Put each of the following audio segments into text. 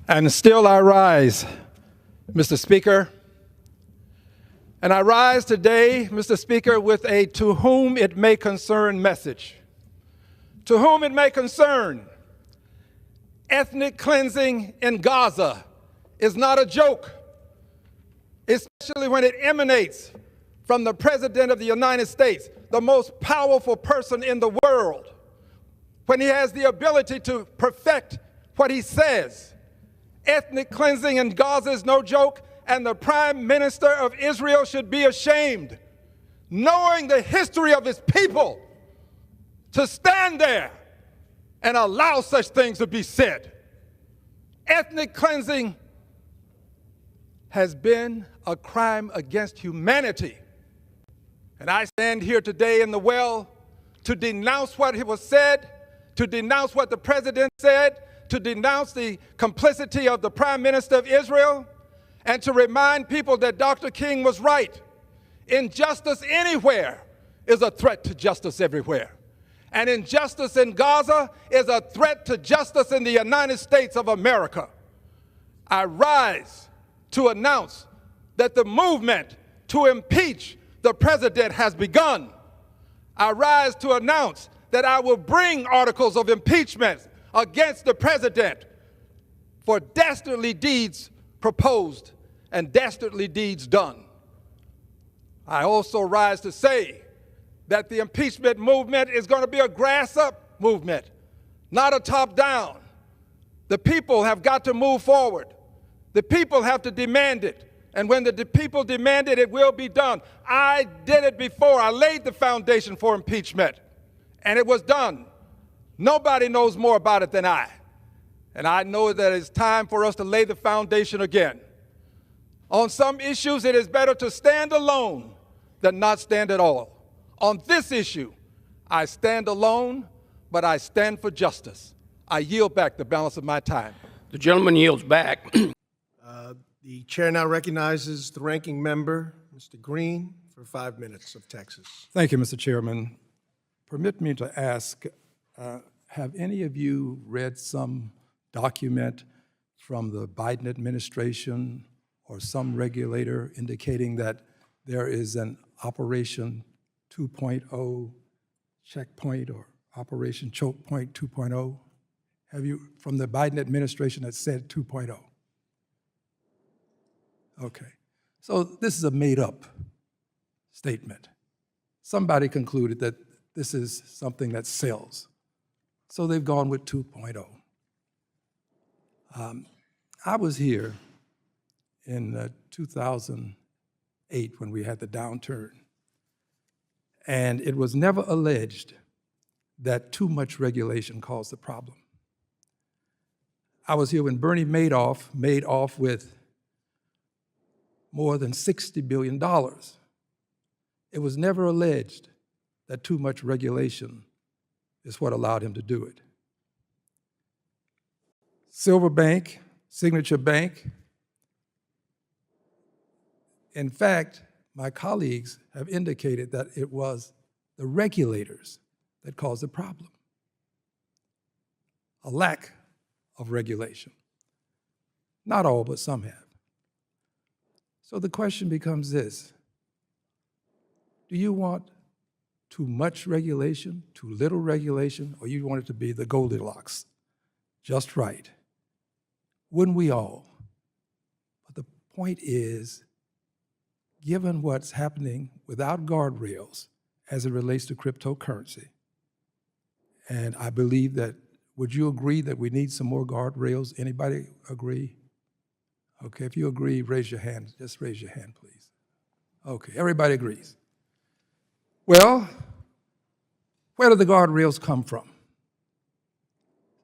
And still I rise, Mr. Speaker. And I rise today, Mr. Speaker, with a to whom it may concern message. To whom it may concern, ethnic cleansing in Gaza is not a joke, especially when it emanates from the President of the United States, the most powerful person in the world, when he has the ability to perfect what he says. Ethnic cleansing in Gaza is no joke, and the Prime Minister of Israel should be ashamed, knowing the history of his people, to stand there and allow such things to be said. Ethnic cleansing has been a crime against humanity. And I stand here today in the well to denounce what was said, to denounce what the President said, to denounce the complicity of the Prime Minister of Israel, and to remind people that Dr. King was right. Injustice anywhere is a threat to justice everywhere. And injustice in Gaza is a threat to justice in the United States of America. I rise to announce that the movement to impeach the president has begun. I rise to announce that I will bring articles of impeachment against the president for dastardly deeds proposed and dastardly deeds done. I also rise to say that the impeachment movement is going to be a grass-up movement, not a top-down. The people have got to move forward. The people have to demand it. And when the people demand it, it will be done. I did it before. I laid the foundation for impeachment, and it was done. Nobody knows more about it than I. And I know that it's time for us to lay the foundation again. On some issues, it is better to stand alone than not stand at all. On this issue, I stand alone, but I stand for justice. I yield back the balance of my time. The gentleman yields back. The chair now recognizes the ranking member, Mr. Green, for 5 minutes of Texas. Thank you, Mr. Chairman. Permit me to ask, have any of you read some document from the Biden administration or some regulator indicating that there is an Operation 2.0 checkpoint or Operation Choke Point 2.0? Have you, from the Biden administration that said 2.0? Okay, so this is a made-up statement. Somebody concluded that this is something that sells, so they've gone with 2.0. I was here in 2008 when we had the downturn, and it was never alleged that too much regulation caused the problem. I was here when Bernie Madoff made off with more than $60 billion. It was never alleged that too much regulation is what allowed him to do it. Silver Bank, Signature Bank. In fact, my colleagues have indicated that it was the regulators that caused the problem. A lack of regulation. Not all, but some have. So the question becomes this: do you want too much regulation, too little regulation, or you want it to be the Goldilocks, just right? Wouldn't we all? But the point is, given what's happening without guardrails as it relates to cryptocurrency, and I believe that, would you agree that we need some more guardrails? Anybody agree? Okay, if you agree, raise your hand. Just raise your hand, please. Okay, everybody agrees. Well, where do the guardrails come from?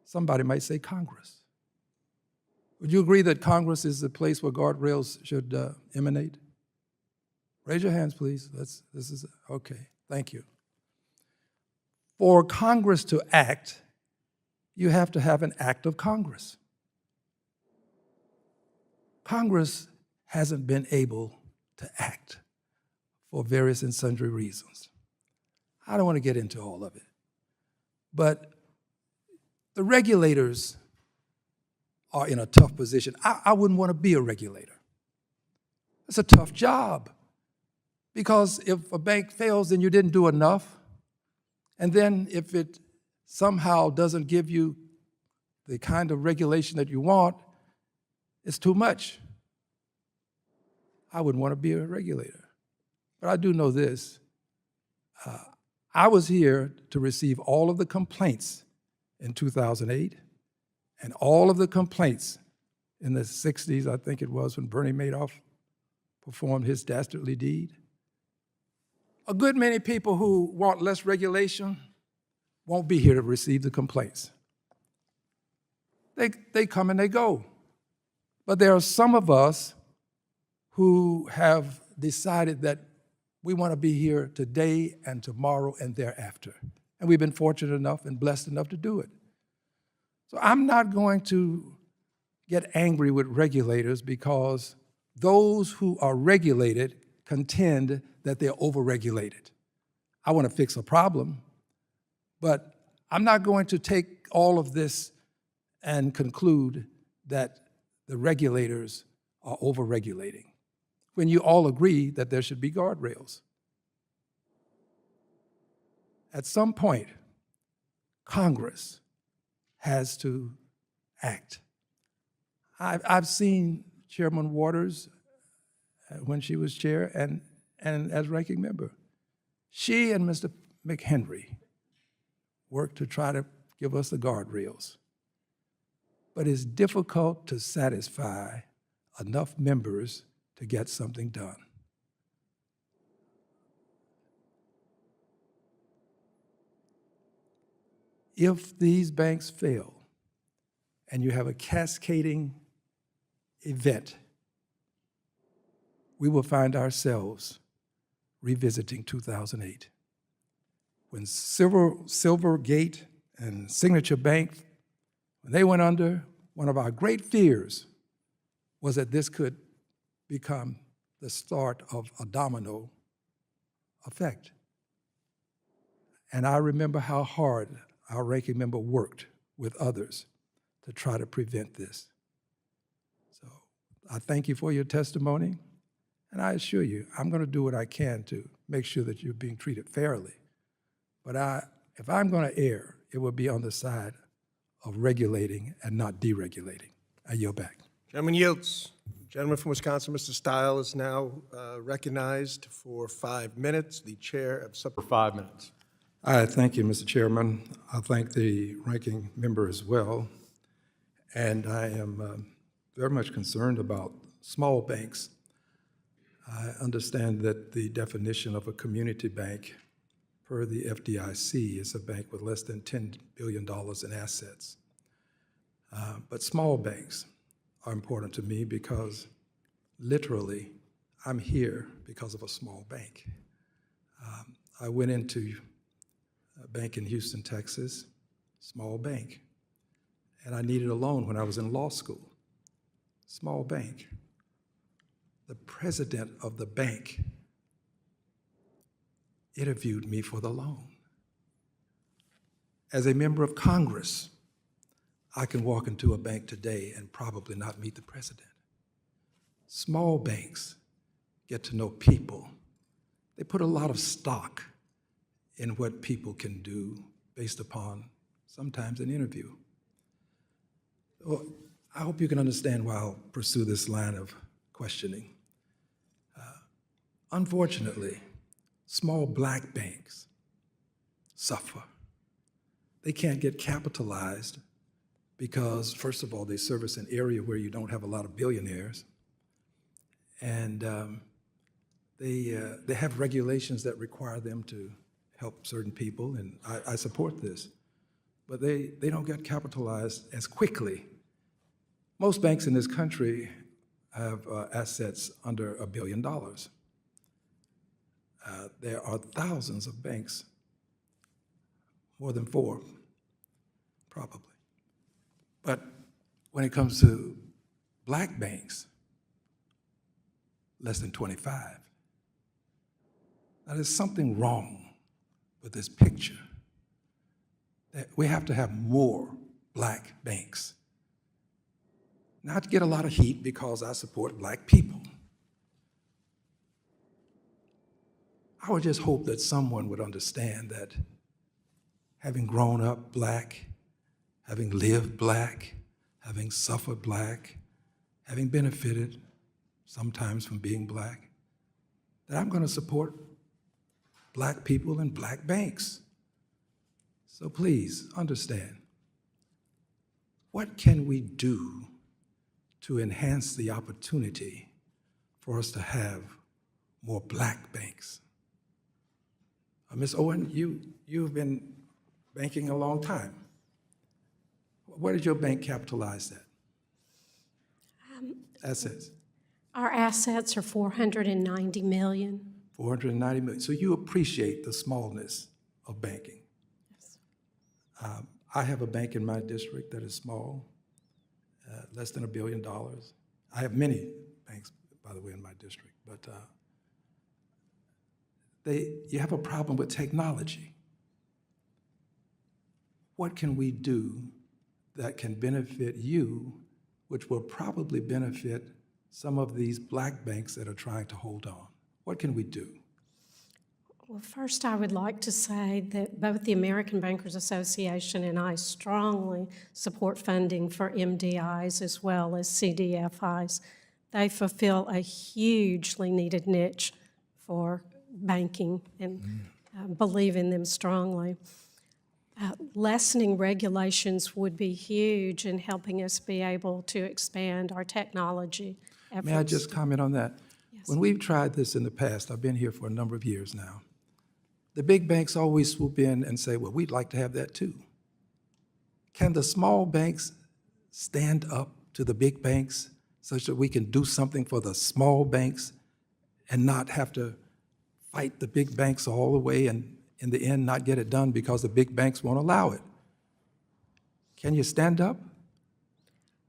Somebody might say Congress. Would you agree that Congress is the place where guardrails should emanate? Raise your hands, please. Okay, thank you. For Congress to act, you have to have an act of Congress. Congress hasn't been able to act for various and sundry reasons. I don't want to get into all of it. But the regulators are in a tough position. I wouldn't want to be a regulator. It's a tough job, because if a bank fails, then you didn't do enough. And then if it somehow doesn't give you the kind of regulation that you want, it's too much. I wouldn't want to be a regulator. But I do know this. I was here to receive all of the complaints in 2008 and all of the complaints in the 60s, I think it was, when Bernie Madoff performed his dastardly deed. A good many people who want less regulation won't be here to receive the complaints. They come and they go. But there are some of us who have decided that we want to be here today and tomorrow and thereafter. And we've been fortunate enough and blessed enough to do it. So I'm not going to get angry with regulators because those who are regulated contend that they're overregulated. I want to fix a problem, but I'm not going to take all of this and conclude that the regulators are overregulating, when you all agree that there should be guardrails. At some point, Congress has to act. I've seen Chairman Waters when she was chair and as ranking member. She and Mr. McHenry worked to try to give us the guardrails. But it's difficult to satisfy enough members to get something done. If these banks fail and you have a cascading event, we will find ourselves revisiting 2008. When Silvergate and Signature Bank, when they went under, one of our great fears was that this could become the start of a domino effect. And I remember how hard our ranking member worked with others to try to prevent this. So I thank you for your testimony, and I assure you, I'm going to do what I can to make sure that you're being treated fairly. But if I'm going to err, it will be on the side of regulating and not deregulating. I yield back. Gentleman yields. Gentleman from Wisconsin, Mr. Stile, is now recognized for 5 minutes. The chair of For 5 minutes. I thank you, Mr. Chairman. I thank the ranking member as well. And I am very much concerned about small banks. I understand that the definition of a community bank per the FDIC is a bank with less than $10 billion in assets. But small banks are important to me because literally I'm here because of a small bank. I went into a bank in Houston, Texas, small bank, and I needed a loan when I was in law school, small bank. The president of the bank interviewed me for the loan. As a member of Congress, I can walk into a bank today and probably not meet the president. Small banks get to know people. They put a lot of stock in what people can do based upon sometimes an interview. Well, I hope you can understand why I'll pursue this line of questioning. Unfortunately, small black banks suffer. They can't get capitalized because, first of all, they service an area where you don't have a lot of billionaires, and they have regulations that require them to help certain people, and I support this, but they don't get capitalized as quickly. Most banks in this country have assets under $1 billion. There are thousands of banks, more than 4, probably. But when it comes to black banks, less than 25. Now, there's something wrong with this picture. That we have to have more black banks. not get a lot of heat because I support black people. I would just hope that someone would understand that having grown up black, having lived black, having suffered black, having benefited sometimes from being black, that I'm going to support black people and black banks. So please understand, what can we do to enhance the opportunity for us to have more black banks? Ms. Owen, you've been banking a long time. What did your bank capitalize at? Assets? Our assets are $490 million. 490 million. So you appreciate the smallness of banking. Yes. I have a bank in my district that is small, less than $1 billion. I have many banks, by the way, in my district, but you have a problem with technology. What can we do that can benefit you, which will probably benefit some of these black banks that are trying to hold on? What can we do? Well, first I would like to say that both the American Bankers Association and I strongly support funding for MDIs as well as CDFIs. They fulfill a hugely needed niche for banking and believe in them strongly. Lessening regulations would be huge in helping us be able to expand our technology efforts. May I just comment on that? Yes. When we've tried this in the past, I've been here for a number of years now, the big banks always swoop in and say, well, we'd like to have that too. Can the small banks stand up to the big banks such that we can do something for the small banks and not have to fight the big banks all the way and in the end not get it done because the big banks won't allow it? Can you stand up?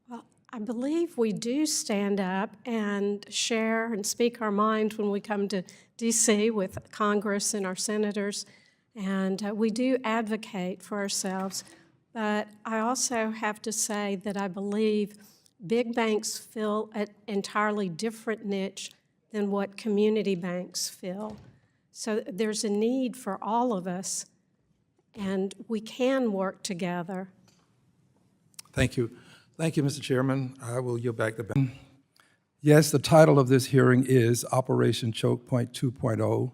Well, I believe we do stand up and share and speak our mind when we come to D.C. with Congress and our senators, and we do advocate for ourselves. But I also have to say that I believe big banks fill an entirely different niche than what community banks fill. So there's a need for all of us, and we can work together. Thank you. Thank you, Mr. Chairman. I will yield back the bench. Yes, the title of this hearing is Operation Choke Point 2.0,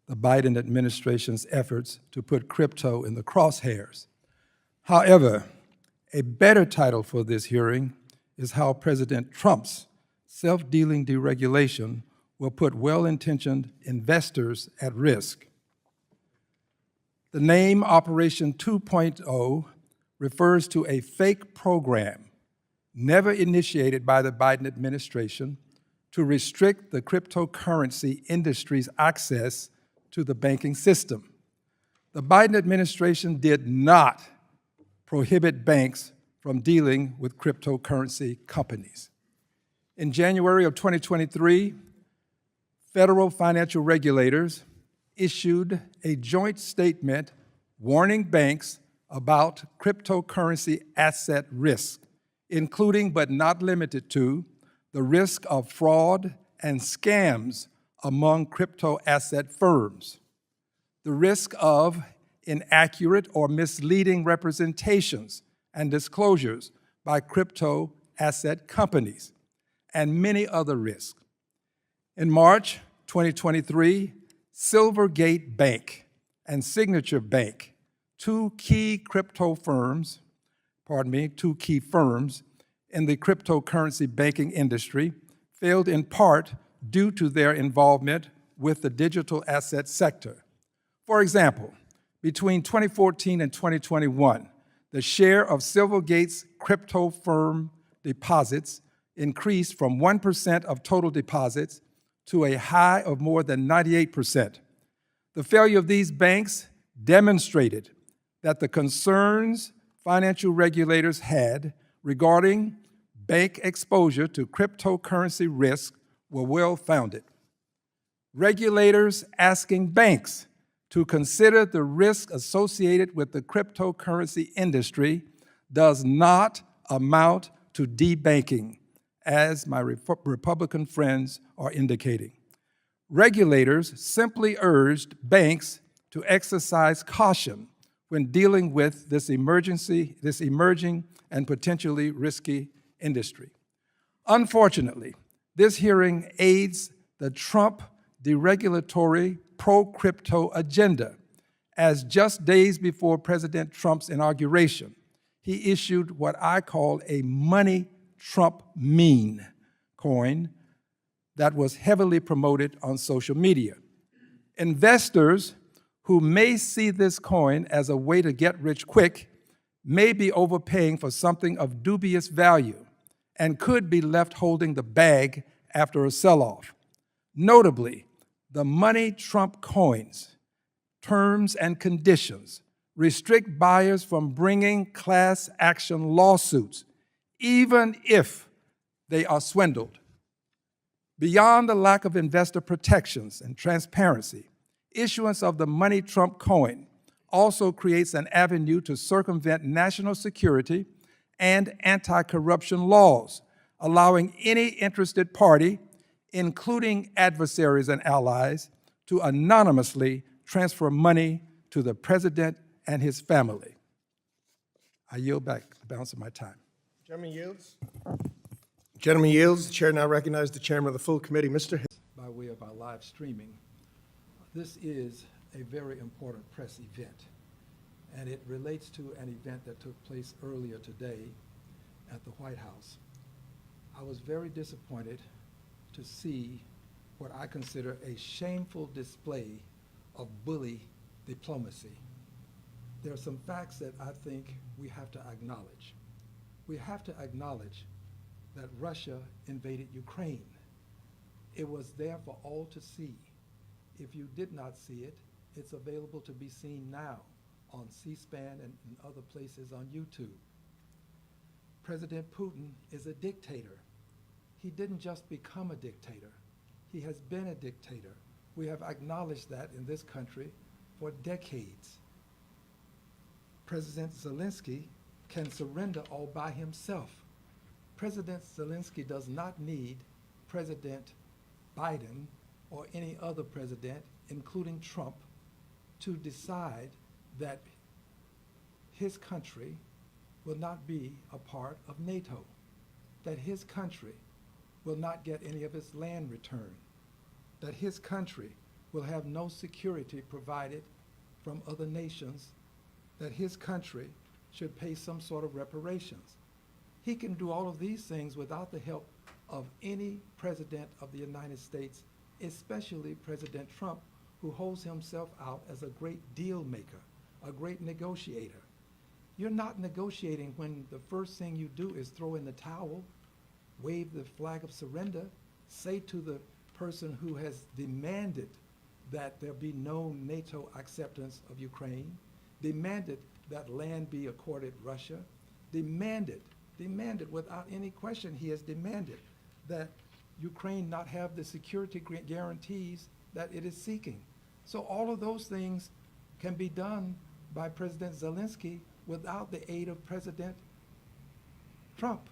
the Biden administration's efforts to put crypto in the crosshairs. However, a better title for this hearing is how President Trump's self-dealing deregulation will put well-intentioned investors at risk. The name Operation 2.0 refers to a fake program never initiated by the Biden administration to restrict the cryptocurrency industry's access to the banking system. The Biden administration did not prohibit banks from dealing with cryptocurrency companies. In January of 2023, federal financial regulators issued a joint statement warning banks about cryptocurrency asset risk, including but not limited to the risk of fraud and scams among crypto asset firms, the risk of inaccurate or misleading representations and disclosures by crypto asset companies, and many other risks. In March 2023, Silvergate Bank and Signature Bank, two key firms in the cryptocurrency banking industry, failed in part due to their involvement with the digital asset sector. For example, between 2014 and 2021, the share of Silvergate's crypto firm deposits increased from 1% of total deposits to a high of more than 98%. The failure of these banks demonstrated that the concerns financial regulators had regarding bank exposure to cryptocurrency risk were well-founded. Regulators asking banks to consider the risk associated with the cryptocurrency industry does not amount to debanking, as my Republican friends are indicating. Regulators simply urged banks to exercise caution when dealing with this emerging and potentially risky industry. Unfortunately, this hearing aids the Trump deregulatory pro-crypto agenda, as just days before President Trump's inauguration, he issued what I call a money Trump meme coin that was heavily promoted on social media. Investors who may see this coin as a way to get rich quick may be overpaying for something of dubious value and could be left holding the bag after a sell-off. Notably, the money Trump coins, terms and conditions restrict buyers from bringing class action lawsuits, even if they are swindled. Beyond the lack of investor protections and transparency, issuance of the money Trump coin also creates an avenue to circumvent national security and anti-corruption laws, allowing any interested party, including adversaries and allies, to anonymously transfer money to the president and his family. I yield back the balance of my time. Gentleman yields. Gentleman yields. The chair now recognizes the chairman of the full committee, Mr. Hill. By way of our live streaming, this is a very important press event, and it relates to an event that took place earlier today at the White House. I was very disappointed to see what I consider a shameful display of bully diplomacy. There are some facts that I think we have to acknowledge. We have to acknowledge that Russia invaded Ukraine. It was there for all to see. If you did not see it, it's available to be seen now on C-SPAN and in other places on YouTube. President Putin is a dictator. He didn't just become a dictator. He has been a dictator. We have acknowledged that in this country for decades. President Zelensky can surrender all by himself. President Zelensky does not need President Biden or any other president, including Trump, to decide that his country will not be a part of NATO, that his country will not get any of its land returned, that his country will have no security provided from other nations, that his country should pay some sort of reparations. He can do all of these things without the help of any president of the United States, especially President Trump, who holds himself out as a great deal maker, a great negotiator. You're not negotiating when the first thing you do is throw in the towel, wave the flag of surrender, say to the person who has demanded that there be no NATO acceptance of Ukraine, demanded that land be accorded Russia, demanded without any question, he has demanded that Ukraine not have the security guarantees that it is seeking. So all of those things can be done by President Zelensky without the aid of President Trump.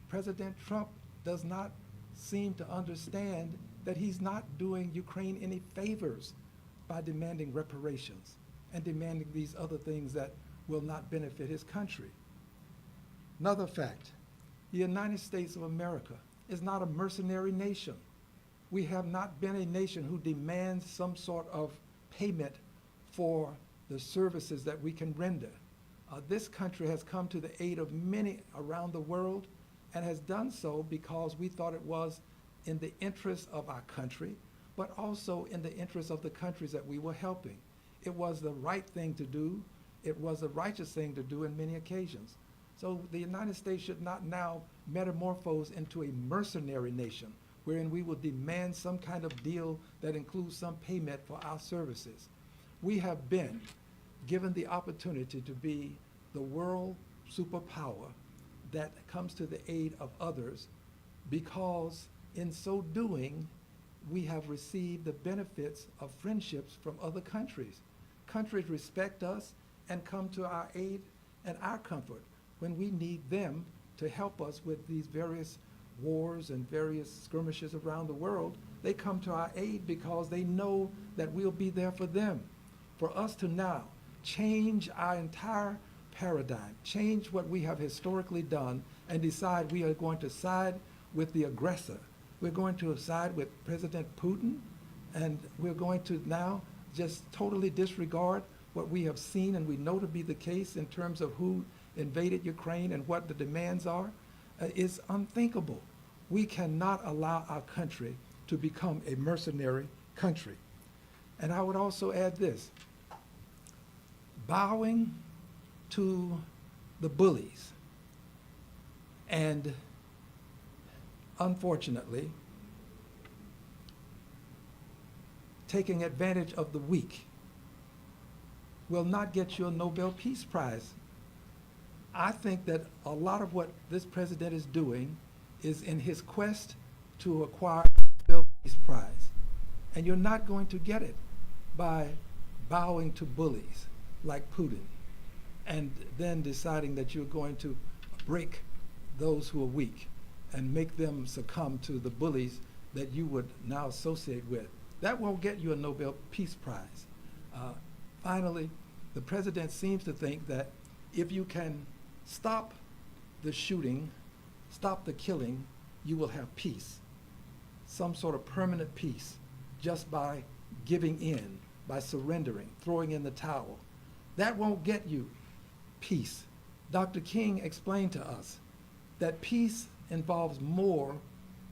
President Trump does not seem to understand that he's not doing Ukraine any favors by demanding reparations and demanding these other things that will not benefit his country. Another fact, the United States of America is not a mercenary nation. We have not been a nation who demands some sort of payment for the services that we can render. This country has come to the aid of many around the world and has done so because we thought it was in the interest of our country, but also in the interest of the countries that we were helping. It was the right thing to do. It was the righteous thing to do in many occasions. So the United States should not now metamorphose into a mercenary nation wherein we will demand some kind of deal that includes some payment for our services. We have been given the opportunity to be the world superpower that comes to the aid of others because in so doing, we have received the benefits of friendships from other countries. Countries respect us and come to our aid and our comfort when we need them to help us with these various wars and various skirmishes around the world, they come to our aid because they know that we'll be there for them. For us to now change our entire paradigm, change what we have historically done, and decide we are going to side with the aggressor. We're going to side with President Putin, and we're going to now just totally disregard what we have seen and we know to be the case in terms of who invaded Ukraine and what the demands are, is unthinkable. We cannot allow our country to become a mercenary country. And I would also add this: bowing to the bullies and, unfortunately, taking advantage of the weak will not get you a Nobel Peace Prize. I think that a lot of what this president is doing is in his quest to acquire a Nobel Peace Prize. And you're not going to get it by bowing to bullies like Putin and then deciding that you're going to break those who are weak and make them succumb to the bullies that you would now associate with. That won't get you a Nobel Peace Prize. Finally, the president seems to think that if you can stop the shooting, stop the killing, you will have peace, some sort of permanent peace, just by giving in, by surrendering, throwing in the towel. That won't get you peace. Dr. King explained to us that peace involves more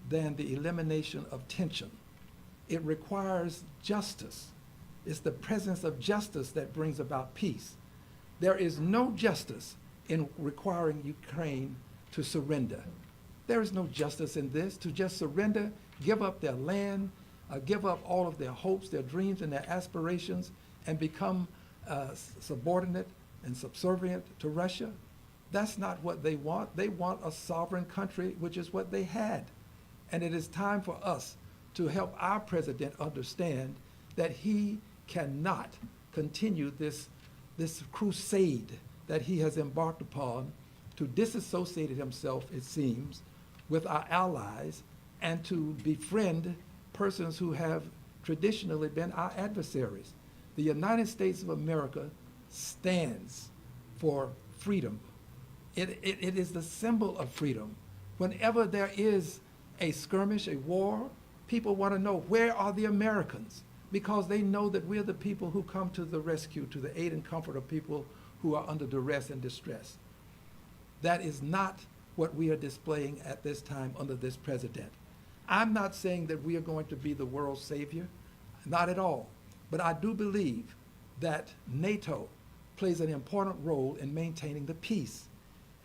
than the elimination of tension. It requires justice. It's the presence of justice that brings about peace. There is no justice in requiring Ukraine to surrender. There is no justice in this, to just surrender, give up their land, give up all of their hopes, their dreams, and their aspirations, and become subordinate and subservient to Russia. That's not what they want. They want a sovereign country, which is what they had. And it is time for us to help our president understand that he cannot continue this crusade that he has embarked upon to disassociate himself, it seems, with our allies and to befriend persons who have traditionally been our adversaries. The United States of America stands for freedom. It is the symbol of freedom. Whenever there is a skirmish, a war, people want to know, where are the Americans? Because they know that we're the people who come to the rescue, to the aid and comfort of people who are under duress and distress. That is not what we are displaying at this time under this president. I'm not saying that we are going to be the world's savior, not at all. But I do believe that NATO plays an important role in maintaining the peace.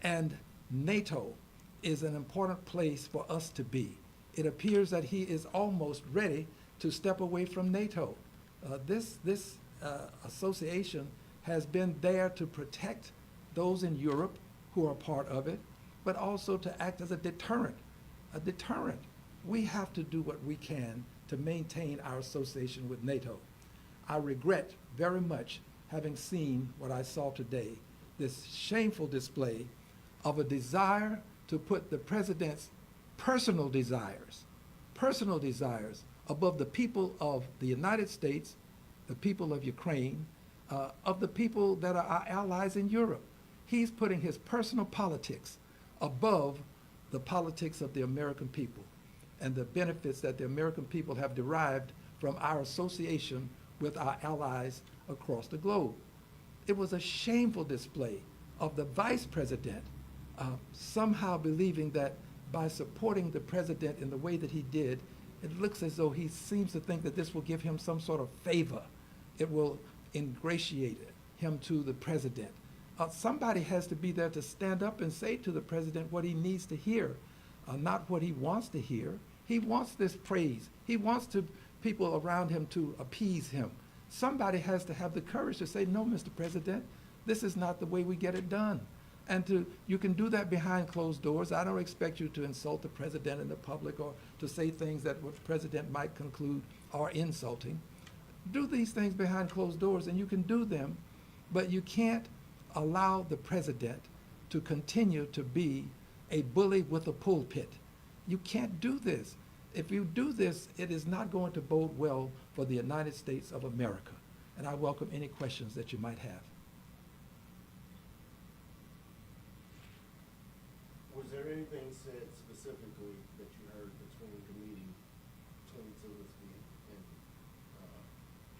And NATO is an important place for us to be. It appears that he is almost ready to step away from NATO. This association has been there to protect those in Europe who are part of it, but also to act as a deterrent. A deterrent. We have to do what we can to maintain our association with NATO. I regret very much having seen what I saw today, this shameful display of a desire to put the president's personal desires above the people of the United States, the people of Ukraine, of the people that are our allies in Europe. He's putting his personal politics above the politics of the American people and the benefits that the American people have derived from our association with our allies across the globe. It was a shameful display of the vice president somehow believing that by supporting the president in the way that he did, it looks as though he seems to think that this will give him some sort of favor. It will ingratiate him to the president. Somebody has to be there to stand up and say to the president what he needs to hear, not what he wants to hear. He wants this praise. He wants people around him to appease him. Somebody has to have the courage to say, no, Mr. President, this is not the way we get it done. And you can do that behind closed doors. I don't expect you to insult the president in the public or to say things that the president might conclude are insulting. Do these things behind closed doors, and you can do them, but you can't allow the president to continue to be a bully with a pulpit. You can't do this. If you do this, it is not going to bode well for the United States of America. And I welcome any questions that you might have. Was there anything said specifically that you heard between the meeting between Zelensky and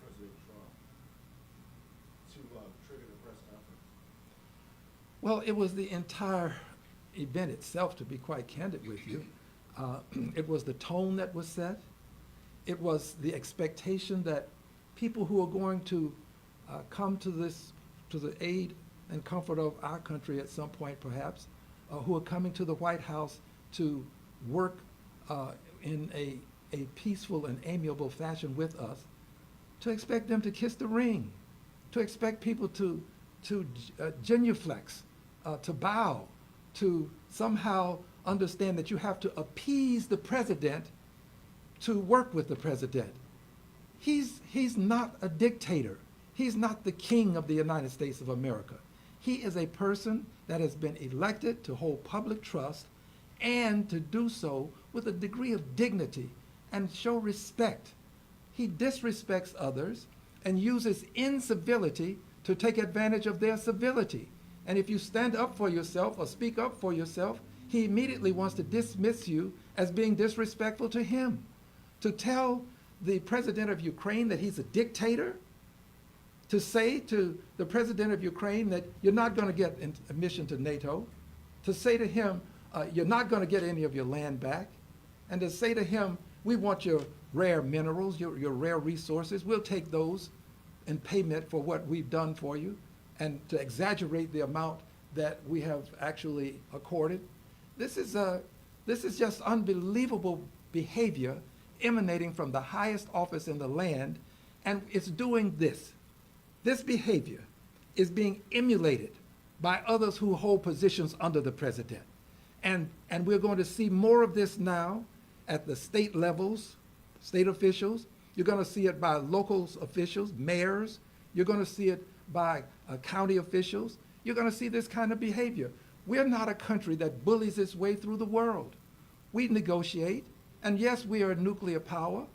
President Trump to trigger the press conference? Well, it was the entire event itself, to be quite candid with you. It was the tone that was set. It was the expectation that people who are going to come to the aid and comfort of our country at some point perhaps, who are coming to the White House to work in a peaceful and amiable fashion with us, to expect them to kiss the ring, to expect people to genuflex, to bow, to somehow understand that you have to appease the president to work with the president. He's not a dictator. He's not the king of the United States of America. He is a person that has been elected to hold public trust and to do so with a degree of dignity and show respect. He disrespects others and uses incivility to take advantage of their civility. And if you stand up for yourself or speak up for yourself, he immediately wants to dismiss you as being disrespectful to him. To tell the president of Ukraine that he's a dictator, to say to the president of Ukraine that you're not going to get admission to NATO, to say to him, you're not going to get any of your land back, and to say to him, we want your rare minerals, your rare resources, we'll take those in payment for what we've done for you, and to exaggerate the amount that we have actually accorded. This is just unbelievable behavior emanating from the highest office in the land, and it's doing this. This behavior is being emulated by others who hold positions under the president. And we're going to see more of this now at the state levels, state officials. You're going to see it by local officials, mayors. You're going to see it by county officials. You're going to see this kind of behavior. We're not a country that bullies its way through the world. We negotiate, and yes, we are a nuclear power,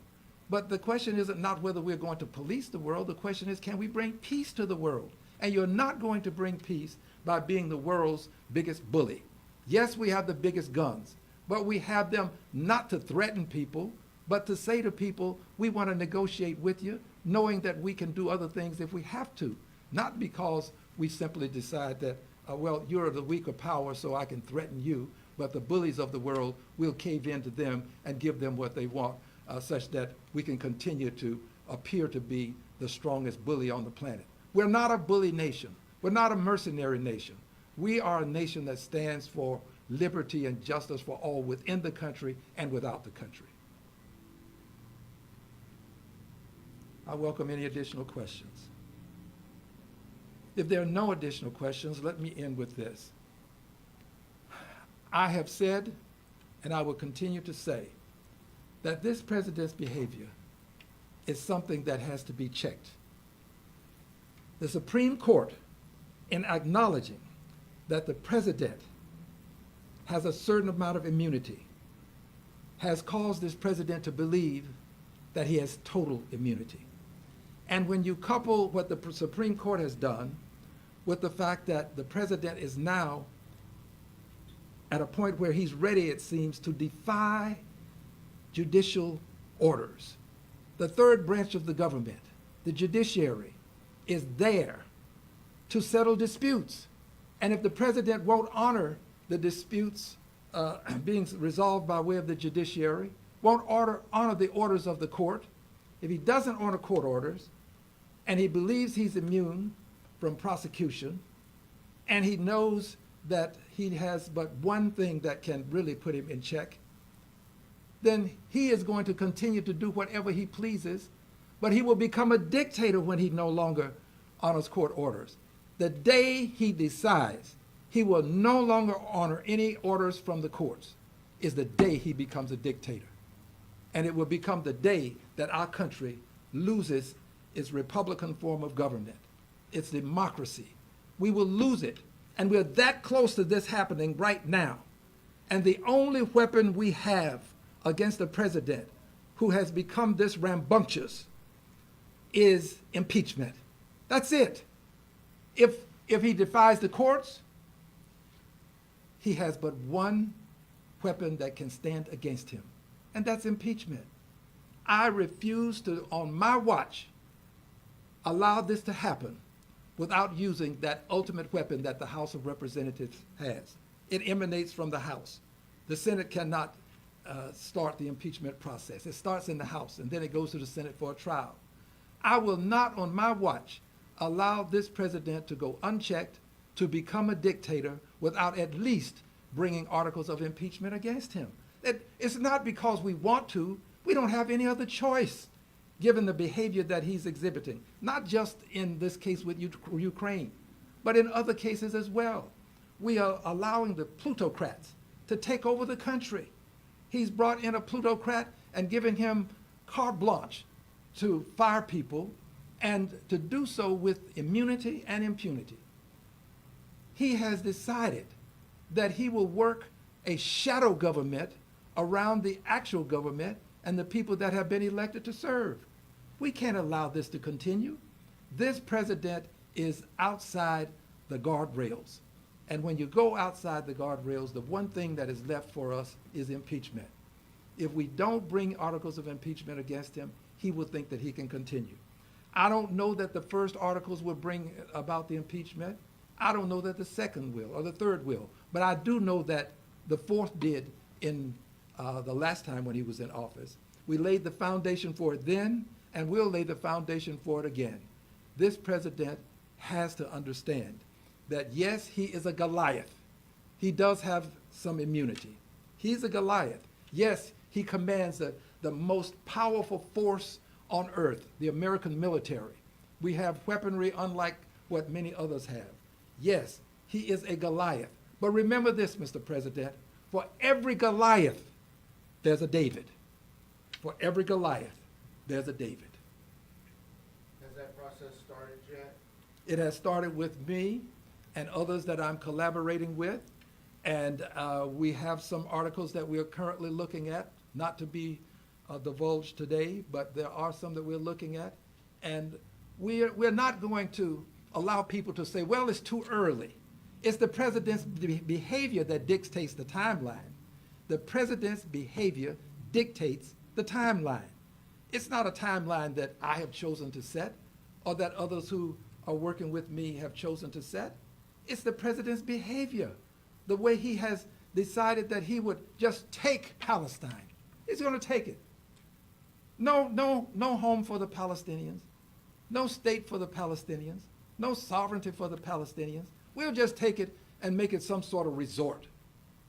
but the question isn't not whether we're going to police the world. The question is, can we bring peace to the world? And you're not going to bring peace by being the world's biggest bully. Yes, we have the biggest guns, but we have them not to threaten people, but to say to people, we want to negotiate with you, knowing that we can do other things if we have to, not because we simply decide that, well, you're the weaker power, so I can threaten you, but the bullies of the world will cave into them and give them what they want, such that we can continue to appear to be the strongest bully on the planet. We're not a bully nation. We're not a mercenary nation. We are a nation that stands for liberty and justice for all within the country and without the country. I welcome any additional questions. If there are no additional questions, let me end with this. I have said, and I will continue to say, that this president's behavior is something that has to be checked. The Supreme Court, in acknowledging that the president has a certain amount of immunity, has caused this president to believe that he has total immunity. And when you couple what the Supreme Court has done with the fact that the president is now at a point where he's ready, it seems, to defy judicial orders. The third branch of the government, the judiciary, is there to settle disputes. And if the president won't honor the disputes being resolved by way of the judiciary, won't honor the orders of the court, if he doesn't honor court orders, and he believes he's immune from prosecution, and he knows that he has but one thing that can really put him in check, then he is going to continue to do whatever he pleases, but he will become a dictator when he no longer honors court orders. The day he decides he will no longer honor any orders from the courts is the day he becomes a dictator. And it will become the day that our country loses its Republican form of government, its democracy. We will lose it. And we're that close to this happening right now. And the only weapon we have against a president who has become this rambunctious is impeachment. That's it. If he defies the courts, he has but one weapon that can stand against him, and that's impeachment. I refuse to, on my watch, allow this to happen without using that ultimate weapon that the House of Representatives has. It emanates from the House. The Senate cannot start the impeachment process. It starts in the House, and then it goes to the Senate for a trial. I will not, on my watch, allow this president to go unchecked, to become a dictator without at least bringing articles of impeachment against him. It's not because we want to. We don't have any other choice, given the behavior that he's exhibiting, not just in this case with Ukraine, but in other cases as well. We are allowing the plutocrats to take over the country. He's brought in a plutocrat and given him carte blanche to fire people and to do so with immunity and impunity. He has decided that he will work a shadow government around the actual government and the people that have been elected to serve. We can't allow this to continue. This president is outside the guardrails. And when you go outside the guardrails, the one thing that is left for us is impeachment. If we don't bring articles of impeachment against him, he will think that he can continue. I don't know that the first articles will bring about the impeachment. I don't know that the second will or the third will. But I do know that the fourth did in the last time when he was in office. We laid the foundation for it then, and we'll lay the foundation for it again. This president has to understand that, yes, he is a Goliath. He does have some immunity. He's a Goliath. Yes, he commands the most powerful force on earth, the American military. We have weaponry unlike what many others have. Yes, he is a Goliath. But remember this, Mr. President, for every Goliath, there's a David. For every Goliath, there's a David. Has that process started yet? It has started with me and others that I'm collaborating with. And we have some articles that we are currently looking at, not to be divulged today, but there are some that we're looking at. And we're not going to allow people to say, well, it's too early. It's the president's behavior that dictates the timeline. The president's behavior dictates the timeline. It's not a timeline that I have chosen to set or that others who are working with me have chosen to set. It's the president's behavior, the way he has decided that he would just take Palestine. He's going to take it. No home for the Palestinians, no state for the Palestinians, no sovereignty for the Palestinians. We'll just take it and make it some sort of resort.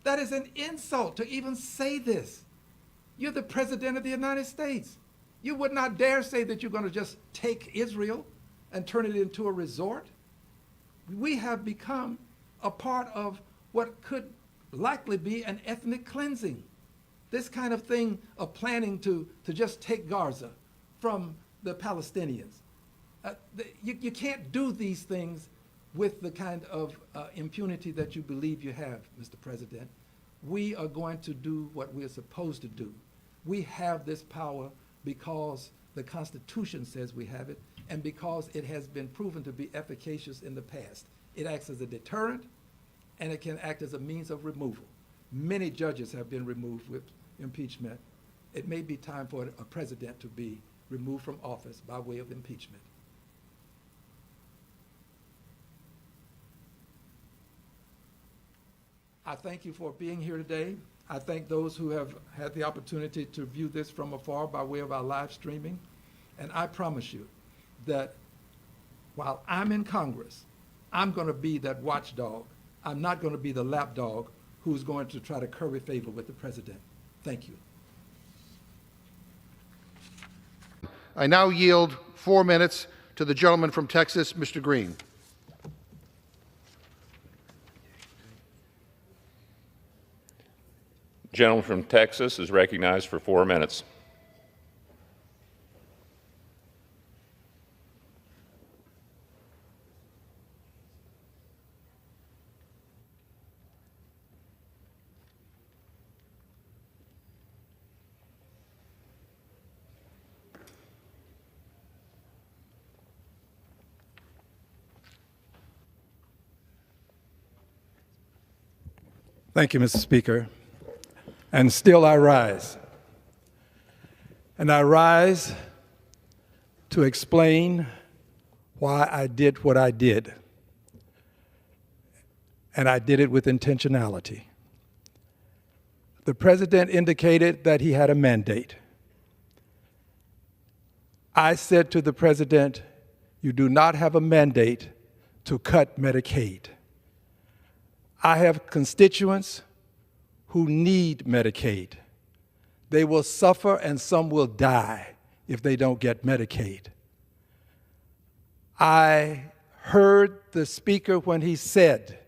That is an insult to even say this. You're the president of the United States. You would not dare say that you're going to just take Israel and turn it into a resort. We have become a part of what could likely be an ethnic cleansing. This kind of thing of planning to just take Gaza from the Palestinians. You can't do these things with the kind of impunity that you believe you have, Mr. President. We are going to do what we are supposed to do. We have this power because the Constitution says we have it, and because it has been proven to be efficacious in the past. It acts as a deterrent, and it can act as a means of removal. Many judges have been removed with impeachment. It may be time for a president to be removed from office by way of impeachment. I thank you for being here today. I thank those who have had the opportunity to view this from afar by way of our live streaming. And I promise you that while I'm in Congress, I'm going to be that watchdog. I'm not going to be the lapdog who's going to try to curry favor with the president. Thank you. I now yield 4 minutes to the gentleman from Texas, Mr. Green. Gentleman from Texas is recognized for 4 minutes. Thank you, Mr. Speaker. And still I rise. And I rise to explain why I did what I did. And I did it with intentionality. The president indicated that he had a mandate. I said to the president, you do not have a mandate to cut Medicaid. I have constituents who need Medicaid. They will suffer and some will die if they don't get Medicaid. I heard the speaker when he said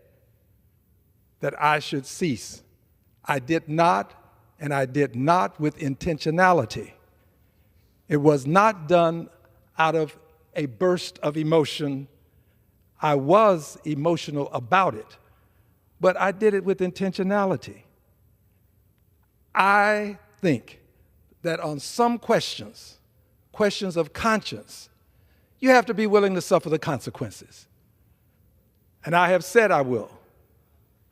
that I should cease. I did not, and I did not with intentionality. It was not done out of a burst of emotion. I was emotional about it, but I did it with intentionality. I think that on some questions of conscience, you have to be willing to suffer the consequences. And I have said I will.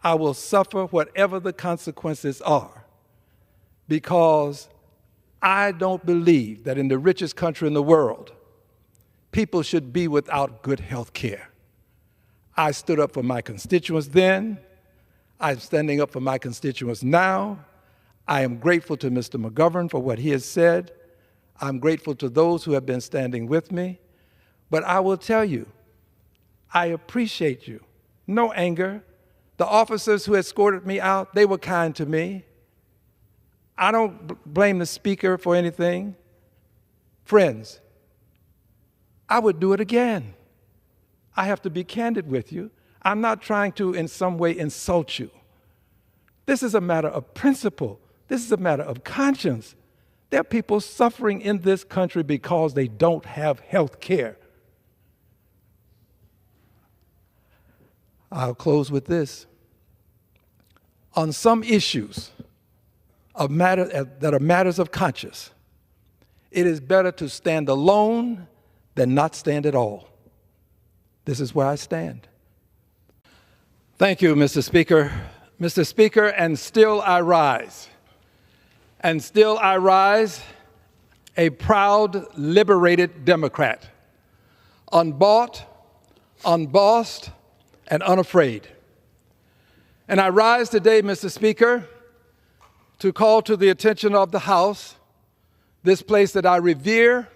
I will suffer whatever the consequences are, because I don't believe that in the richest country in the world, people should be without good health care. I stood up for my constituents then. I'm standing up for my constituents now. I am grateful to Mr. McGovern for what he has said. I'm grateful to those who have been standing with me. But I will tell you, I appreciate you. No anger. The officers who escorted me out, they were kind to me. I don't blame the speaker for anything. Friends, I would do it again. I have to be candid with you. I'm not trying to in some way insult you. This is a matter of principle. This is a matter of conscience. There are people suffering in this country because they don't have health care. I'll close with this. On some issues that are matters of conscience, it is better to stand alone than not stand at all. This is where I stand. Thank you, Mr. Speaker. Mr. Speaker, and still I rise. And still I rise, a proud, liberated Democrat, unbought, unbossed, and unafraid. And I rise today, Mr. Speaker, to call to the attention of the House this place that I revere,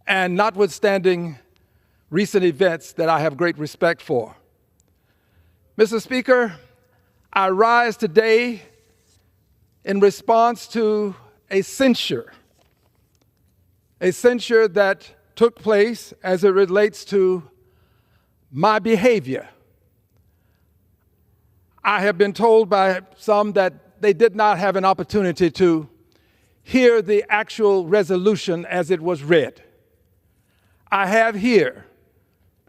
and notwithstanding recent events that I have great respect for. Mr. Speaker, I rise today in response to a censure that took place as it relates to my behavior. I have been told by some that they did not have an opportunity to hear the actual resolution as it was read. I have here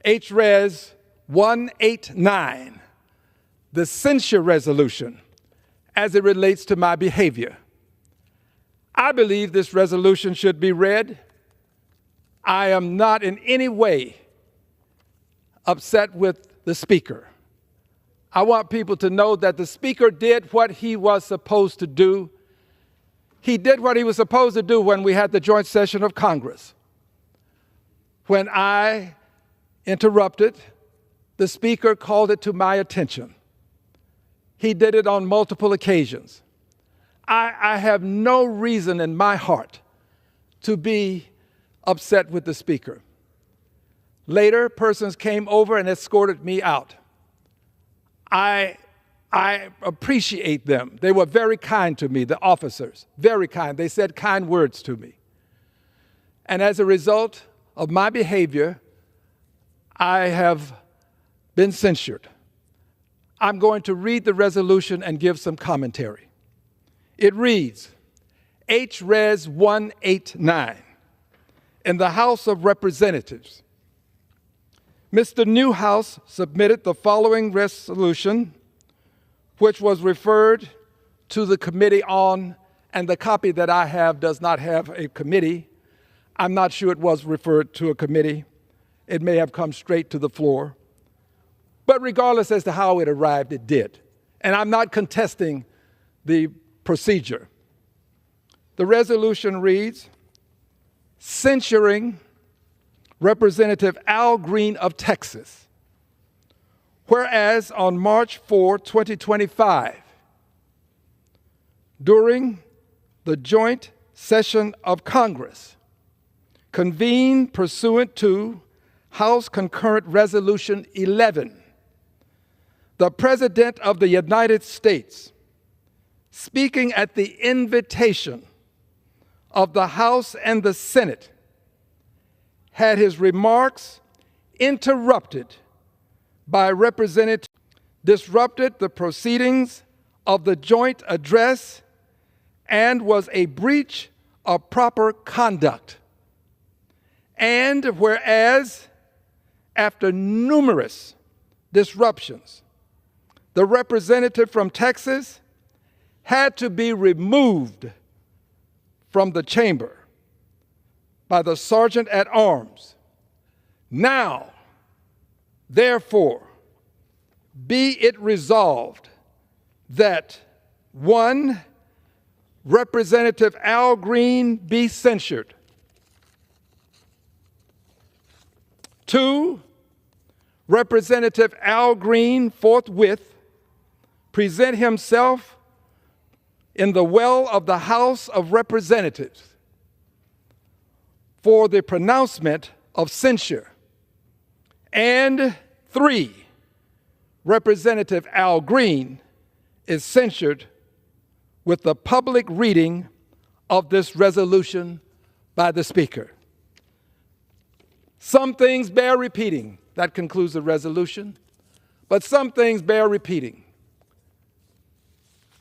H-Res 189, the censure resolution, as it relates to my behavior. I believe this resolution should be read. I am not in any way upset with the Speaker. I want people to know that the Speaker did what he was supposed to do. He did what he was supposed to do when we had the joint session of Congress. When I interrupted, the Speaker called it to my attention. He did it on multiple occasions. I have no reason in my heart to be upset with the Speaker. Later, persons came over and escorted me out. I appreciate them. They were very kind to me, the officers, very kind. They said kind words to me. And as a result of my behavior, I have been censured. I'm going to read the resolution and give some commentary. It reads, H-Res 189, in the House of Representatives, Mr. Newhouse submitted the following resolution, which was referred to the committee on, and the copy that I have does not have a committee. I'm not sure it was referred to a committee. It may have come straight to the floor. But regardless as to how it arrived, it did. and I'm not contesting the procedure. The resolution reads, censuring Representative Al Green of Texas. Whereas on March 4, 2025, during the joint session of Congress, convened pursuant to House Concurrent Resolution 11, the President of the United States, speaking at the invitation of the House and the Senate, had his remarks interrupted by Representative, disrupted the proceedings of the joint address, and was a breach of proper conduct. And whereas, after numerous disruptions, the representative from Texas had to be removed from the chamber by the sergeant at arms. Now, therefore, be it resolved that 1, Representative Al Green be censured. 2, Representative Al Green forthwith present himself in the well of the House of Representatives for the pronouncement of censure. And 3, Representative Al Green is censured with the public reading of this resolution by the Speaker. Some things bear repeating. That concludes the resolution. But some things bear repeating.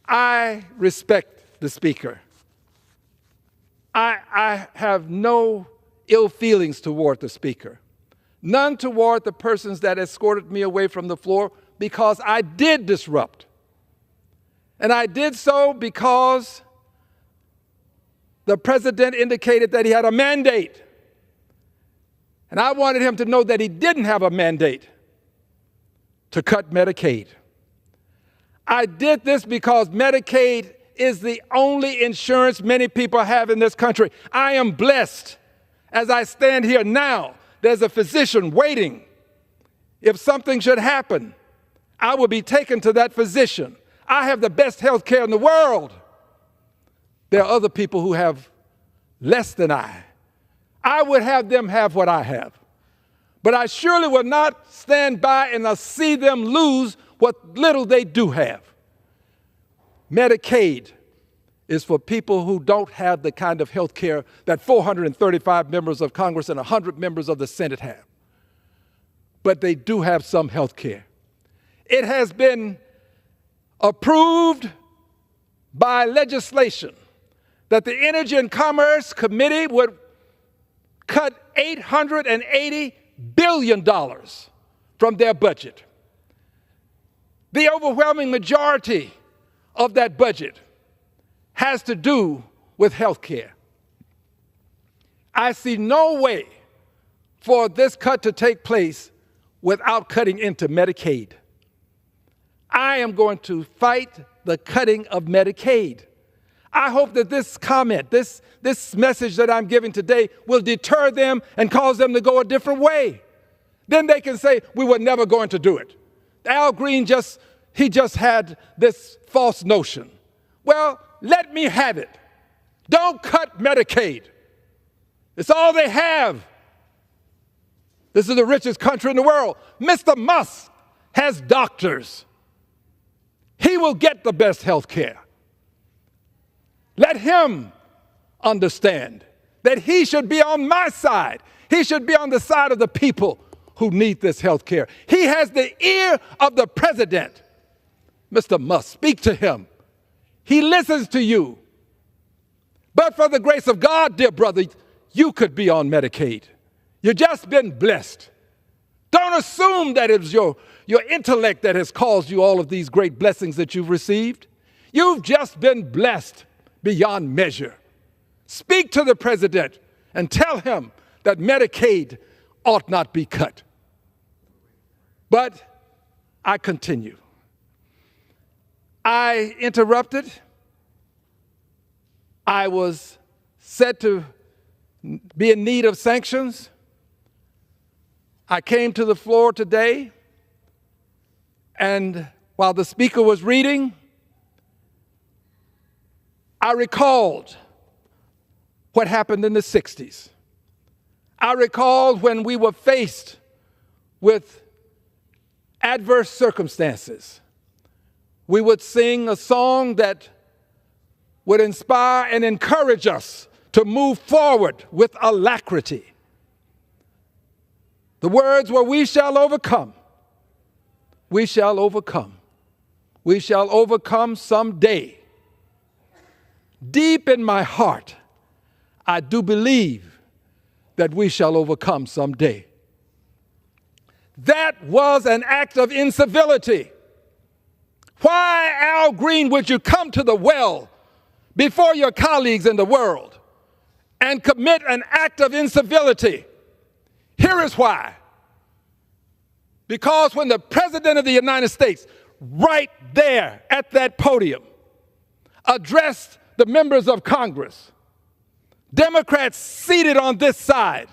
I respect the Speaker. I have no ill feelings toward the Speaker. None toward the persons that escorted me away from the floor, because I did disrupt. And I did so because the President indicated that he had a mandate. And I wanted him to know that he didn't have a mandate to cut Medicaid. I did this because Medicaid is the only insurance many people have in this country. I am blessed. As I stand here now, there's a physician waiting. If something should happen, I will be taken to that physician. I have the best health care in the world. There are other people who have less than I. I would have them have what I have. But I surely will not stand by and see them lose what little they do have. Medicaid is for people who don't have the kind of health care that 435 members of Congress and 100 members of the Senate have. But they do have some health care. It has been approved by legislation that the Energy and Commerce Committee would cut $880 billion from their budget. The overwhelming majority of that budget has to do with health care. I see no way for this cut to take place without cutting into Medicaid. I am going to fight the cutting of Medicaid. I hope that this comment, this message that I'm giving today will deter them and cause them to go a different way. Then they can say, we were never going to do it. Al Green just had this false notion. Well, let me have it. Don't cut Medicaid. It's all they have. This is the richest country in the world. Mr. Musk has doctors. He will get the best health care. Let him understand that he should be on my side. He should be on the side of the people who need this health care. He has the ear of the president. Mr. Musk, speak to him. He listens to you. But for the grace of God, dear brother, you could be on Medicaid. You've just been blessed. Don't assume that it's your intellect that has caused you all of these great blessings that you've received. You've just been blessed beyond measure. Speak to the president and tell him that Medicaid ought not be cut. But I continue. I interrupted. I was said to be in need of sanctions. I came to the floor today, and while the speaker was reading, I recalled what happened in the 60s. I recalled when we were faced with adverse circumstances. We would sing a song that would inspire and encourage us to move forward with alacrity. The words were, "We shall overcome. We shall overcome. We shall overcome someday." Deep in my heart, I do believe that we shall overcome someday. That was an act of incivility. Why, Al Green, would you come to the well before your colleagues in the world and commit an act of incivility? Here is why. Because when the President of the United States, right there at that podium, addressed the members of Congress, Democrats seated on this side,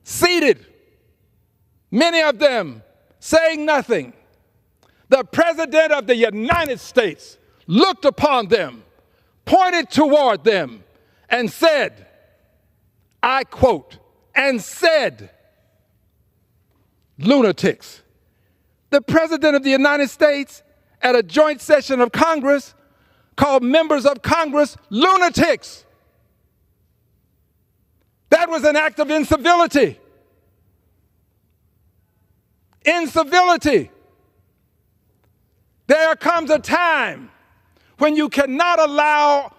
seated, many of them saying nothing, the President of the United States looked upon them, pointed toward them, and said, I quote, and said, lunatics. The President of the United States at a joint session of Congress called members of Congress lunatics. That was an act of incivility. Incivility. There comes a time when you cannot allow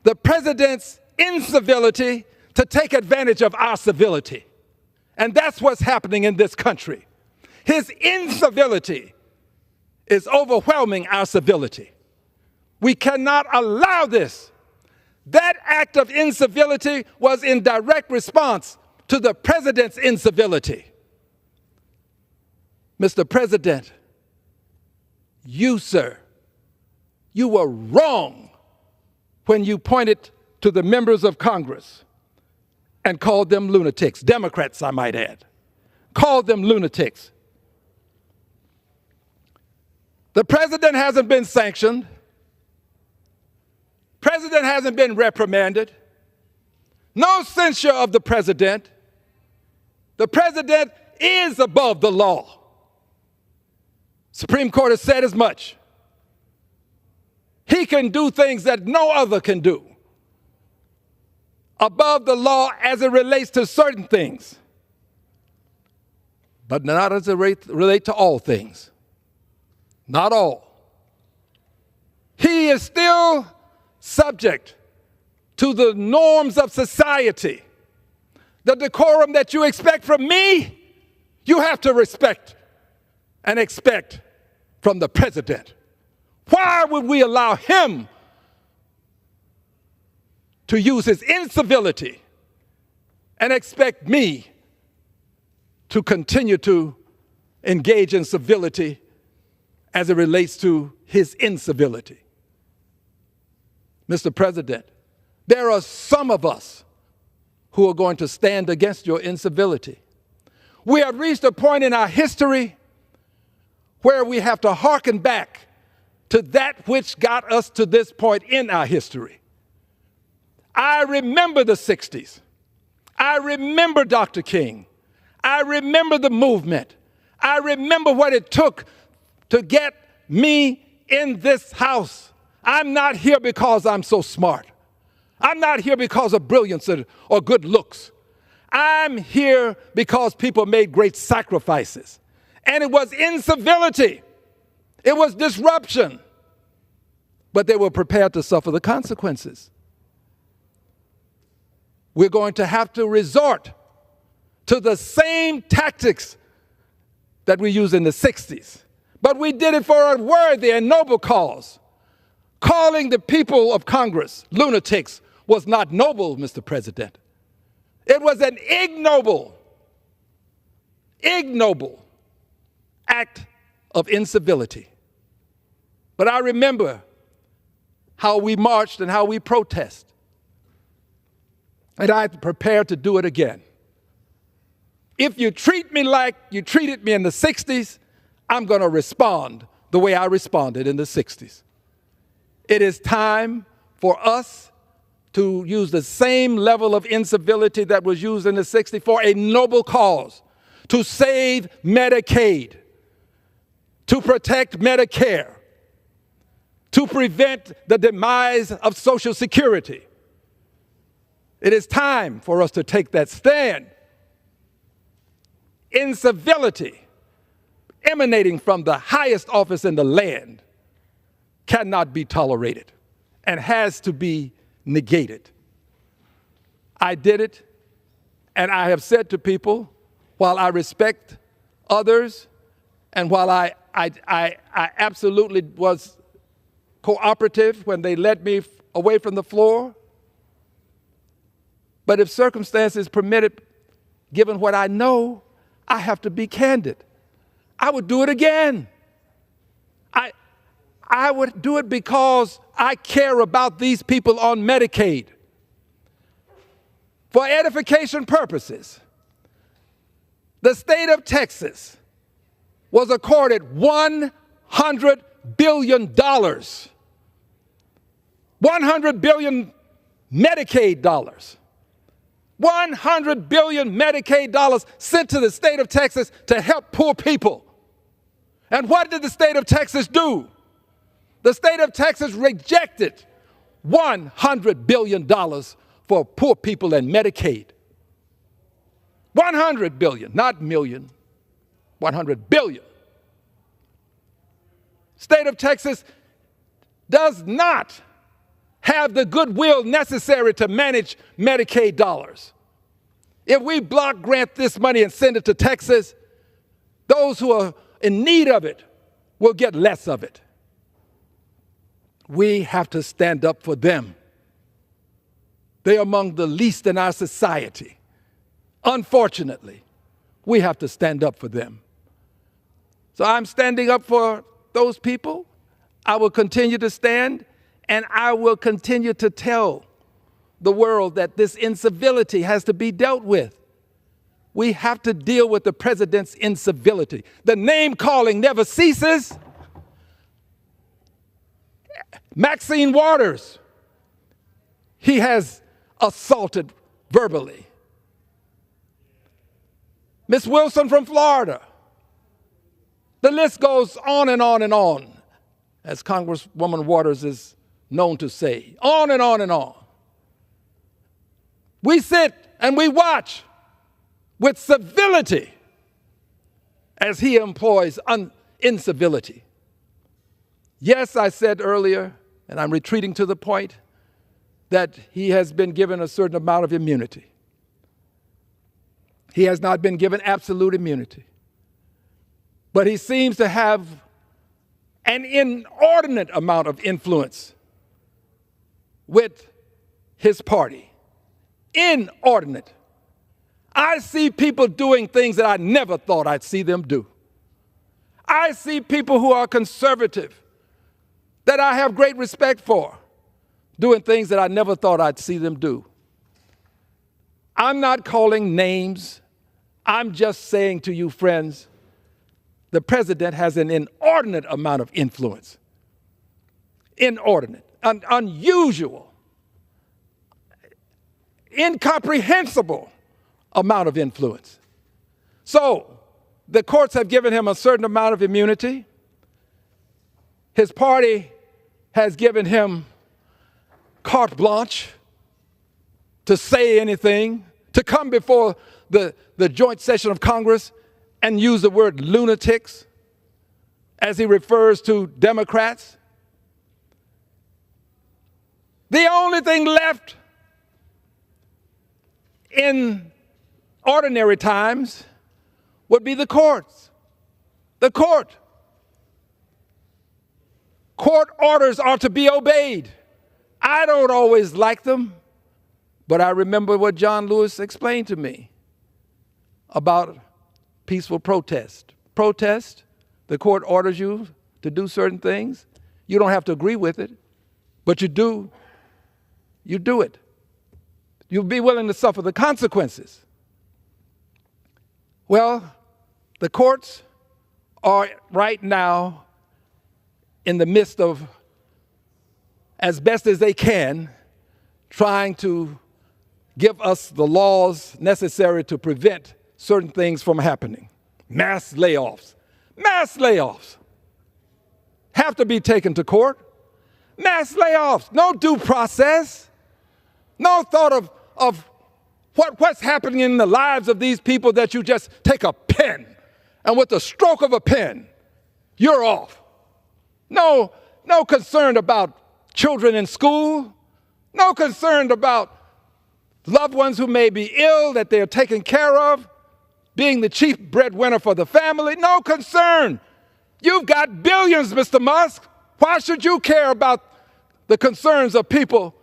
the president's incivility to take advantage of our civility. And that's what's happening in this country. His incivility is overwhelming our civility. We cannot allow this. That act of incivility was in direct response to the president's incivility. Mr. President, you, sir, you were wrong when you pointed to the members of Congress and called them lunatics. Democrats, I might add, called them lunatics. The president hasn't been sanctioned. President hasn't been reprimanded. No censure of the president. The president is above the law. Supreme Court has said as much. He can do things that no other can do. Above the law as it relates to certain things, but not as it relates to all things. Not all. He is still subject to the norms of society. The decorum that you expect from me, you have to respect and expect from the president. Why would we allow him to use his incivility and expect me to continue to engage in civility as it relates to his incivility? Mr. President, there are some of us who are going to stand against your incivility. We have reached a point in our history where we have to hearken back to that which got us to this point in our history. I remember the 60s. I remember Dr. King. I remember the movement. I remember what it took to get me in this house. I'm not here because I'm so smart. I'm not here because of brilliance or good looks. I'm here because people made great sacrifices. And it was incivility. It was disruption. But they were prepared to suffer the consequences. We're going to have to resort to the same tactics that we used in the 60s. But we did it for a worthy and noble cause. Calling the people of Congress lunatics was not noble, Mr. President. It was an ignoble act of incivility. But I remember how we marched and how we protested. And I'm prepared to do it again. If you treat me like you treated me in the 60s, I'm going to respond the way I responded in the 60s. It is time for us to use the same level of incivility that was used in the 60s for a noble cause, to save Medicaid, to protect Medicare, to prevent the demise of Social Security. It is time for us to take that stand. Incivility emanating from the highest office in the land cannot be tolerated and has to be negated. I did it, and I have said to people, while I respect others, and while I absolutely was cooperative when they led me away from the floor, but if circumstances permitted, given what I know, I have to be candid. I would do it again. I would do it because I care about these people on Medicaid. For edification purposes, the state of Texas was accorded $100 billion. $100 billion Medicaid dollars. $100 billion Medicaid dollars sent to the state of Texas to help poor people. And what did the state of Texas do? The state of Texas rejected $100 billion for poor people and Medicaid. 100 billion, not million, 100 billion. State of Texas does not have the goodwill necessary to manage Medicaid dollars. If we block grant this money and send it to Texas, those who are in need of it will get less of it. We have to stand up for them. They are among the least in our society. Unfortunately, we have to stand up for them. So I'm standing up for those people. I will continue to stand, and I will continue to tell the world that this incivility has to be dealt with. We have to deal with the president's incivility. The name calling never ceases. Maxine Waters, he has assaulted verbally. Miss Wilson from Florida. The list goes on and on and on, as Congresswoman Waters is known to say. On and on and on. We sit and we watch with civility as he employs incivility. Yes, I said earlier, and I'm retreating to the point, that he has been given a certain amount of immunity. He has not been given absolute immunity. But he seems to have an inordinate amount of influence with his party. Inordinate. I see people doing things that I never thought I'd see them do. I see people who are conservative, that I have great respect for, doing things that I never thought I'd see them do. I'm not calling names. I'm just saying to you, friends, the president has an inordinate amount of influence. Inordinate, unusual, incomprehensible amount of influence. So the courts have given him a certain amount of immunity. His party has given him carte blanche to say anything, to come before the joint session of Congress and use the word lunatics as he refers to Democrats. The only thing left in ordinary times would be the courts. The court. Court orders are to be obeyed. I don't always like them, but I remember what John Lewis explained to me about peaceful protest. Protest, the court orders you to do certain things. You don't have to agree with it, but you do it. You'll be willing to suffer the consequences. Well, the courts are right now in the midst of, as best as they can, trying to give us the laws necessary to prevent certain things from happening. Mass layoffs have to be taken to court. Mass layoffs, no due process, no thought of what's happening in the lives of these people, that you just take a pen and with the stroke of a pen, you're off. No concern about children in school, no concern about loved ones who may be ill that they're taking care of, being the chief breadwinner for the family, no concern. You've got billions, Mr. Musk. Why should you care about the concerns of people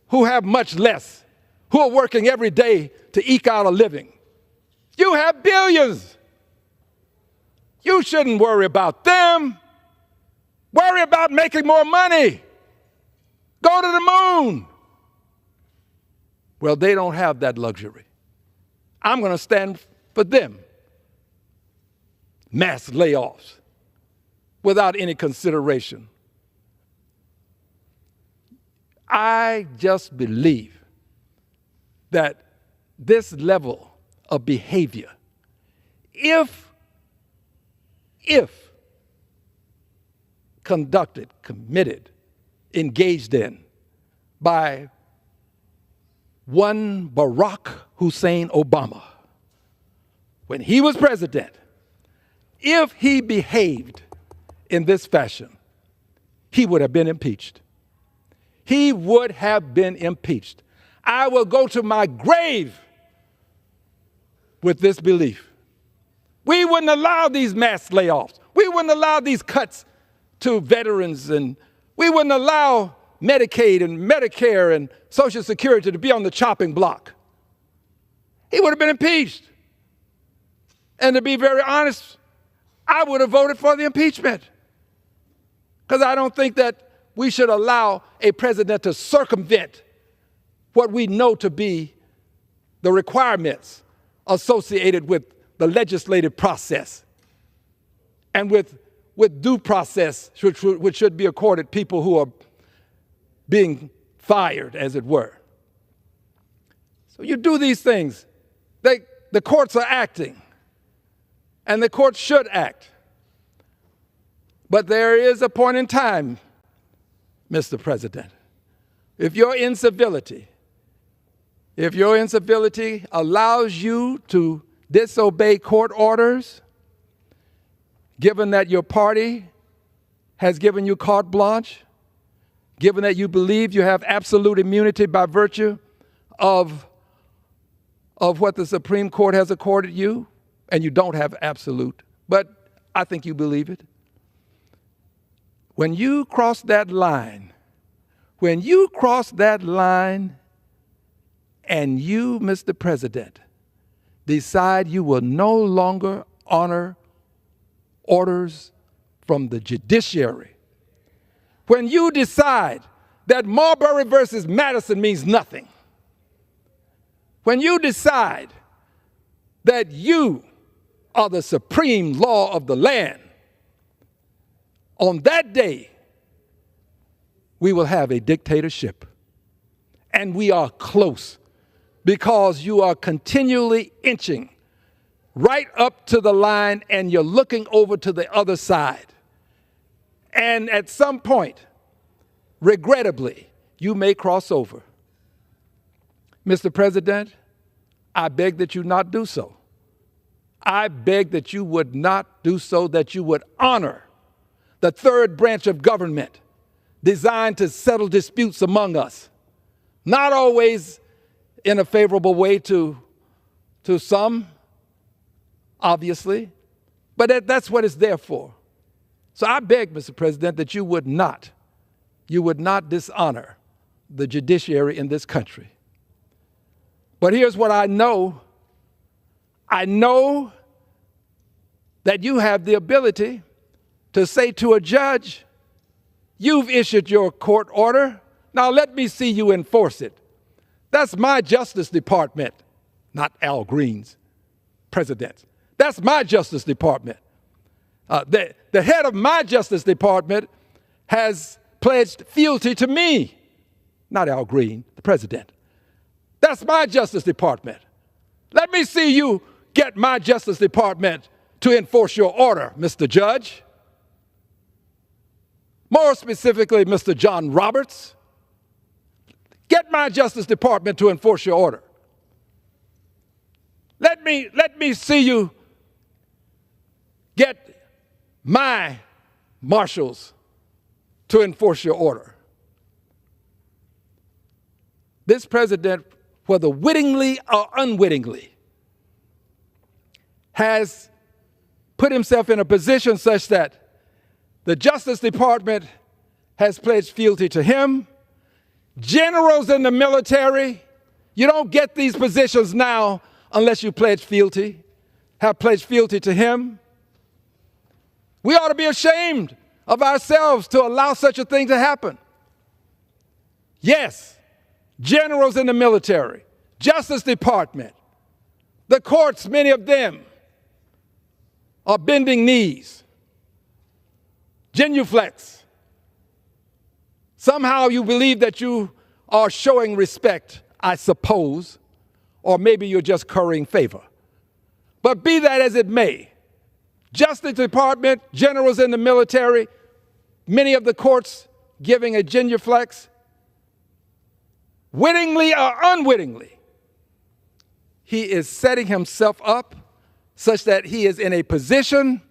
who have much less, who are working every day to eke out a living? You have billions. You shouldn't worry about them. Worry about making more money. Go to the moon. Well, they don't have that luxury. I'm going to stand for them. Mass layoffs without any consideration. I just believe that this level of behavior, if conducted, committed, engaged in by one Barack Hussein Obama, when he was president, if he behaved in this fashion, he would have been impeached. He would have been impeached. I will go to my grave with this belief. We wouldn't allow these mass layoffs. We wouldn't allow these cuts to veterans, and we wouldn't allow Medicaid and Medicare and Social Security to be on the chopping block. He would have been impeached. And to be very honest, I would have voted for the impeachment, because I don't think that we should allow a president to circumvent what we know to be the requirements associated with the legislative process and with due process, which should be accorded people who are being fired, as it were. So you do these things. The courts are acting, and the courts should act. But there is a point in time, Mr. President, if your incivility allows you to disobey court orders, given that your party has given you carte blanche, given that you believe you have absolute immunity by virtue of what the Supreme Court has accorded you, and you don't have absolute, but I think you believe it. When you cross that line, and you, Mr. President, decide you will no longer honor orders from the judiciary, when you decide that Marbury versus Madison means nothing, when you decide that you are the supreme law of the land, on that day, we will have a dictatorship. And we are close, because you are continually inching right up to the line, and you're looking over to the other side. And at some point, regrettably, you may cross over. Mr. President, I beg that you not do so. I beg that you would not do so, that you would honor the third branch of government designed to settle disputes among us, not always in a favorable way to some, obviously, but that's what it's there for. So I beg, Mr. President, that you would not dishonor the judiciary in this country. But here's what I know. I know that you have the ability to say to a judge, You've issued your court order. Now let me see you enforce it. That's my Justice Department, not Al Green's, president. That's my Justice Department. The head of my Justice Department has pledged fealty to me, not Al Green, the president. That's my Justice Department. Let me see you get my Justice Department to enforce your order, Mr. Judge. More specifically, Mr. John Roberts. Get my Justice Department to enforce your order. Let me see you get my marshals to enforce your order. This president, whether wittingly or unwittingly, has put himself in a position such that the Justice Department has pledged fealty to him. Generals in the military, you don't get these positions now unless you pledge fealty, have pledged fealty to him. We ought to be ashamed of ourselves to allow such a thing to happen. Yes, generals in the military, Justice Department, the courts, many of them are bending knees, genuflex. Somehow you believe that you are showing respect, I suppose, or maybe you're just currying favor. But be that as it may, Justice Department, generals in the military, many of the courts giving a genuflex, wittingly or unwittingly, he is setting himself up such that he is in a position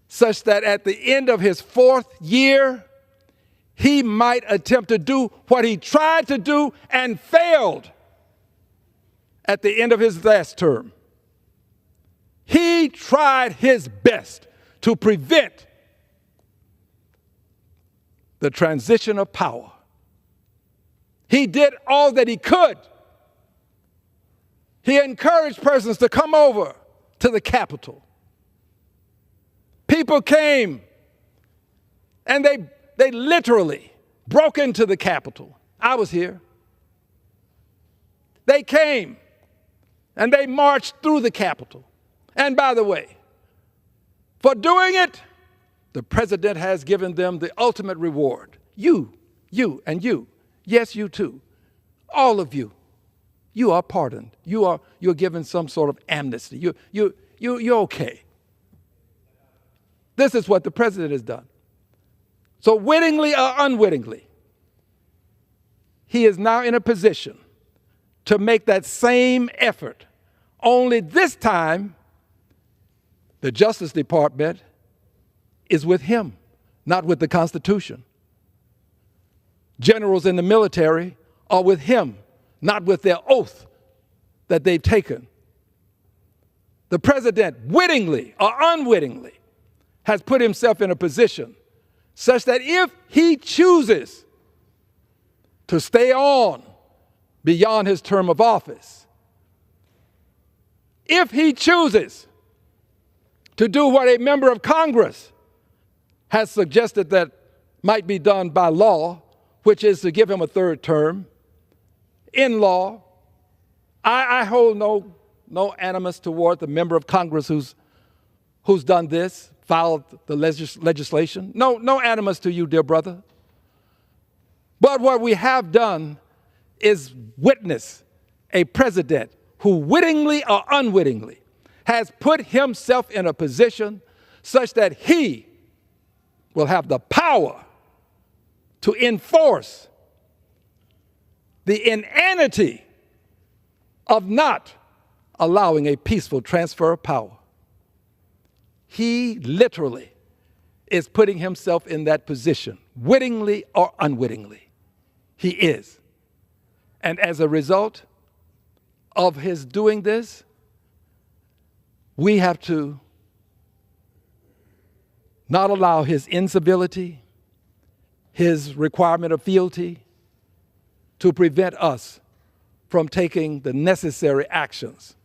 such that at the end of his 4th year, he might attempt to do what he tried to do and failed at the end of his last term. He tried his best to prevent the transition of power. He did all that he could. He encouraged persons to come over to the Capitol. People came and they literally broke into the Capitol. I was here. They came and they marched through the Capitol. And by the way, for doing it, the president has given them the ultimate reward. You, and you. Yes, you too. All of you. You are pardoned. You're given some sort of amnesty. You're okay. This is what the president has done. So wittingly or unwittingly, he is now in a position to make that same effort. Only this time, the Justice Department is with him, not with the Constitution. Generals in the military are with him, not with their oath that they've taken. The president, wittingly or unwittingly, has put himself in a position such that if he chooses to stay on beyond his term of office, if he chooses to do what a member of Congress has suggested that might be done by law, which is to give him a 3rd term, in law, I hold no animus toward the member of Congress who's done this, filed the legislation. No animus to you, dear brother. But what we have done is witness a president who wittingly or unwittingly has put himself in a position such that he will have the power to enforce the inanity of not allowing a peaceful transfer of power. He literally is putting himself in that position, wittingly or unwittingly. He is. And as a result of his doing this, we have to not allow his incivility, his requirement of fealty, to prevent us from taking the necessary actions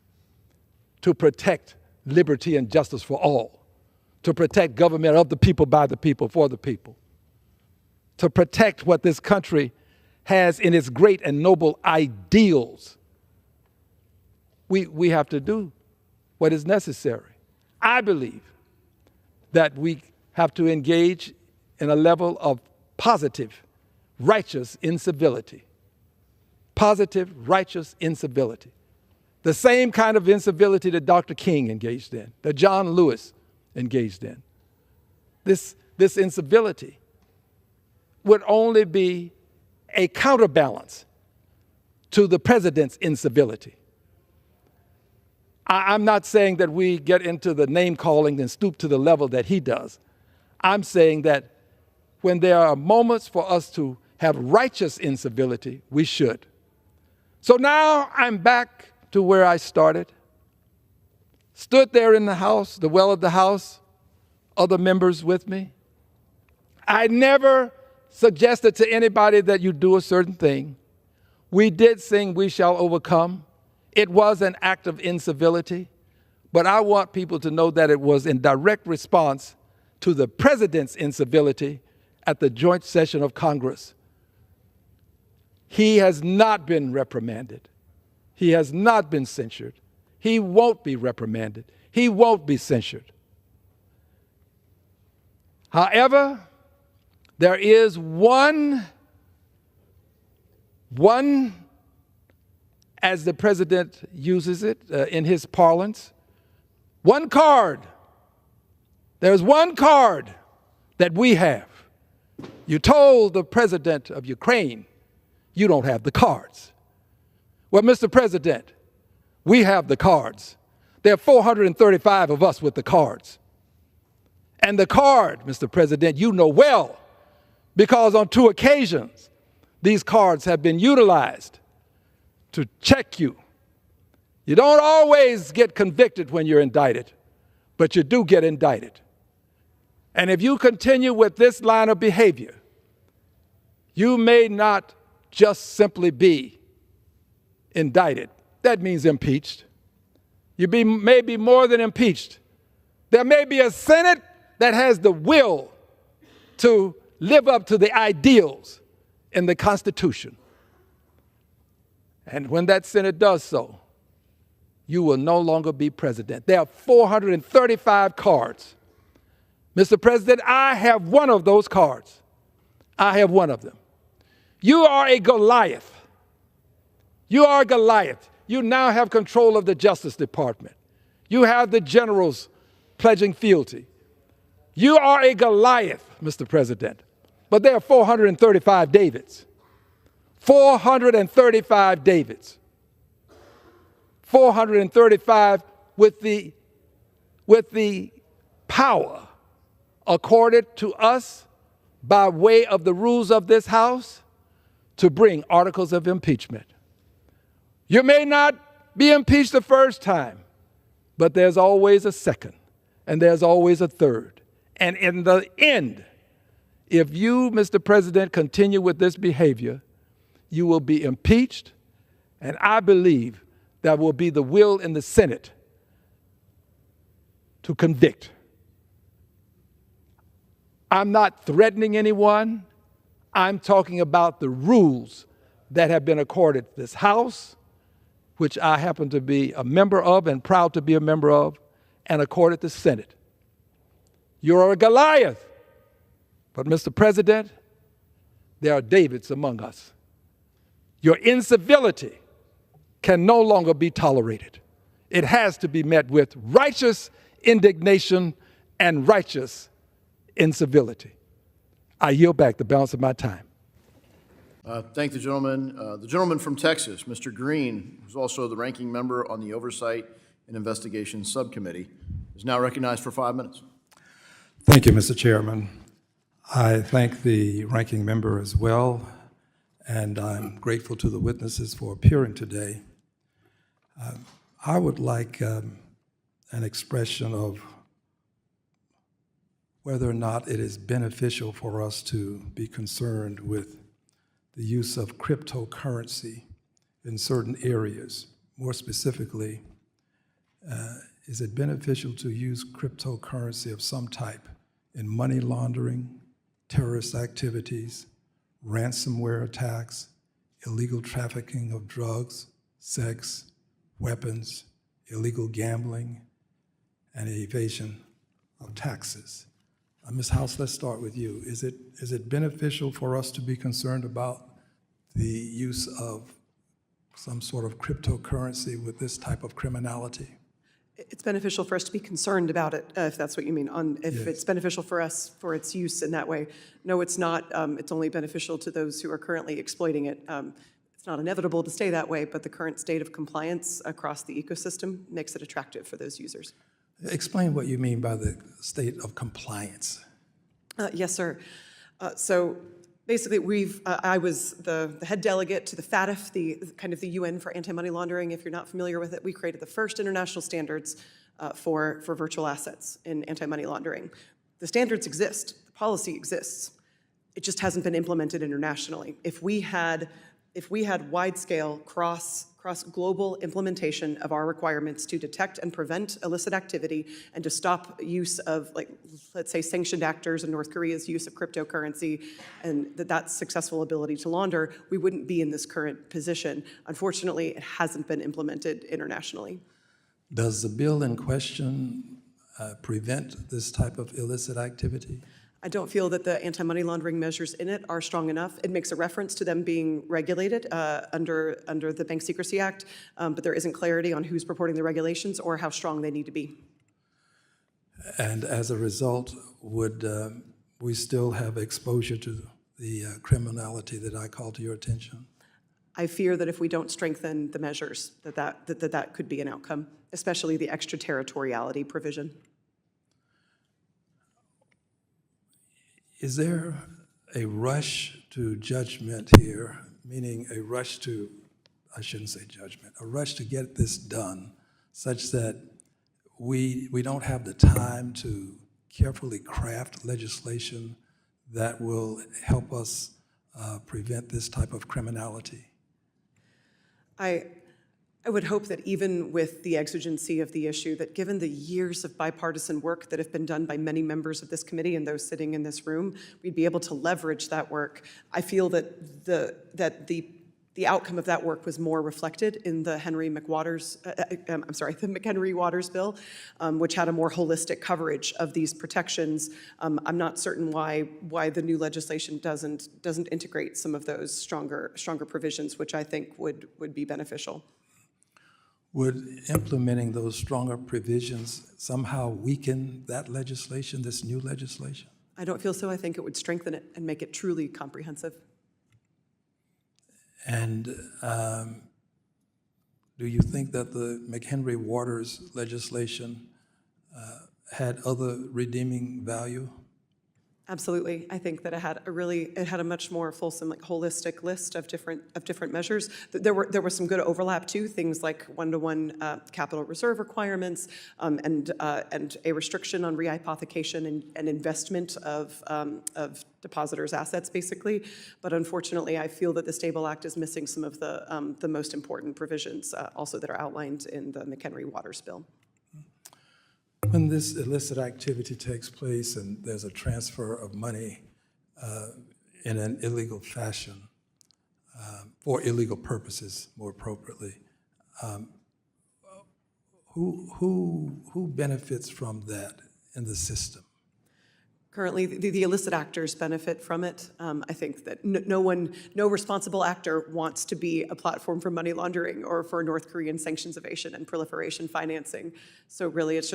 to protect liberty and justice for all, to protect government of the people, by the people, for the people, to protect what this country has in its great and noble ideals, we have to do what is necessary. I believe that we have to engage in a level of positive, righteous incivility. Positive, righteous incivility. The same kind of incivility that Dr. King engaged in, that John Lewis engaged in. This incivility would only be a counterbalance to the president's incivility. I'm not saying that we get into the name calling and stoop to the level that he does. I'm saying that when there are moments for us to have righteous incivility, we should. So now I'm back to where I started. Stood there in the House, the well of the House, other members with me. I never suggested to anybody that you do a certain thing. We did sing "We Shall Overcome." It was an act of incivility, but I want people to know that it was in direct response to the president's incivility at the joint session of Congress. He has not been reprimanded. He has not been censured. He won't be reprimanded. He won't be censured. However, there is one, as the president uses it in his parlance, one card. There's one card that we have. You told the president of Ukraine, you don't have the cards. Well, Mr. President, we have the cards. There are 435 of us with the cards. And the card, Mr. President, you know well, because on 2 occasions, these cards have been utilized to check you. You don't always get convicted when you're indicted, but you do get indicted. And if you continue with this line of behavior, you may not just simply be indicted. That means impeached. You may be more than impeached. There may be a Senate that has the will to live up to the ideals in the Constitution. And when that Senate does so, you will no longer be president. There are 435 cards. Mr. President, I have one of those cards. I have one of them. You are a Goliath. You are a Goliath. You now have control of the Justice Department. You have the generals pledging fealty. You are a Goliath, Mr. President. But there are 435 Davids. 435 Davids. 435 with the power accorded to us by way of the rules of this House to bring articles of impeachment. You may not be impeached the first time, but there's always a second, and there's always a third. And in the end, if you, Mr. President, continue with this behavior, you will be impeached, and I believe that will be the will in the Senate to convict. I'm not threatening anyone. I'm talking about the rules that have been accorded this House, which I happen to be a member of and proud to be a member of, and accorded the Senate. You're a Goliath. But, Mr. President, there are Davids among us. Your incivility can no longer be tolerated. It has to be met with righteous indignation and righteous incivility. I yield back the balance of my time. Thank the gentleman. The gentleman from Texas, Mr. Green, who's also the ranking member on the Oversight and Investigations Subcommittee, is now recognized for 5 minutes. Thank you, Mr. Chairman. I thank the ranking member as well, and I'm grateful to the witnesses for appearing today. I would like an expression of whether or not it is beneficial for us to be concerned with the use of cryptocurrency in certain areas. More specifically, is it beneficial to use cryptocurrency of some type in money laundering, terrorist activities, ransomware attacks, illegal trafficking of drugs, sex, weapons, illegal gambling, and evasion of taxes. Ms. House, let's start with you. Is it beneficial for us to be concerned about the use of some sort of cryptocurrency with this type of criminality? It's beneficial for us to be concerned about it, if that's what you mean, if Yes. it's beneficial for us for its use in that way. No, it's not. It's only beneficial to those who are currently exploiting it. It's not inevitable to stay that way, but the current state of compliance across the ecosystem makes it attractive for those users. Explain what you mean by the state of compliance. Yes, sir. So basically, I was the head delegate to the FATF, the UN for anti-money laundering. If you're not familiar with it, we created the first international standards for virtual assets in anti-money laundering. The standards exist, the policy exists. It just hasn't been implemented internationally. If we had wide-scale cross-global implementation of our requirements to detect and prevent illicit activity and to stop use of, like, let's say, sanctioned actors in North Korea's use of cryptocurrency and that's successful ability to launder, we wouldn't be in this current position. Unfortunately, it hasn't been implemented internationally. Does the bill in question prevent this type of illicit activity? I don't feel that the anti-money laundering measures in it are strong enough. It makes a reference to them being regulated under the Bank Secrecy Act, but there isn't clarity on who's purporting the regulations or how strong they need to be. And as a result, would we still have exposure to the criminality that I called to your attention? I fear that if we don't strengthen the measures, that could be an outcome, especially the extraterritoriality provision. Is there a rush to judgment here, meaning a rush to, I shouldn't say judgment, a rush to get this done such that we don't have the time to carefully craft legislation that will help us prevent this type of criminality? I would hope that even with the exigency of the issue, that given the years of bipartisan work that have been done by many members of this committee and those sitting in this room, we'd be able to leverage that work. I feel that the outcome of that work was more reflected in the the McHenry-Waters bill, which had a more holistic coverage of these protections. I'm not certain why the new legislation doesn't integrate some of those stronger provisions, which I think would be beneficial. Would implementing those stronger provisions somehow weaken that legislation, this new legislation? I don't feel so. I think it would strengthen it and make it truly comprehensive. And do you think that the McHenry-Waters legislation had other redeeming value? Absolutely. I think that it had a much more fulsome, like, holistic list of different measures. There were some good overlap too, things like one-to-one capital reserve requirements and a restriction on rehypothecation and investment of depositors' assets, basically. But unfortunately, I feel that the Stable Act is missing some of the most important provisions also that are outlined in the McHenry-Waters bill. When this illicit activity takes place and there's a transfer of money in an illegal fashion, for illegal purposes, more appropriately, who benefits from that in the system? Currently, the illicit actors benefit from it. I think that no responsible actor wants to be a platform for money laundering or for North Korean sanctions evasion and proliferation financing. So really, it's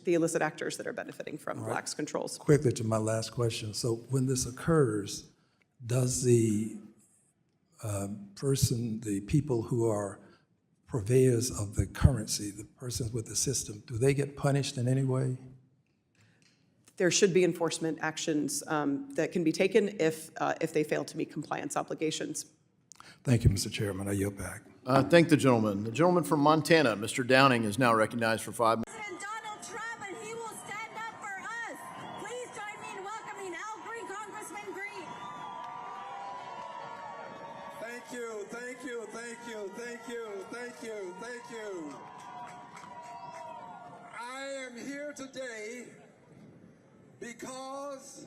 the illicit actors that are benefiting from lax controls. Quickly to my last question. So when this occurs, does the the people who are purveyors of the currency, the persons with the system, do they get punished in any way? There should be enforcement actions that can be taken if they fail to meet compliance obligations. Thank you, Mr. Chairman. I yield back. Thank the gentleman. The gentleman from Montana, Mr. Downing, is now recognized for 5 minutes. President Donald Trump, and he will stand up for us. Please join me in welcoming Al Green, Congressman Green. Thank you, thank you, thank you, thank you, thank you, thank you. I am here today because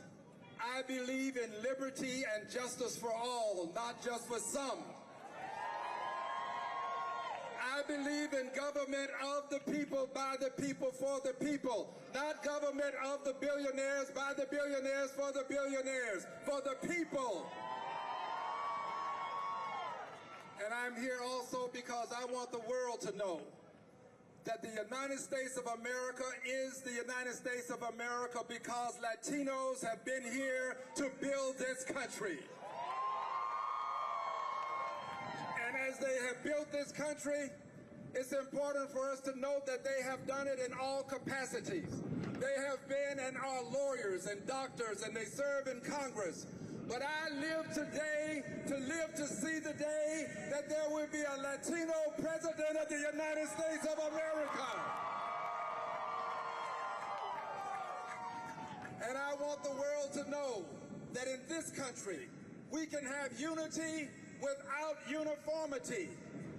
I believe in liberty and justice for all, not just for some. I believe in government of the people, by the people, for the people. Not government of the billionaires, by the billionaires, for the billionaires, for the people. And I'm here also because I want the world to know that the United States of America is the United States of America because Latinos have been here to build this country. And as they have built this country, it's important for us to note that they have done it in all capacities. They have been and are lawyers and doctors, and they serve in Congress. But I live today to live to see the day that there will be a Latino president of the United States of America. And I want the world to know that in this country, we can have unity without uniformity.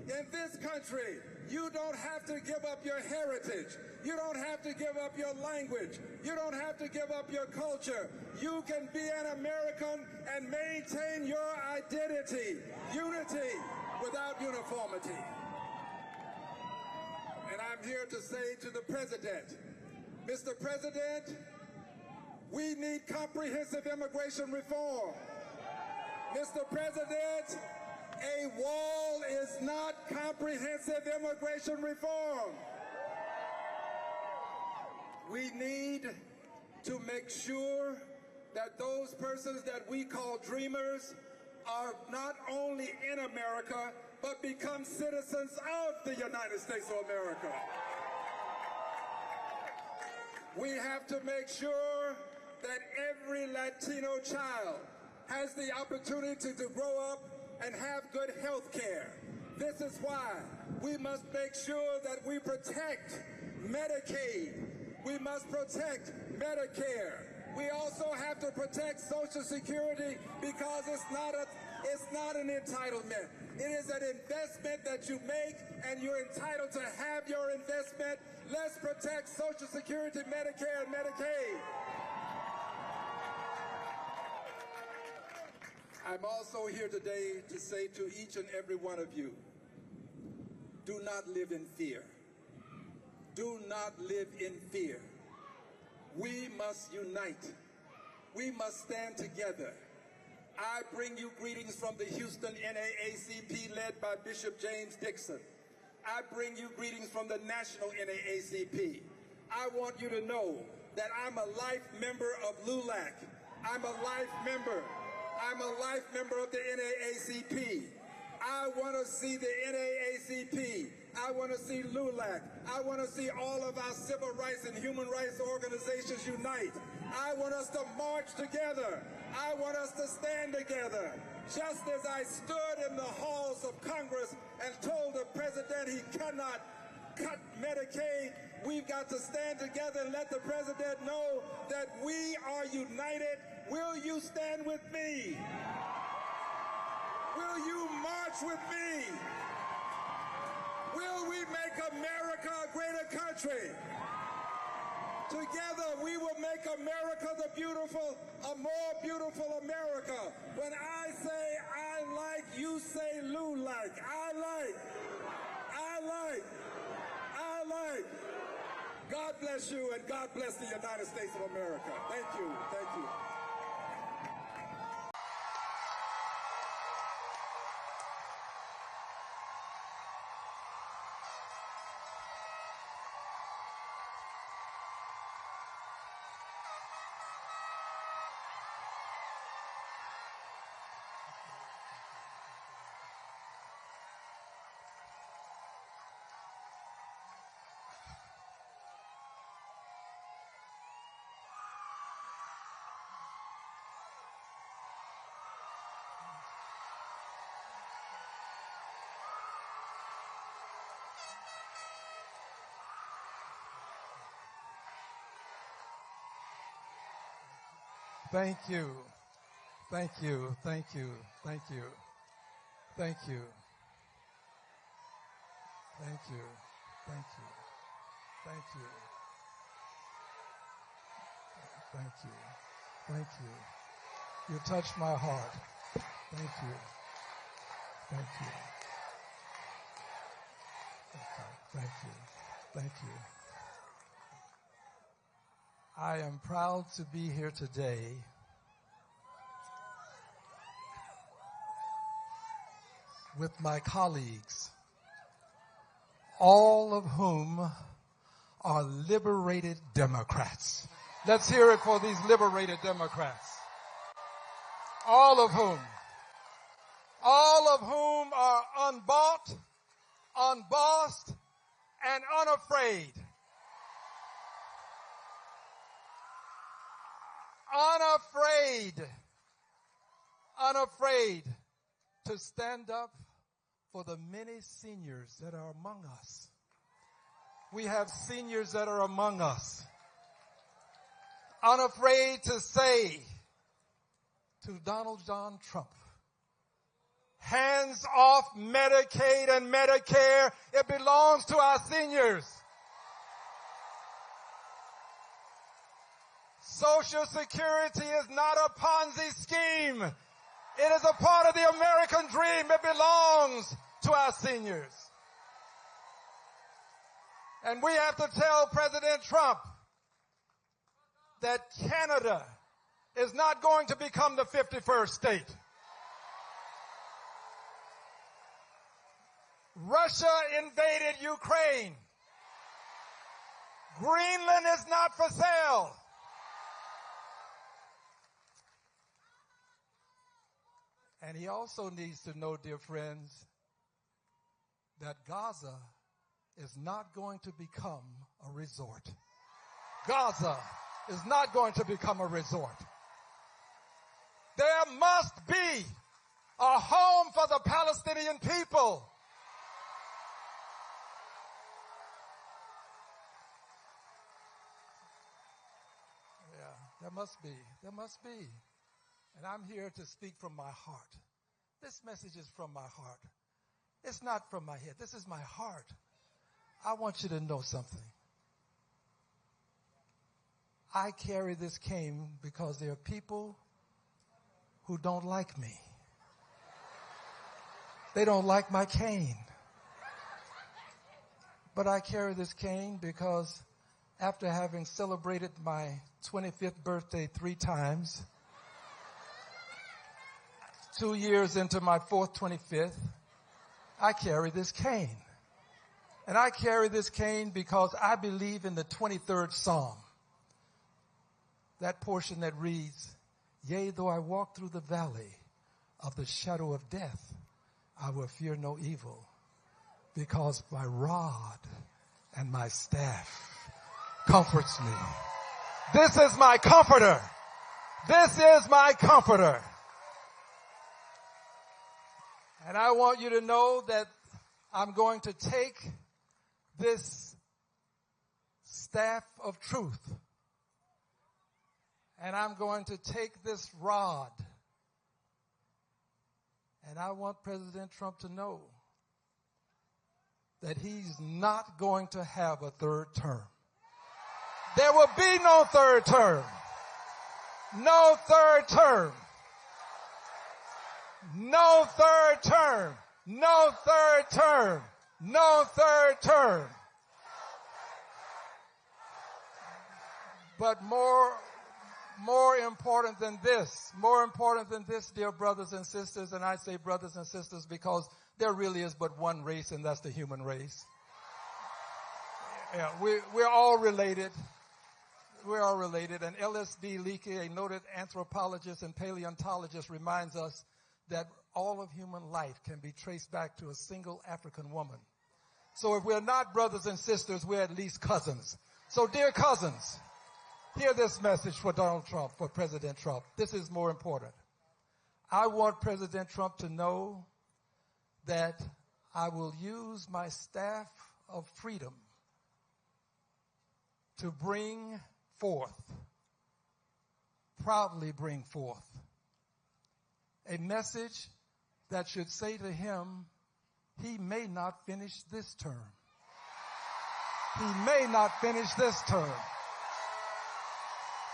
In this country, you don't have to give up your heritage. You don't have to give up your language. You don't have to give up your culture. You can be an American and maintain your identity. Unity without uniformity. And I'm here to say to the President, Mr. President, we need comprehensive immigration reform. Mr. President, a wall is not comprehensive immigration reform. We need to make sure that those persons that we call dreamers are not only in America, but become citizens of the United States of America. We have to make sure that every Latino child has the opportunity to grow up and have good health care. This is why we must make sure that we protect Medicaid. We must protect Medicare. We also have to protect Social Security because it's not an entitlement. It is an investment that you make, and you're entitled to have your investment. Let's protect Social Security, Medicare, and Medicaid. I'm also here today to say to each and every one of you, do not live in fear. Do not live in fear. We must unite. We must stand together. I bring you greetings from the Houston NAACP led by Bishop James Dixon. I bring you greetings from the National NAACP. I want you to know that I'm a life member of LULAC. I'm a life member of the NAACP. I want to see the NAACP. I want to see LULAC. I want to see all of our civil rights and human rights organizations unite. I want us to march together. I want us to stand together. Just as I stood in the halls of Congress and told the president he cannot cut Medicaid, we've got to stand together and let the president know that we are united. Will you stand with me? Will you march with me? Will we make America a greater country? Together we will make America a more beautiful America. When I say I like, you say LULAC. I like. God bless you, and God bless the United States of America. Thank you. Thank you. Thank you. Thank you. Thank you. Thank you. Thank you. Thank you. Thank you. Thank you. Thank you. Thank you. You touched my heart. Thank you. Thank you. Thank you. Thank you. I am proud to be here today with my colleagues, all of whom are liberated Democrats. Let's hear it for these liberated Democrats. All of whom are unbought, unbossed, and unafraid. Unafraid to stand up for the many seniors that are among us. We have seniors that are among us. Unafraid to say to Donald John Trump, hands off Medicaid and Medicare. It belongs to our seniors. Social Security is not a Ponzi scheme. It is a part of the American dream. It belongs to our seniors. And we have to tell President Trump that Canada is not going to become the 51st state. Russia invaded Ukraine. Greenland is not for sale. And he also needs to know, dear friends, that Gaza is not going to become a resort. Gaza is not going to become a resort. There must be a home for the Palestinian people. Yeah, there must be. There must be. And I'm here to speak from my heart. This message is from my heart. It's not from my head. This is my heart. I want you to know something. I carry this cane because there are people who don't like me. They don't like my cane. But I carry this cane because after having celebrated my 25th birthday 3 times, 2 years into my 4th 25th, I carry this cane. And I carry this cane because I believe in the 23rd Psalm. That portion that reads, yea, though I walk through the valley of the shadow of death, I will fear no evil, because my rod and my staff comforts me. This is my comforter. This is my comforter. And I want you to know that I'm going to take this staff of truth, and I'm going to take this rod, and I want President Trump to know that he's not going to have a 3rd term. There will be no 3rd term. No 3rd term. No 3rd term. No 3rd term. No 3rd term. But more important than this, dear brothers and sisters, and I say brothers and sisters because there really is but one race, and that's the human race. Yeah, we're all related. We're all related. And L.S.D. Leakey, a noted anthropologist and paleontologist, reminds us that all of human life can be traced back to a single African woman. So if we're not brothers and sisters, we're at least cousins. So dear cousins, hear this message for Donald Trump, for President Trump. This is more important. I want President Trump to know that I will use my staff of freedom to bring forth, proudly bring forth, a message that should say to him, he may not finish this term. He may not finish this term.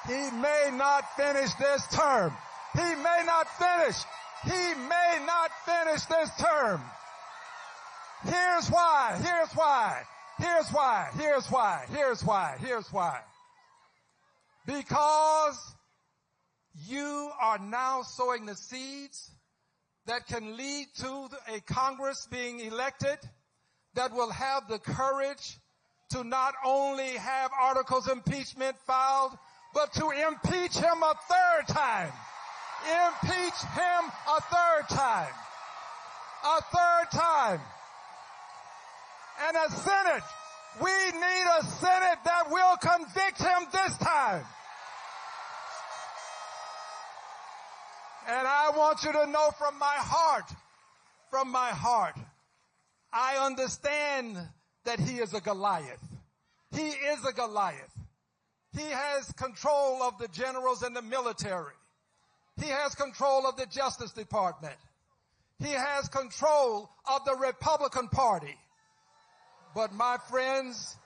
He may not finish this term. He may not finish. He may not finish this term. Here's why. Here's why. Here's why. Here's why. Here's why. Here's why. Because you are now sowing the seeds that can lead to a Congress being elected that will have the courage to not only have articles of impeachment filed, but to impeach him a third time. Impeach him a third time. A third time. And a Senate. We need a Senate that will convict him this time. And I want you to know from my heart, I understand that he is a Goliath. He is a Goliath. He has control of the generals and the military. He has control of the Justice Department. He has control of the Republican Party. But my friends,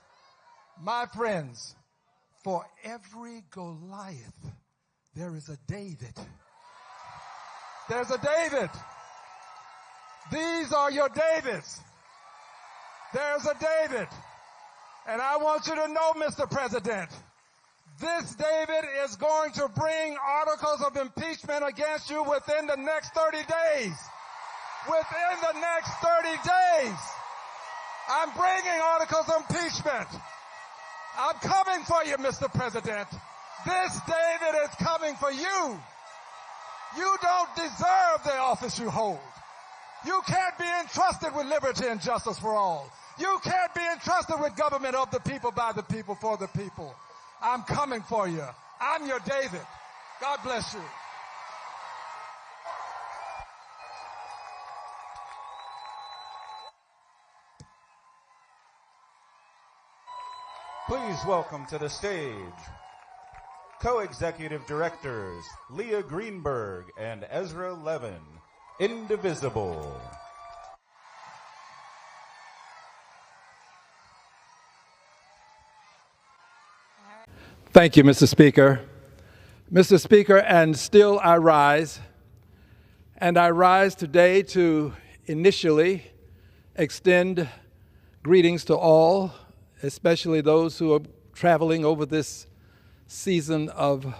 for every Goliath, there is a David. There's a David. These are your Davids. There's a David. And I want you to know, Mr. President, this David is going to bring articles of impeachment against you within the next 30 days. Within the next 30 days. I'm bringing articles of impeachment. I'm coming for you, Mr. President. This David is coming for you. You don't deserve the office you hold. You can't be entrusted with liberty and justice for all. You can't be entrusted with government of the people, by the people, for the people. I'm coming for you. I'm your David. God bless you. Please welcome to the stage co-executive directors Leah Greenberg and Ezra Levin, indivisible. Thank you, Mr. Speaker. Mr. Speaker, and still I rise. And I rise today to initially extend greetings to all, especially those who are traveling over this season of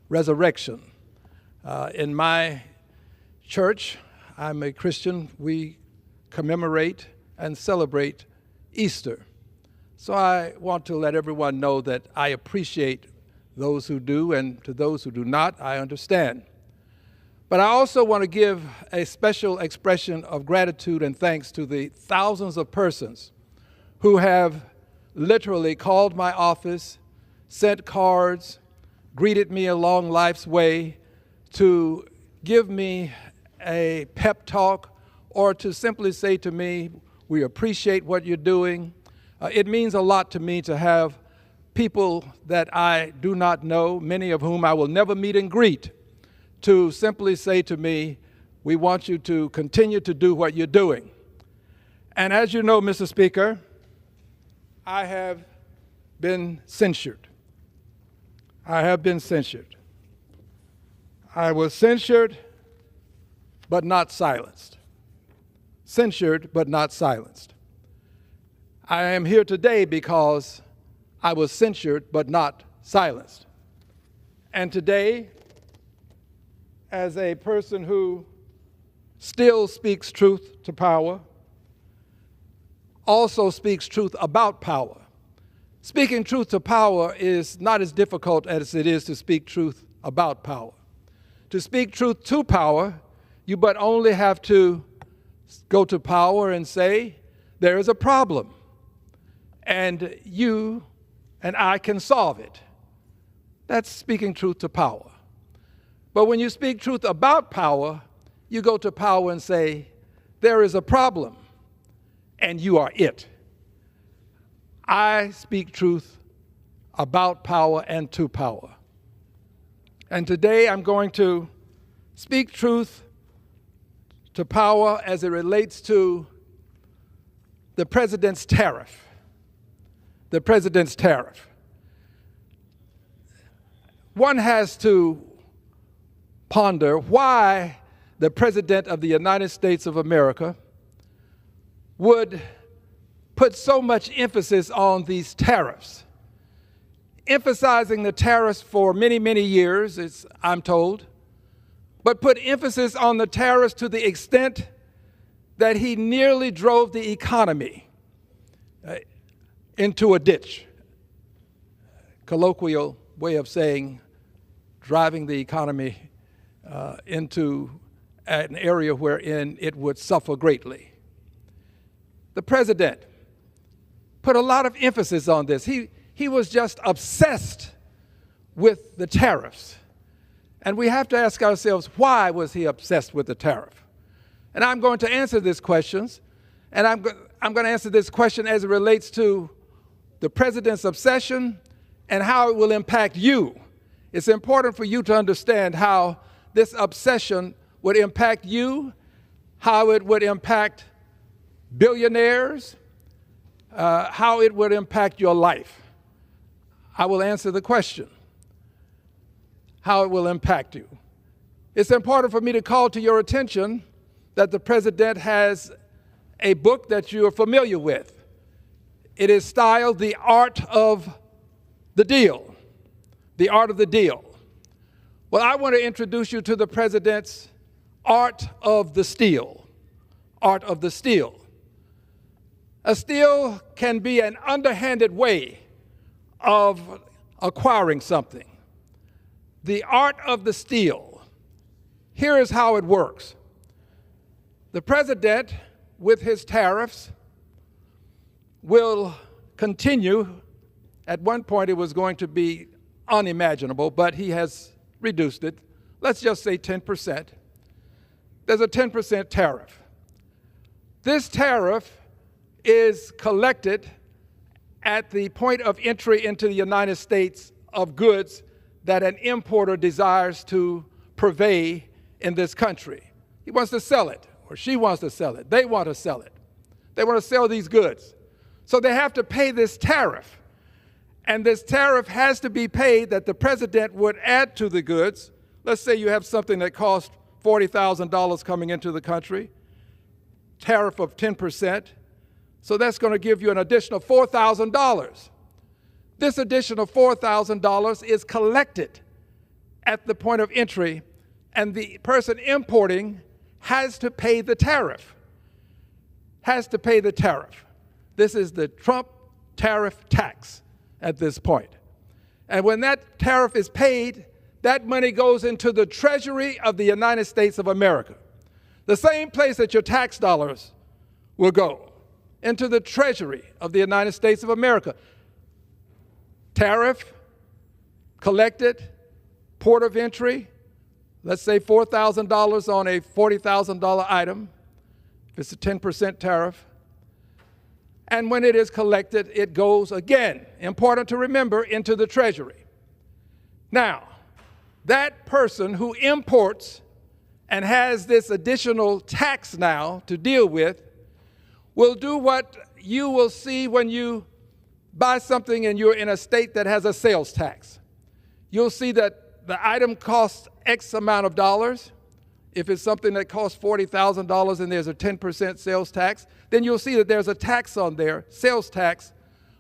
resurrection. In my church, I'm a Christian, we commemorate and celebrate Easter. So I want to let everyone know that I appreciate those who do, and to those who do not, I understand. But I also want to give a special expression of gratitude and thanks to the thousands of persons who have literally called my office, sent cards, greeted me along life's way to give me a pep talk or to simply say to me, we appreciate what you're doing. It means a lot to me to have people that I do not know, many of whom I will never meet and greet, to simply say to me, we want you to continue to do what you're doing. And as you know, Mr. Speaker, I have been censured. I have been censured. I was censured, but not silenced. Censured, but not silenced. I am here today because I was censured, but not silenced. And today, as a person who still speaks truth to power, also speaks truth about power. Speaking truth to power is not as difficult as it is to speak truth about power. To speak truth to power, you but only have to go to power and say, there is a problem, and you and I can solve it. That's speaking truth to power. But when you speak truth about power, you go to power and say, there is a problem, and you are it. I speak truth about power and to power. And today I'm going to speak truth to power as it relates to the president's tariff. The president's tariff. One has to ponder why the President of the United States of America would put so much emphasis on these tariffs, emphasizing the tariffs for many, many years, I'm told, but put emphasis on the tariffs to the extent that he nearly drove the economy into a ditch. Colloquial way of saying driving the economy into an area wherein it would suffer greatly. The president put a lot of emphasis on this. He was just obsessed with the tariffs. And we have to ask ourselves, why was he obsessed with the tariff? And I'm going to answer these questions, and I'm going to answer this question as it relates to the president's obsession and how it will impact you. It's important for you to understand how this obsession would impact you, how it would impact billionaires, how it would impact your life. I will answer the question, how it will impact you. It's important for me to call to your attention that the president has a book that you are familiar with. It is styled The Art of the Deal. The Art of the Deal. Well, I want to introduce you to the president's Art of the Steal. Art of the Steal. A steal can be an underhanded way of acquiring something. The art of the steal. Here is how it works. The president, with his tariffs, will continue. At one point, it was going to be unimaginable, but he has reduced it. Let's just say 10%. There's a 10% tariff. This tariff is collected at the point of entry into the United States of goods that an importer desires to purvey in this country. He wants to sell it, or she wants to sell it. They want to sell it. They want to sell these goods. So they have to pay this tariff. And this tariff has to be paid that the president would add to the goods. Let's say you have something that costs $40,000 coming into the country, tariff of 10%. So that's going to give you an additional $4,000. This additional $4,000 is collected at the point of entry, and the person importing has to pay the tariff. Has to pay the tariff. This is the Trump tariff tax at this point. And when that tariff is paid, that money goes into the Treasury of the United States of America. The same place that your tax dollars will go, into the Treasury of the United States of America. Tariff, collected, port of entry, let's say $4,000 on a $40,000 item, if it's a 10% tariff. And when it is collected, it goes again, important to remember, into the Treasury. Now, that person who imports and has this additional tax now to deal with will do what you will see when you buy something and you're in a state that has a sales tax. You'll see that the item costs X amount of dollars. If it's something that costs $40,000 and there's a 10% sales tax, then you'll see that there's a tax on there, sales tax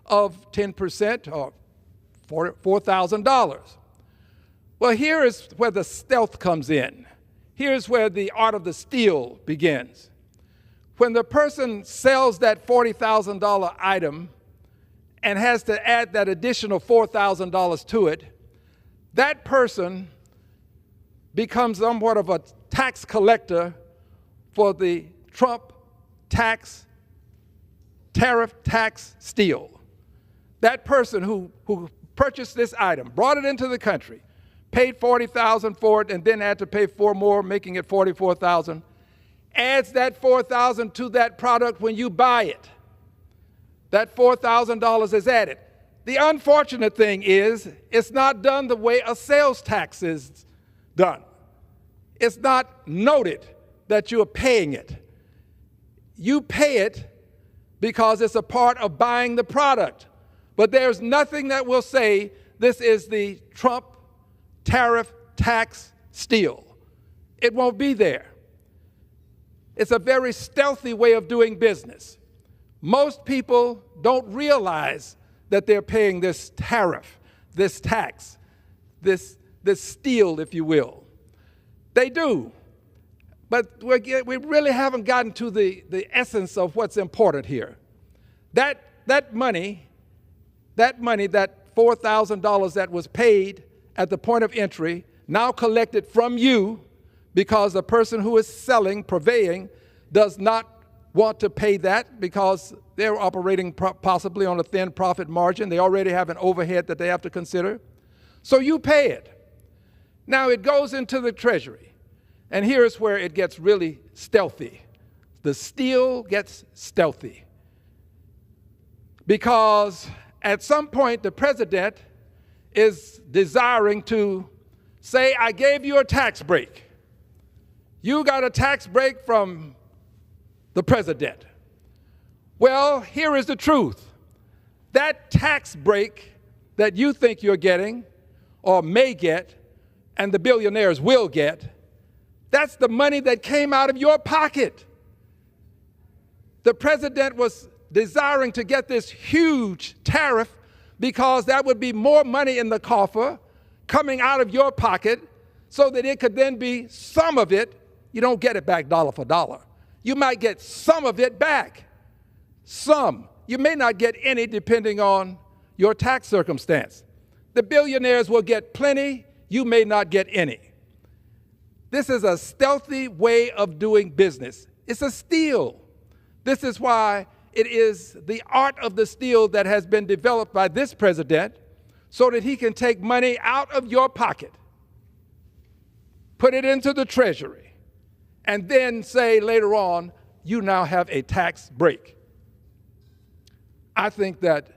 of 10% or $4,000. Well, here is where the stealth comes in. Here's where the art of the steal begins. When the person sells that $40,000 item and has to add that additional $4,000 to it, that person becomes somewhat of a tax collector for the Trump tariff tax steal. That person who purchased this item, brought it into the country, paid $40,000 for it, and then had to pay $4,000 more, making it $44,000, adds that $4,000 to that product when you buy it. That $4,000 is added. The unfortunate thing is, it's not done the way a sales tax is done. It's not noted that you are paying it. You pay it because it's a part of buying the product. But there's nothing that will say this is the Trump tariff tax steal. it won't be there. It's a very stealthy way of doing business. Most people don't realize that they're paying this tariff, this tax, this steal, if you will. They do. But we really haven't gotten to the essence of what's important here. That money, that $4,000 that was paid at the point of entry, now collected from you because the person who is selling, purveying, does not want to pay that because they're operating possibly on a thin profit margin. They already have an overhead that they have to consider. So you pay it. Now it goes into the Treasury. And here's where it gets really stealthy. The steal gets stealthy. Because at some point the president is desiring to say, I gave you a tax break. You got a tax break from the president. Well, here is the truth. That tax break that you think you're getting or may get and the billionaires will get, that's the money that came out of your pocket. The president was desiring to get this huge tariff because that would be more money in the coffer coming out of your pocket so that it could then be some of it. You don't get it back dollar for dollar. You might get some of it back. Some. You may not get any depending on your tax circumstance. The billionaires will get plenty. You may not get any. This is a stealthy way of doing business. It's a steal. This is why it is the art of the steal that has been developed by this president so that he can take money out of your pocket, put it into the Treasury, and then say later on, you now have a tax break. I think that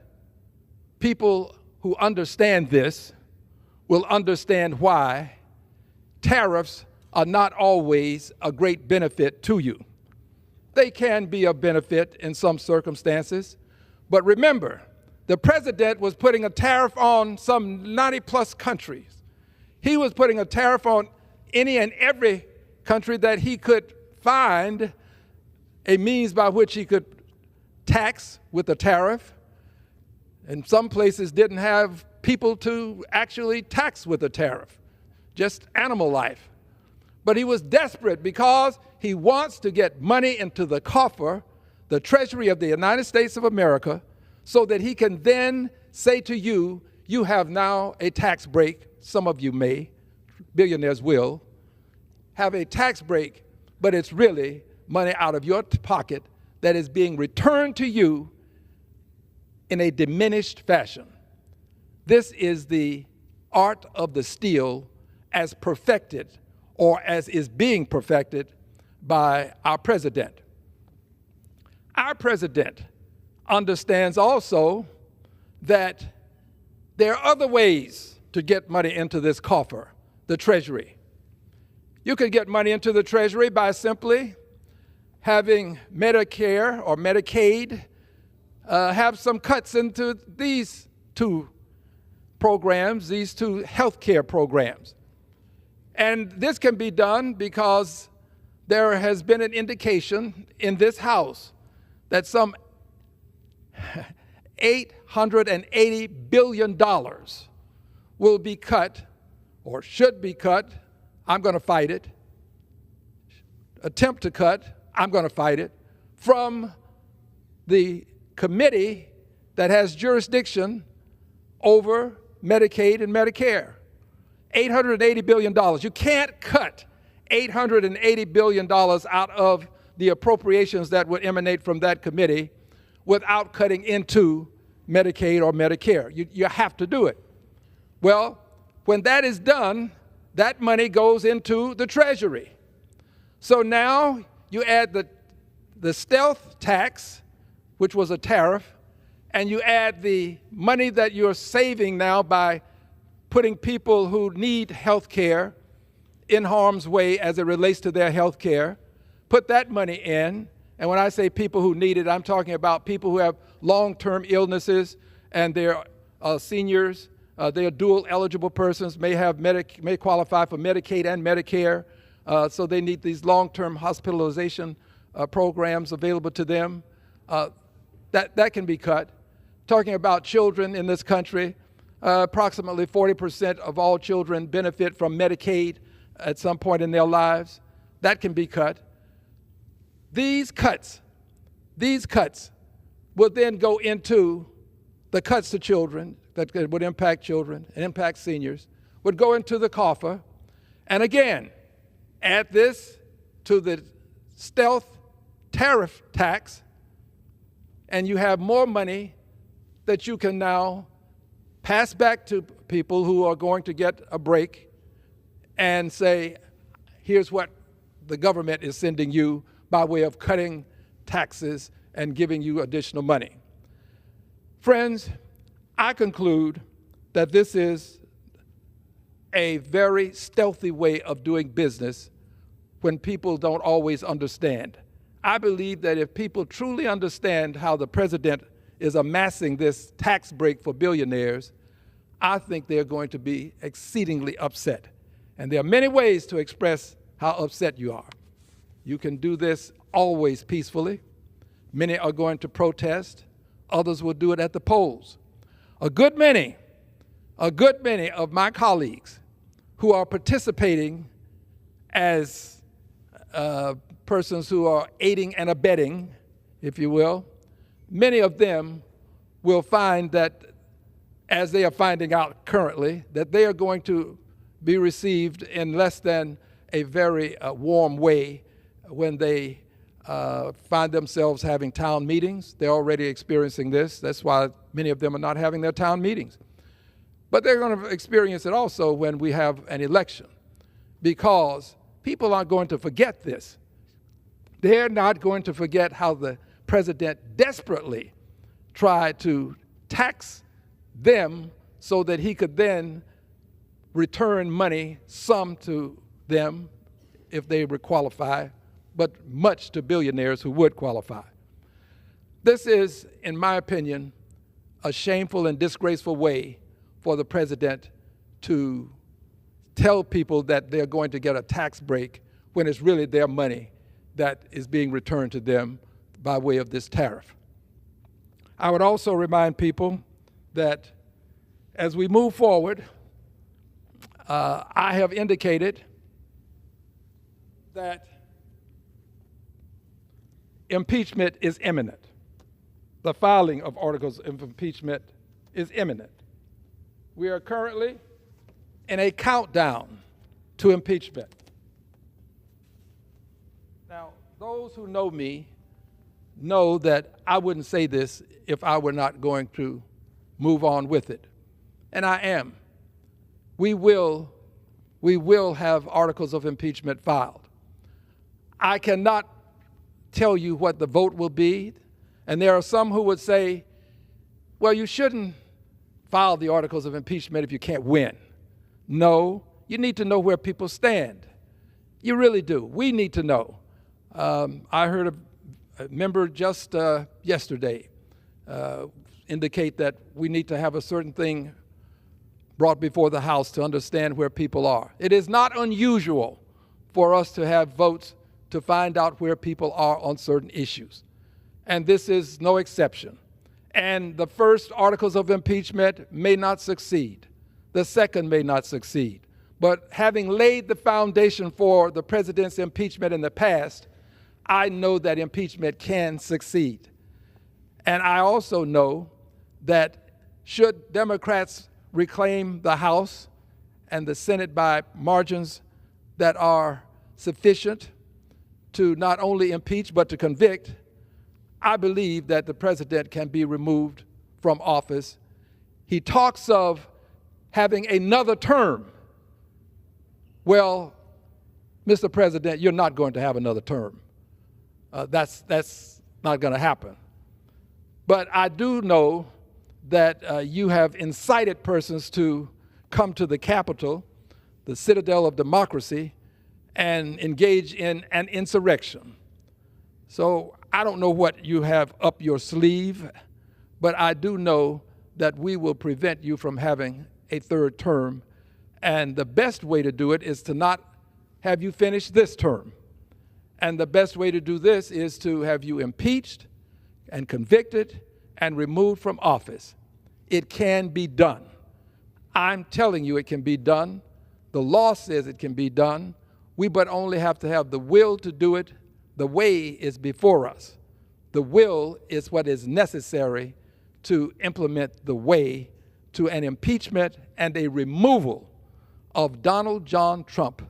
people who understand this will understand why tariffs are not always a great benefit to you. They can be a benefit in some circumstances, but remember, the president was putting a tariff on some 90+ countries. He was putting a tariff on any and every country that he could find a means by which he could tax with a tariff. And some places didn't have people to actually tax with a tariff, just animal life. But he was desperate because he wants to get money into the coffer, the Treasury of the United States of America, so that he can then say to you, you have now a tax break. Some of you may, billionaires will, have a tax break, but it's really money out of your pocket that is being returned to you in a diminished fashion. This is the art of the steal as perfected or as is being perfected by our president. Our president understands also that there are other ways to get money into this coffer, the Treasury. You could get money into the Treasury by simply having Medicare or Medicaid have some cuts into these two programs, these two health care programs. And this can be done because there has been an indication in this House that some $880 billion will be cut or should be cut. I'm going to fight it. Attempt to cut, I'm going to fight it, from the committee that has jurisdiction over Medicaid and Medicare. $880 billion. You can't cut $880 billion out of the appropriations that would emanate from that committee without cutting into Medicaid or Medicare. You have to do it. Well, when that is done, that money goes into the Treasury. So now you add the stealth tax, which was a tariff, and you add the money that you're saving now by putting people who need health care in harm's way as it relates to their health care, put that money in. And when I say people who need it, I'm talking about people who have long-term illnesses and they're seniors, they are dual eligible persons, may qualify for Medicaid and Medicare, so they need these long-term hospitalization programs available to them. That can be cut. Talking about children in this country, approximately 40% of all children benefit from Medicaid at some point in their lives. That can be cut. These cuts would then go into the cuts to children that would impact children and impact seniors, would go into the coffer, and again, add this to the stealth tariff tax, and you have more money that you can now pass back to people who are going to get a break and say, here's what the government is sending you by way of cutting taxes and giving you additional money. Friends, I conclude that this is a very stealthy way of doing business when people don't always understand. I believe that if people truly understand how the president is amassing this tax break for billionaires, I think they're going to be exceedingly upset. And there are many ways to express how upset you are. You can do this always peacefully. Many are going to protest. Others will do it at the polls. A good many of my colleagues who are participating as persons who are aiding and abetting, if you will, many of them will find that, as they are finding out currently, that they are going to be received in less than a very warm way when they find themselves having town meetings. They're already experiencing this. That's why many of them are not having their town meetings. But they're going to experience it also when we have an election, because people aren't going to forget this. They're not going to forget how the president desperately tried to tax them so that he could then return money, some to them if they would qualify, but much to billionaires who would qualify. This is, in my opinion, a shameful and disgraceful way for the president to tell people that they're going to get a tax break when it's really their money that is being returned to them by way of this tariff. I would also remind people that as we move forward, I have indicated that impeachment is imminent. The filing of articles of impeachment is imminent. We are currently in a countdown to impeachment. Now, those who know me know that I wouldn't say this if I were not going to move on with it. And I am. We will have articles of impeachment filed. I cannot tell you what the vote will be, and there are some who would say, well, you shouldn't file the articles of impeachment if you can't win. No, you need to know where people stand. You really do. We need to know. I heard a member just yesterday indicate that we need to have a certain thing brought before the House to understand where people are. It is not unusual for us to have votes to find out where people are on certain issues. And this is no exception. And the first articles of impeachment may not succeed. The second may not succeed. But having laid the foundation for the president's impeachment in the past, I know that impeachment can succeed. And I also know that should Democrats reclaim the House and the Senate by margins that are sufficient to not only impeach but to convict, I believe that the president can be removed from office. He talks of having another term. Well, Mr. President, you're not going to have another term. That's not going to happen. But I do know that you have incited persons to come to the Capitol, the citadel of democracy, and engage in an insurrection. So I don't know what you have up your sleeve, but I do know that we will prevent you from having a third term. And the best way to do it is to not have you finish this term. And the best way to do this is to have you impeached and convicted and removed from office. It can be done. I'm telling you it can be done. The law says it can be done. We but only have to have the will to do it. The way is before us. The will is what is necessary to implement the way to an impeachment and a removal of Donald John Trump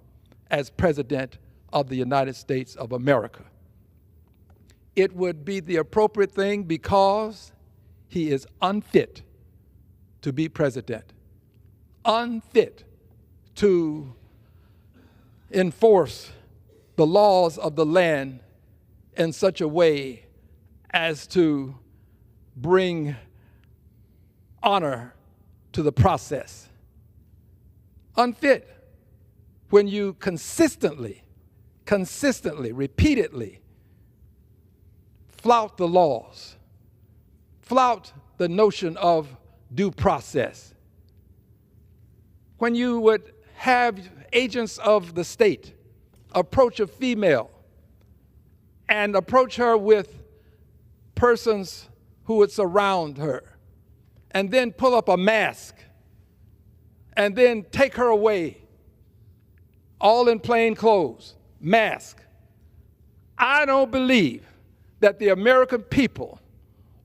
as President of the United States of America. It would be the appropriate thing because he is unfit to be president, unfit to enforce the laws of the land in such a way as to bring honor to the process. Unfit when you consistently, repeatedly flout the laws, flout the notion of due process. When you would have agents of the state approach a female and approach her with persons who would surround her, and then pull up a mask, and then take her away, all in plain clothes, mask. I don't believe that the American people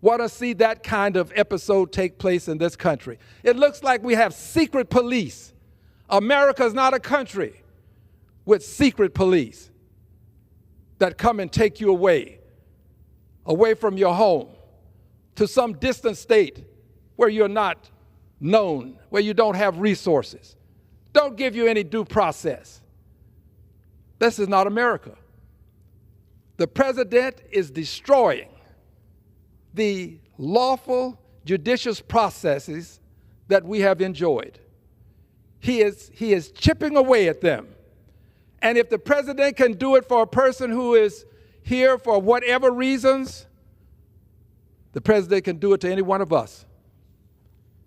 want to see that kind of episode take place in this country. It looks like we have secret police. America is not a country with secret police that come and take you away from your home to some distant state where you're not known, where you don't have resources. Don't give you any due process. This is not America. The president is destroying the lawful judicial processes that we have enjoyed. He is chipping away at them. And if the president can do it for a person who is here for whatever reasons, the president can do it to any one of us,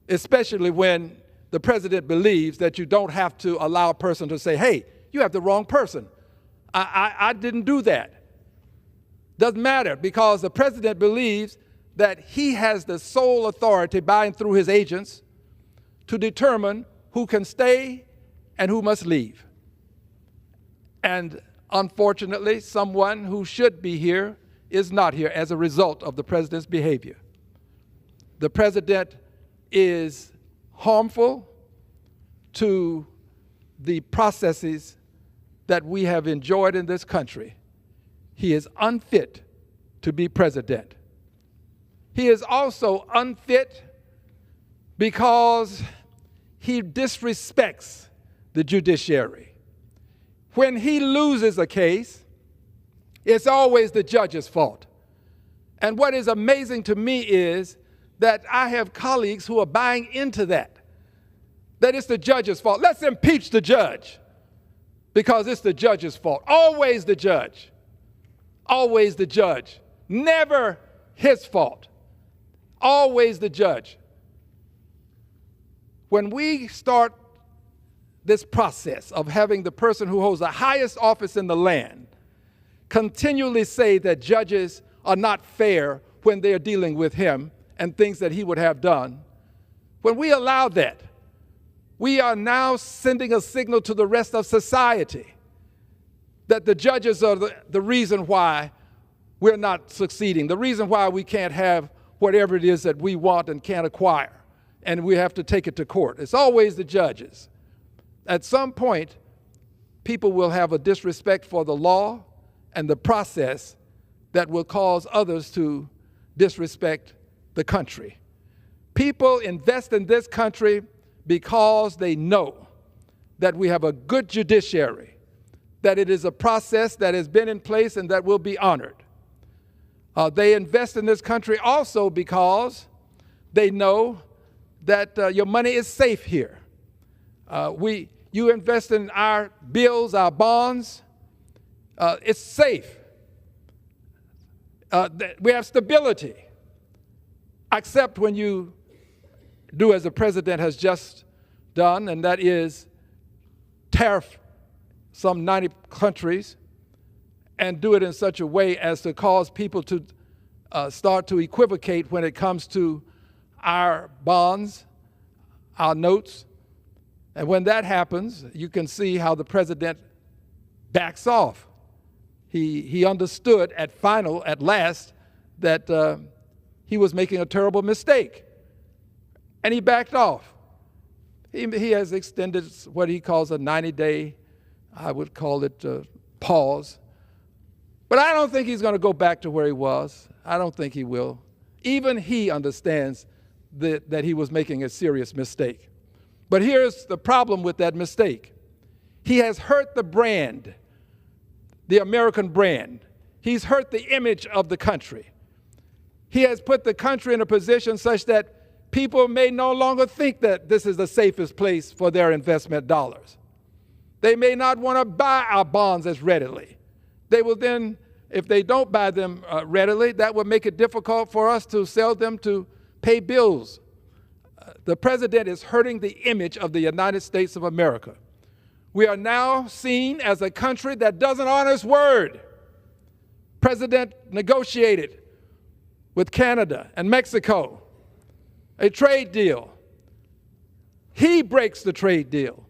especially when the president believes that you don't have to allow a person to say, hey, you have the wrong person. I didn't do that. Doesn't matter, because the president believes that he has the sole authority by and through his agents to determine who can stay and who must leave. And unfortunately, someone who should be here is not here as a result of the president's behavior. The president is harmful to the processes that we have enjoyed in this country. He is unfit to be president. He is also unfit because he disrespects the judiciary. When he loses a case, it's always the judge's fault. And what is amazing to me is that I have colleagues who are buying into that it's the judge's fault. Let's impeach the judge because it's the judge's fault. Always the judge. Always the judge. Never his fault. Always the judge. When we start this process of having the person who holds the highest office in the land continually say that judges are not fair when they're dealing with him and things that he would have done, when we allow that, we are now sending a signal to the rest of society that the judges are the reason why we're not succeeding, the reason why we can't have whatever it is that we want and can't acquire, and we have to take it to court. It's always the judges. At some point, people will have a disrespect for the law and the process that will cause others to disrespect the country. People invest in this country because they know that we have a good judiciary, that it is a process that has been in place and that will be honored. They invest in this country also because they know that your money is safe here. You invest in our bills, our bonds, it's safe. We have stability, except when you do as the president has just done, and that is tariff some 90 countries and do it in such a way as to cause people to start to equivocate when it comes to our bonds, our notes. And when that happens, you can see how the president backs off. He understood at last that he was making a terrible mistake, and he backed off. He has extended what he calls a 90-day, I would call it pause. But I don't think he's going to go back to where he was. I don't think he will. Even he understands that he was making a serious mistake. But here's the problem with that mistake. He has hurt the brand, the American brand. He's hurt the image of the country. He has put the country in a position such that people may no longer think that this is the safest place for their investment dollars. They may not want to buy our bonds as readily. They will then, if they don't buy them readily, that will make it difficult for us to sell them to pay bills. The president is hurting the image of the United States of America. We are now seen as a country that doesn't honor its word. President negotiated with Canada and Mexico a trade deal. He breaks the trade deal.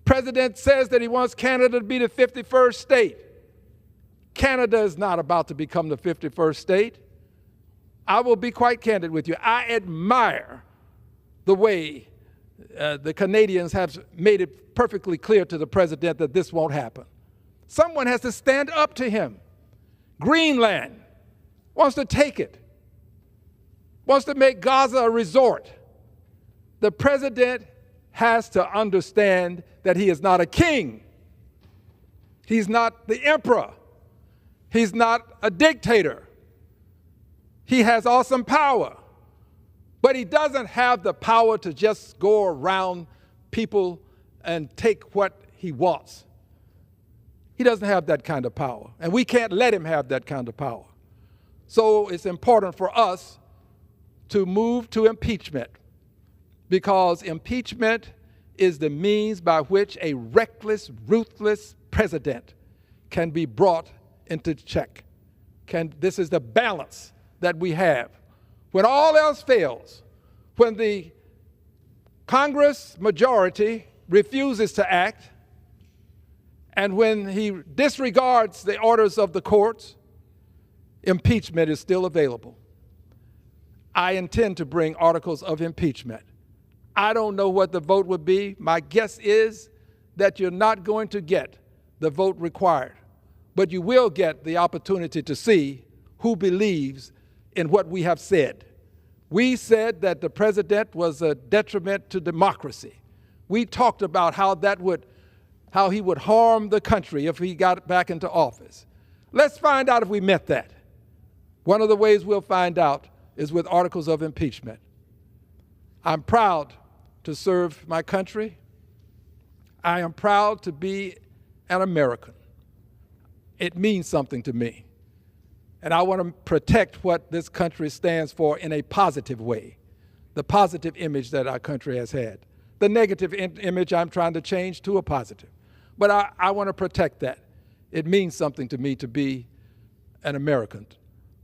President says that he wants Canada to be the 51st state. Canada is not about to become the 51st state. I will be quite candid with you. I admire the way the Canadians have made it perfectly clear to the president that this won't happen. Someone has to stand up to him. Greenland wants to take it, wants to make Gaza a resort. The president has to understand that he is not a king. He's not the emperor. He's not a dictator. He has awesome power, but he doesn't have the power to just go around people and take what he wants. He doesn't have that kind of power, and we can't let him have that kind of power. So it's important for us to move to impeachment, because impeachment is the means by which a reckless, ruthless president can be brought into check. This is the balance that we have. When all else fails, when the Congress majority refuses to act, and when he disregards the orders of the courts, impeachment is still available. I intend to bring articles of impeachment. I don't know what the vote would be. My guess is that you're not going to get the vote required, but you will get the opportunity to see who believes in what we have said. We said that the president was a detriment to democracy. We talked about how he would harm the country if he got back into office. Let's find out if we meant that. One of the ways we'll find out is with articles of impeachment. I'm proud to serve my country. I am proud to be an American. It means something to me. And I want to protect what this country stands for in a positive way, the positive image that our country has had. The negative image I'm trying to change to a positive. But I want to protect that. It means something to me to be an American.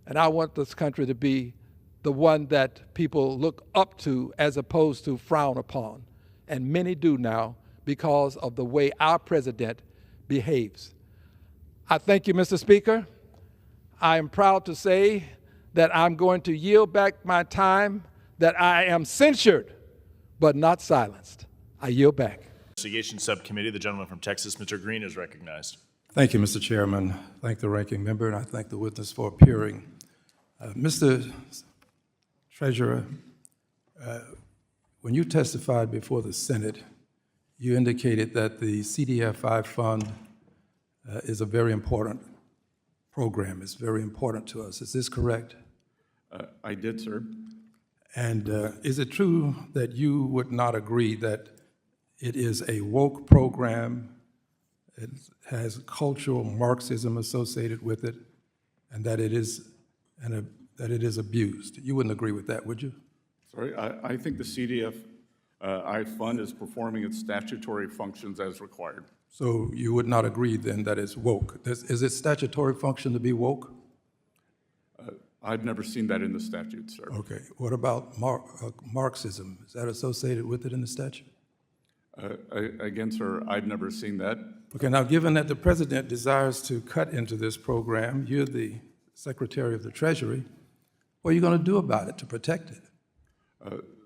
And I want this country to be the one that people look up to as opposed to frown upon. And many do now because of the way our president behaves. I thank you, Mr. Speaker. I am proud to say that I'm going to yield back my time, that I am censured, but not silenced. I yield back. Investigation Subcommittee, the gentleman from Texas, Mr. Green, is recognized. Thank you, Mr. Chairman. Thank the ranking member, and I thank the witness for appearing. Mr. Treasurer, when you testified before the Senate, you indicated that the CDFI fund is a very important program. It's very important to us. Is this correct? I did, sir. And is it true that you would not agree that it is a woke program, it has cultural Marxism associated with it, and that it is abused? You wouldn't agree with that, would you? Sorry, I think the CDFI fund is performing its statutory functions as required. So you would not agree then that it's woke? Is it statutory function to be woke? I've never seen that in the statute, sir. Okay. What about Marxism? Is that associated with it in the statute? Again, sir, I've never seen that. Okay, now given that the president desires to cut into this program, you're the Secretary of the Treasury, what are you going to do about it to protect it?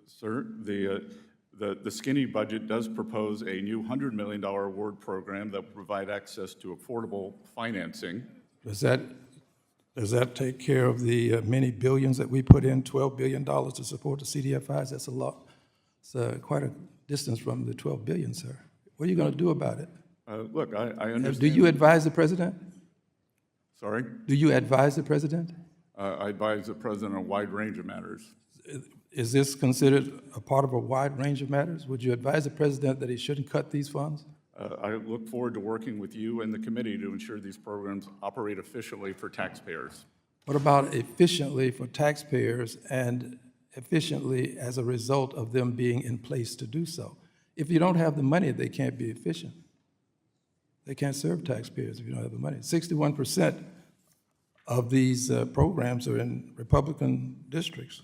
Sir, the skinny budget does propose a new $100 million award program that will provide access to affordable financing. Does that take care of the many billions that we put in, $12 billion to support the CDFIs? That's a lot. It's quite a distance from the 12 billion, sir. What are you going to do about it? Look, I understand. Do you advise the president? Sorry? Do you advise the president? I advise the president on a wide range of matters. Is this considered a part of a wide range of matters? Would you advise the president that he shouldn't cut these funds? I look forward to working with you and the committee to ensure these programs operate efficiently for taxpayers. What about efficiently for taxpayers and efficiently as a result of them being in place to do so? If you don't have the money, they can't be efficient. They can't serve taxpayers if you don't have the money. 61% of these programs are in Republican districts.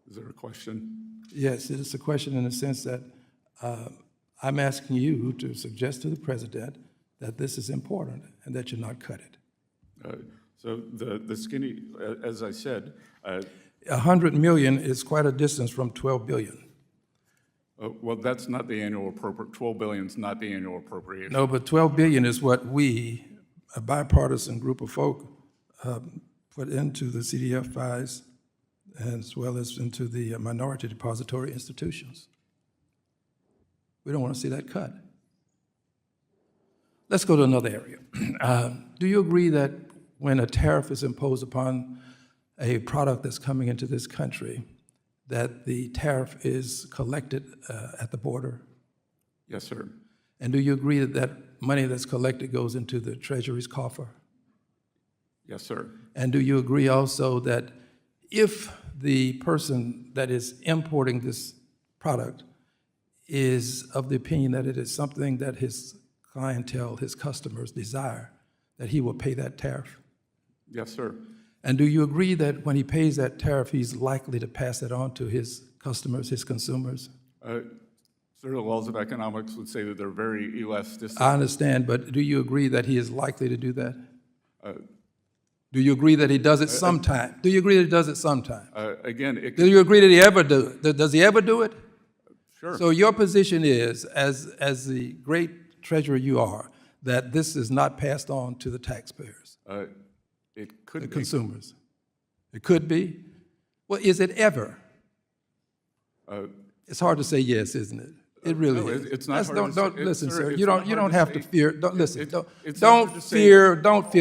Is there a question? Yes, it is a question in the sense that I'm asking you to suggest to the president that this is important and that you not cut it. So the skinny, as I said, 100 million is quite a distance from 12 billion. Well, that's not the annual appropriate. 12 billion is not the annual appropriation. No, but 12 billion is what we, a bipartisan group of folk, put into the CDFIs as well as into the minority depository institutions. We don't want to see that cut. Let's go to another area. Do you agree that when a tariff is imposed upon a product that's coming into this country, that the tariff is collected at the border? Yes, sir. And do you agree that that money that's collected goes into the Treasury's coffer? Yes, sir. And do you agree also that if the person that is importing this product is of the opinion that it is something that his clientele, his customers desire, that he will pay that tariff? Yes, sir. And do you agree that when he pays that tariff, he's likely to pass it on to his customers, his consumers? Sir, the laws of economics would say that they're very elastic. I understand, but do you agree that he is likely to do that? Do you agree that he does it sometime? Do you agree that he does it sometime? Again, do you agree that he ever do it? Does he ever do it? Sure. So your position is, as the great treasurer you are, that this is not passed on to the taxpayers? It could the be. Consumers. It could be? Well, is it ever? It's hard to say yes, isn't it? It really is. It's not hard don't to say. Listen, Sir, sir. You don't have to fear. Don't listen. It's Don't fear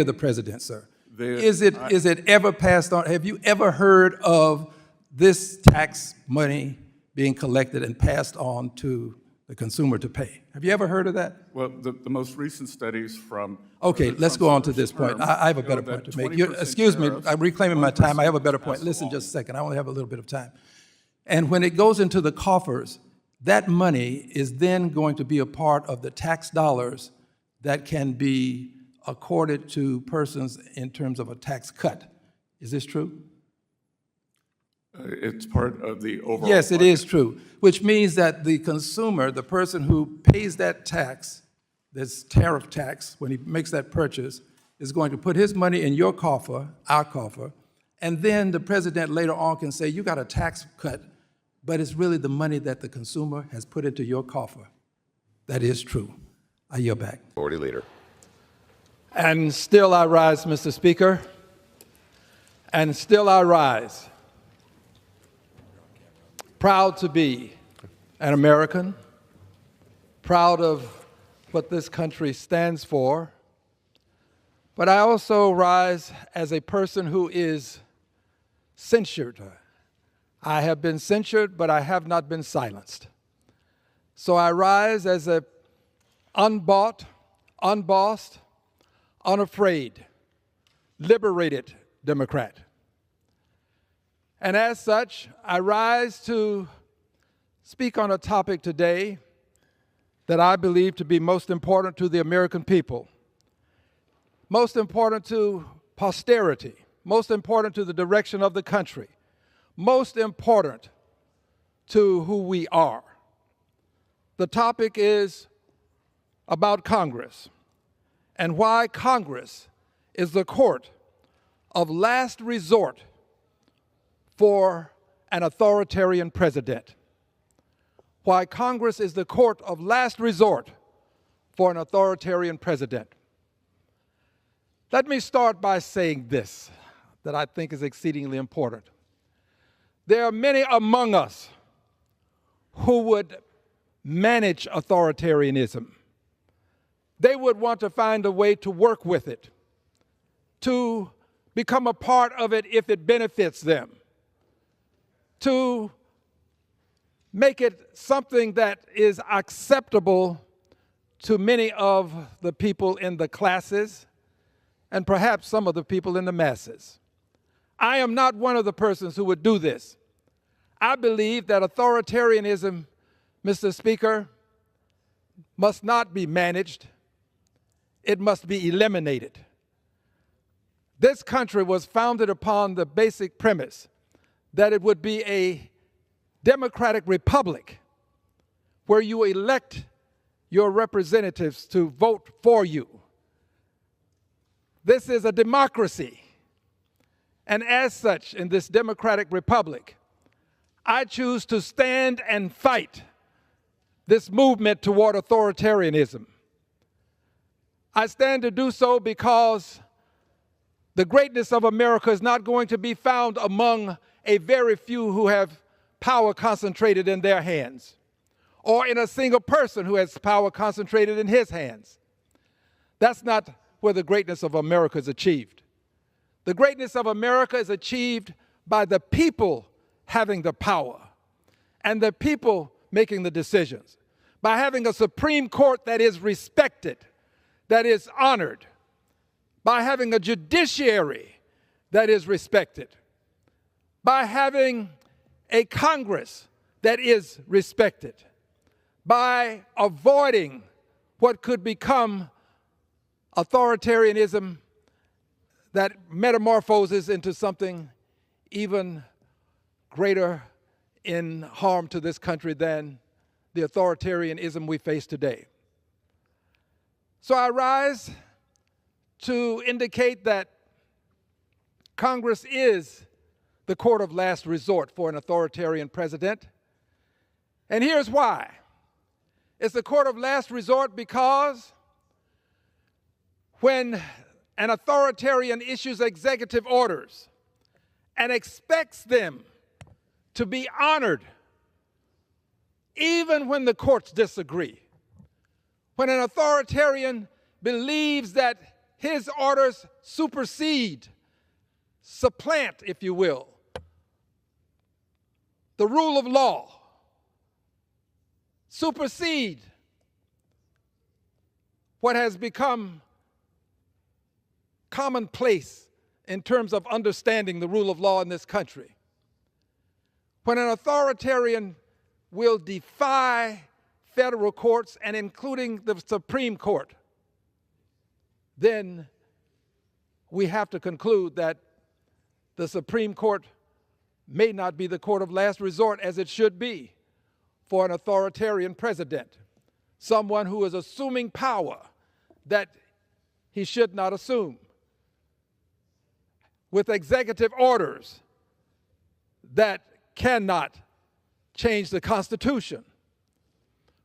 the president, sir. Is it ever passed on? Have you ever heard of this tax money being collected and passed on to the consumer to pay? Have you ever heard of that? Well, the most recent studies from... Okay, let's go on to this point. I have a better point to make. Excuse me, I'm reclaiming my time. I have a better point. Listen just a second. I only have a little bit of time. And when it goes into the coffers, that money is then going to be a part of the tax dollars that can be accorded to persons in terms of a tax cut. Is this true? It's part of the overall... Yes, it is true, which means that the consumer, the person who pays that tax, this tariff tax, when he makes that purchase, is going to put his money in your coffer, our coffer, and then the president later on can say, you got a tax cut, but it's really the money that the consumer has put into your coffer. That is true. I yield back. Majority Leader. And still I rise, Mr. Speaker, and still I rise. Proud to be an American, proud of what this country stands for, but I also rise as a person who is censured. I have been censured, but I have not been silenced. So I rise as a unbought, unbossed, unafraid, liberated Democrat. And as such, I rise to speak on a topic today that I believe to be most important to the American people, most important to posterity, most important to the direction of the country, most important to who we are. The topic is about Congress and why Congress is the court of last resort for an authoritarian president. Why Congress is the court of last resort for an authoritarian president. Let me start by saying this that I think is exceedingly important. There are many among us who would manage authoritarianism. They would want to find a way to work with it, to become a part of it if it benefits them, to make it something that is acceptable to many of the people in the classes and perhaps some of the people in the masses. I am not one of the persons who would do this. I believe that authoritarianism, Mr. Speaker, must not be managed. It must be eliminated. This country was founded upon the basic premise that it would be a democratic republic where you elect your representatives to vote for you. This is a democracy. And as such, in this democratic republic, I choose to stand and fight this movement toward authoritarianism. I stand to do so because the greatness of America is not going to be found among a very few who have power concentrated in their hands, or in a single person who has power concentrated in his hands. That's not where the greatness of America is achieved. The greatness of America is achieved by the people having the power and the people making the decisions, by having a Supreme Court that is respected, that is honored, by having a judiciary that is respected, by having a Congress that is respected, by avoiding what could become authoritarianism that metamorphoses into something even greater in harm to this country than the authoritarianism we face today. So I rise to indicate that Congress is the court of last resort for an authoritarian president. And here's why. It's the court of last resort because when an authoritarian issues executive orders and expects them to be honored even when the courts disagree, when an authoritarian believes that his orders supersede, supplant, if you will, the rule of law, supersede what has become commonplace in terms of understanding the rule of law in this country. When an authoritarian will defy federal courts and including the Supreme Court, then we have to conclude that the Supreme Court may not be the court of last resort as it should be for an authoritarian president, someone who is assuming power that he should not assume, with executive orders that cannot change the Constitution.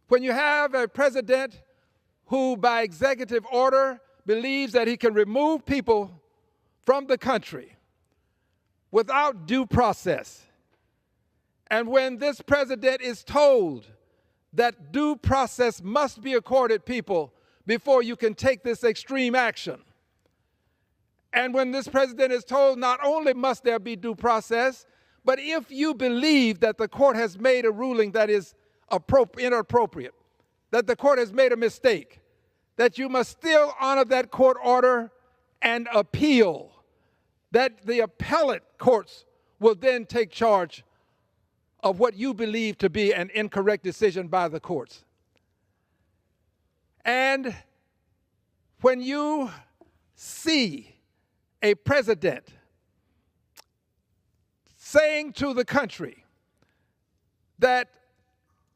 When you have a president who, by executive order, believes that he can remove people from the country without due process, and when this president is told that due process must be accorded people before you can take this extreme action, and when this president is told not only must there be due process, but if you believe that the court has made a ruling that is inappropriate, that the court has made a mistake, that you must still honor that court order and appeal, that the appellate courts will then take charge of what you believe to be an incorrect decision by the courts. And when you see a president saying to the country that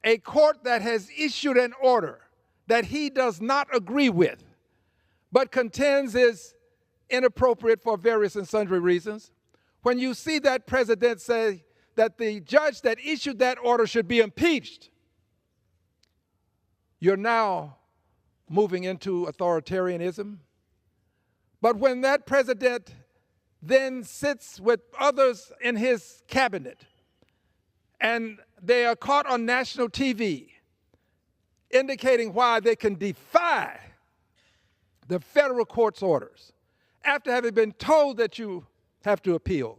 a court that has issued an order that he does not agree with, but contends is inappropriate for various and sundry reasons, when you see that president say that the judge that issued that order should be impeached, you're now moving into authoritarianism. But when that president then sits with others in his cabinet and they are caught on national TV indicating why they can defy the federal court's orders after having been told that you have to appeal,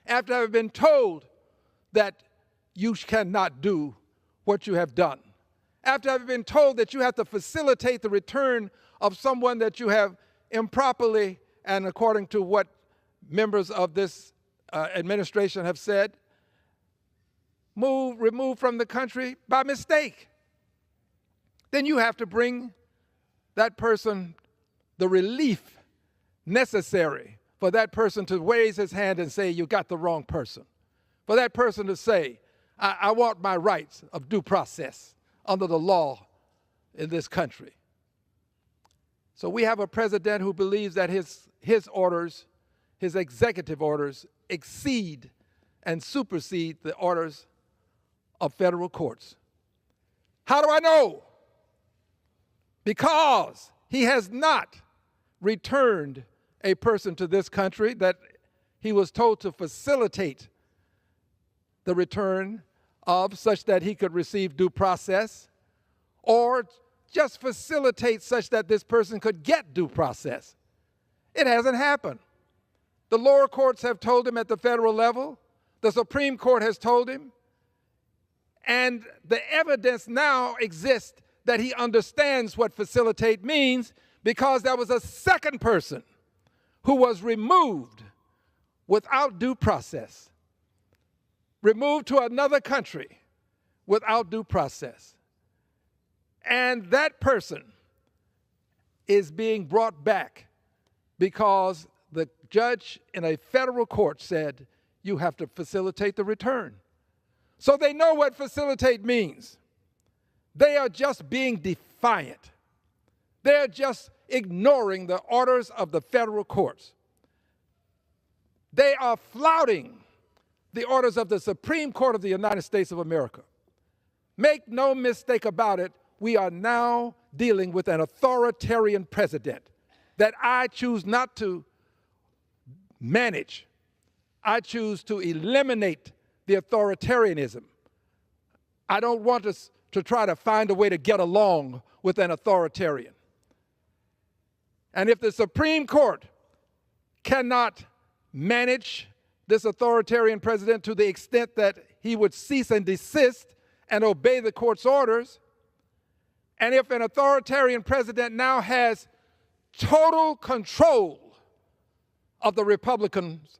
after having been told that you cannot do what you have done, after having been told that you have to facilitate the return of someone that you have improperly, and according to what members of this administration have said, removed from the country by mistake, then you have to bring that person the relief necessary for that person to raise his hand and say, you got the wrong person. For that person to say, I want my rights of due process under the law in this country. So we have a president who believes that his orders, his executive orders, exceed and supersede the orders of federal courts. How do I know? Because he has not returned a person to this country that he was told to facilitate the return of, such that he could receive due process, or just facilitate such that this person could get due process. It hasn't happened. The lower courts have told him at the federal level. The Supreme Court has told him. And the evidence now exists that he understands what facilitate means, because there was a second person who was removed without due process, removed to another country without due process. And that person is being brought back because the judge in a federal court said, you have to facilitate the return. So they know what facilitate means. They are just being defiant. They're just ignoring the orders of the federal courts. They are flouting the orders of the Supreme Court of the United States of America. Make no mistake about it, we are now dealing with an authoritarian president that I choose not to manage. I choose to eliminate the authoritarianism. I don't want us to try to find a way to get along with an authoritarian. And if the Supreme Court cannot manage this authoritarian president to the extent that he would cease and desist and obey the court's orders, and if an authoritarian president now has total control of the Republicans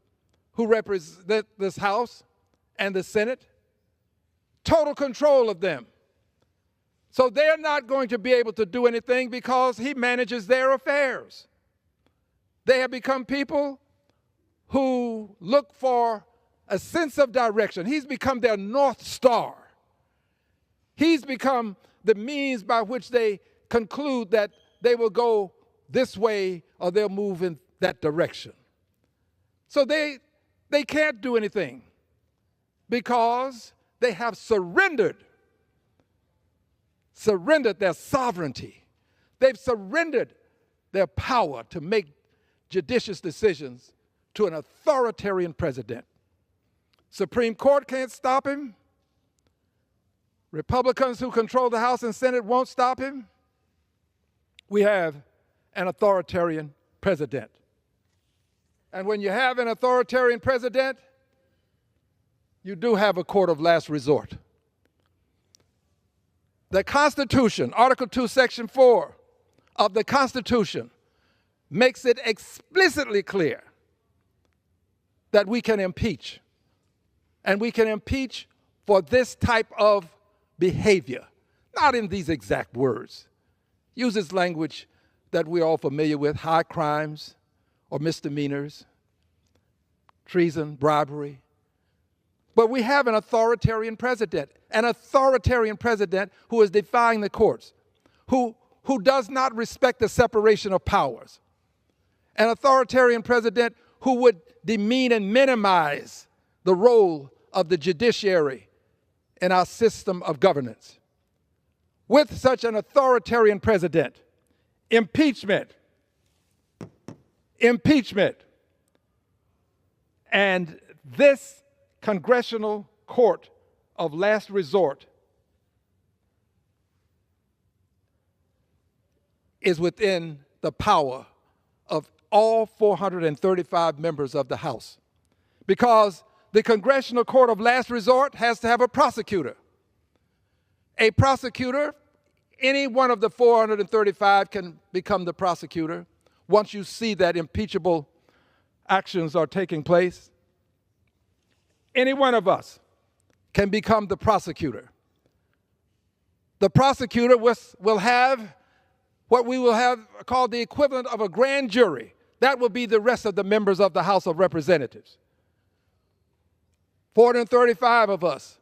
who represent this House and the Senate, total control of them, so they're not going to be able to do anything because he manages their affairs. They have become people who look for a sense of direction. He's become their North Star. He's become the means by which they conclude that they will go this way or they'll move in that direction. So they can't do anything because they have surrendered their sovereignty. They've surrendered their power to make judicious decisions to an authoritarian president. Supreme Court can't stop him. Republicans who control the House and Senate won't stop him. We have an authoritarian president. And when you have an authoritarian president, you do have a court of last resort. The Constitution, Article 2, Section 4 of the Constitution, makes it explicitly clear that we can impeach. And we can impeach for this type of behavior. Not in these exact words, uses language that we're all familiar with: high crimes or misdemeanors, treason, bribery. But we have an authoritarian president who is defying the courts, who does not respect the separation of powers, an authoritarian president who would demean and minimize the role of the judiciary in our system of governance. With such an authoritarian president, impeachment, and this congressional court of last resort is within the power of all 435 members of the House, because the congressional court of last resort has to have a prosecutor. A prosecutor, any one of the 435 can become the prosecutor once you see that impeachable actions are taking place. Any one of us can become the prosecutor. The prosecutor will have what we will have called the equivalent of a grand jury. That will be the rest of the members of the House of Representatives. 435 of us.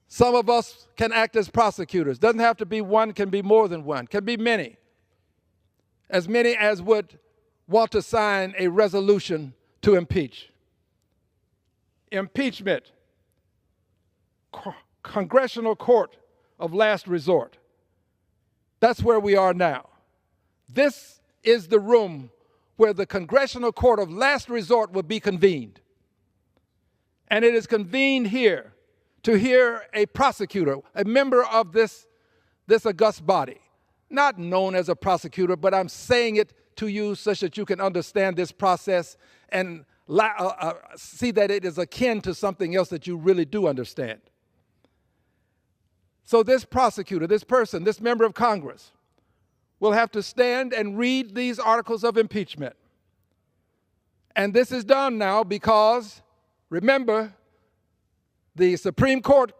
Some of us can act as prosecutors. Doesn't have to be one, can be more than one, can be many. As many as would want to sign a resolution to impeach. Impeachment, congressional court of last resort. That's where we are now. This is the room where the congressional court of last resort will be convened. And it is convened here to hear a prosecutor, a member of this august body, not known as a prosecutor, but I'm saying it to you such that you can understand this process and see that it is akin to something else that you really do understand. So this prosecutor, this person, this member of Congress will have to stand and read these articles of impeachment. And this is done now because, remember, the Supreme Court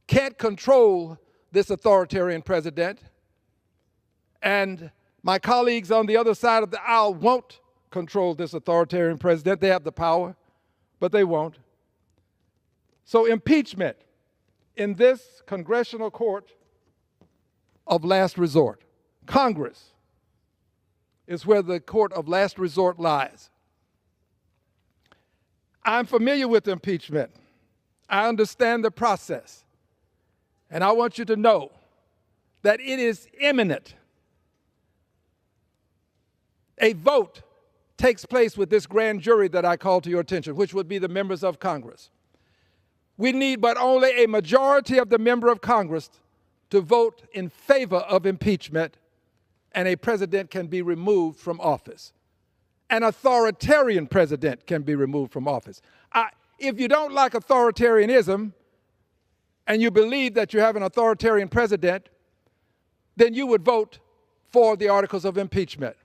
can't control this authoritarian president, and my colleagues on the other side of the aisle won't control this authoritarian president. They have the power, but they won't. So impeachment in this congressional court of last resort, Congress, is where the court of last resort lies. I'm familiar with impeachment. I understand the process. And I want you to know that it is imminent. A vote takes place with this grand jury that I call to your attention, which would be the members of Congress. We need but only a majority of the member of Congress to vote in favor of impeachment, and a president can be removed from office. An authoritarian president can be removed from office. If you don't like authoritarianism and you believe that you have an authoritarian president, then you would vote for the articles of impeachment.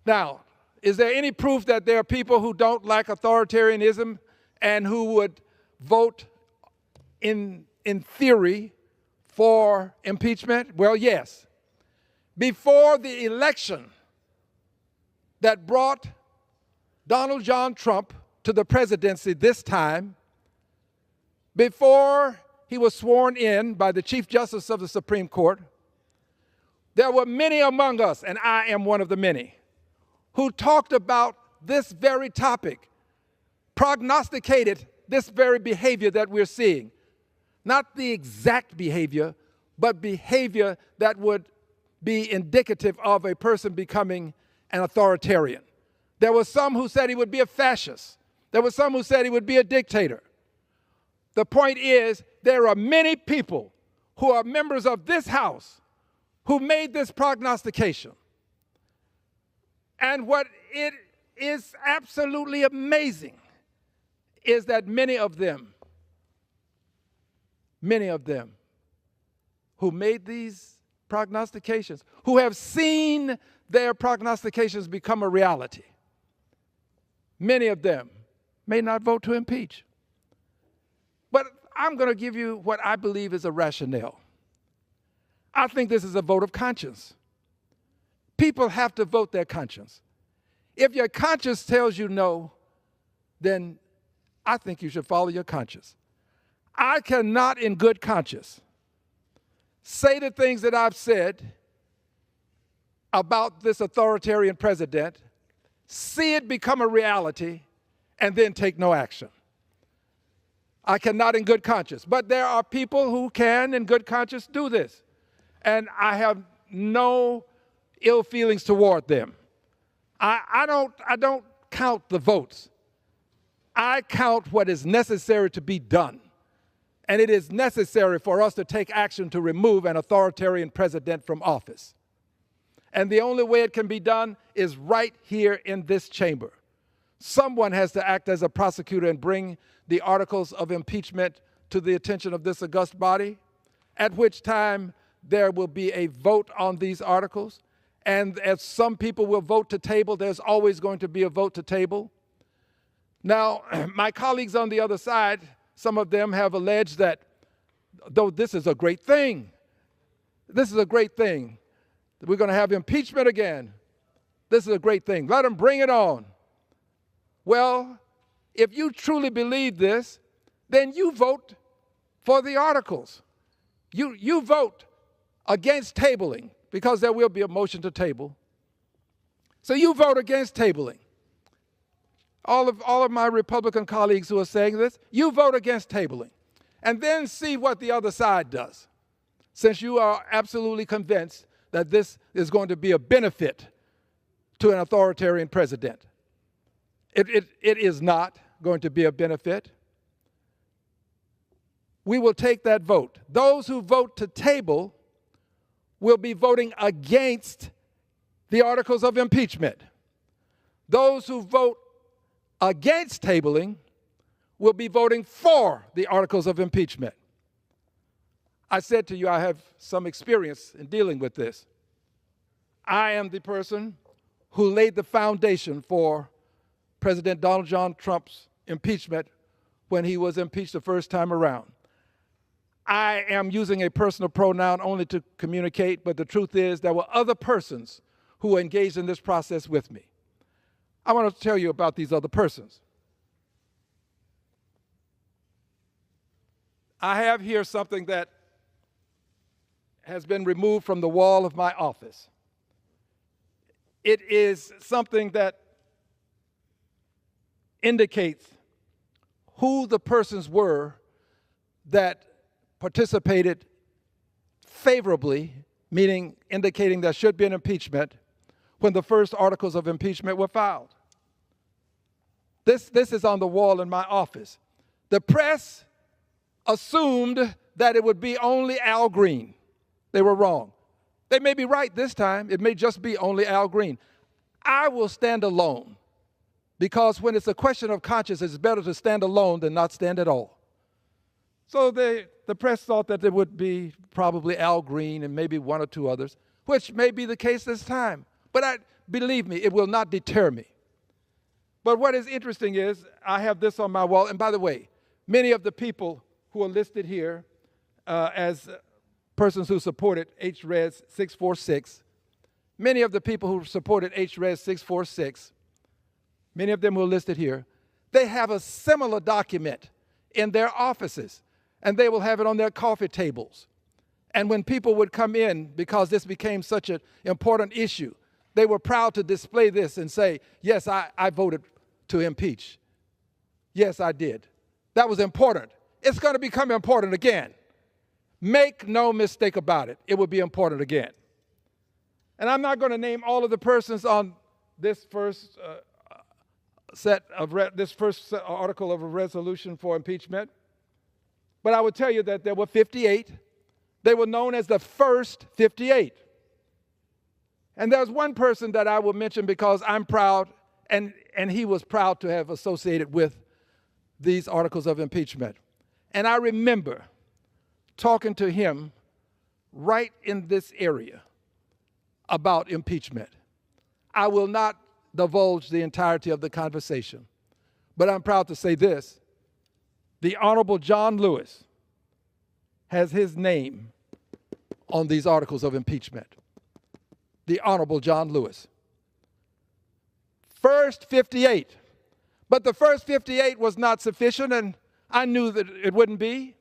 Now, is there any proof that there are people who don't like authoritarianism and who would vote in theory for impeachment? Well, yes. Before the election that brought Donald John Trump to the presidency this time, before he was sworn in by the Chief Justice of the Supreme Court, there were many among us, and I am one of the many, who talked about this very topic, prognosticated this very behavior that we're seeing. Not the exact behavior, but behavior that would be indicative of a person becoming an authoritarian. There were some who said he would be a fascist. There were some who said he would be a dictator. The point is, there are many people who are members of this House who made this prognostication. And what it is absolutely amazing is that many of them who made these prognostications, who have seen their prognostications become a reality, many of them may not vote to impeach. But I'm going to give you what I believe is a rationale. I think this is a vote of conscience. People have to vote their conscience. If your conscience tells you no, then I think you should follow your conscience. I cannot in good conscience say the things that I've said about this authoritarian president, see it become a reality, and then take no action. I cannot in good conscience. But there are people who can in good conscience do this. And I have no ill feelings toward them. I don't count the votes. I count what is necessary to be done. And it is necessary for us to take action to remove an authoritarian president from office. And the only way it can be done is right here in this chamber. Someone has to act as a prosecutor and bring the articles of impeachment to the attention of this august body, at which time there will be a vote on these articles. And as some people will vote to table, there's always going to be a vote to table. Now, my colleagues on the other side, some of them have alleged that, though this is a great thing, this is a great thing, we're going to have impeachment again. This is a great thing. Let them bring it on. Well, if you truly believe this, then you vote for the articles. You vote against tabling, because there will be a motion to table. So you vote against tabling. All of my Republican colleagues who are saying this, you vote against tabling. And then see what the other side does, since you are absolutely convinced that this is going to be a benefit to an authoritarian president. It is not going to be a benefit. We will take that vote. Those who vote to table will be voting against the articles of impeachment. Those who vote against tabling will be voting for the articles of impeachment. I said to you, I have some experience in dealing with this. I am the person who laid the foundation for President Donald John Trump's impeachment when he was impeached the first time around. I am using a personal pronoun only to communicate, but the truth is there were other persons who were engaged in this process with me. I want to tell you about these other persons. I have here something that has been removed from the wall of my office. It is something that indicates who the persons were that participated favorably, meaning indicating there should be an impeachment, when the first articles of impeachment were filed. This is on the wall in my office. The press assumed that it would be only Al Green. They were wrong. They may be right this time. It may just be only Al Green. I will stand alone, because when it's a question of conscience, it's better to stand alone than not stand at all. So the press thought that it would be probably Al Green and maybe one or two others, which may be the case this time. But believe me, it will not deter me. But what is interesting is I have this on my wall. And by the way, many of the people who are listed here as persons who supported HRES 646, many of the people who supported HRES 646, many of them who are listed here, they have a similar document in their offices, and they will have it on their coffee tables. And when people would come in, because this became such an important issue, they were proud to display this and say, yes, I voted to impeach. Yes, I did. That was important. It's going to become important again. Make no mistake about it. It will be important again. And I'm not going to name all of the persons on this first article of a resolution for impeachment, but I would tell you that there were 58. They were known as the first 58. And there's one person that I will mention because I'm proud, and he was proud to have associated with these articles of impeachment. And I remember talking to him right in this area about impeachment. I will not divulge the entirety of the conversation, but I'm proud to say this. The Honorable John Lewis has his name on these articles of impeachment, the Honorable John Lewis. First 58. But the first 58 was not sufficient, and I knew that it wouldn't be.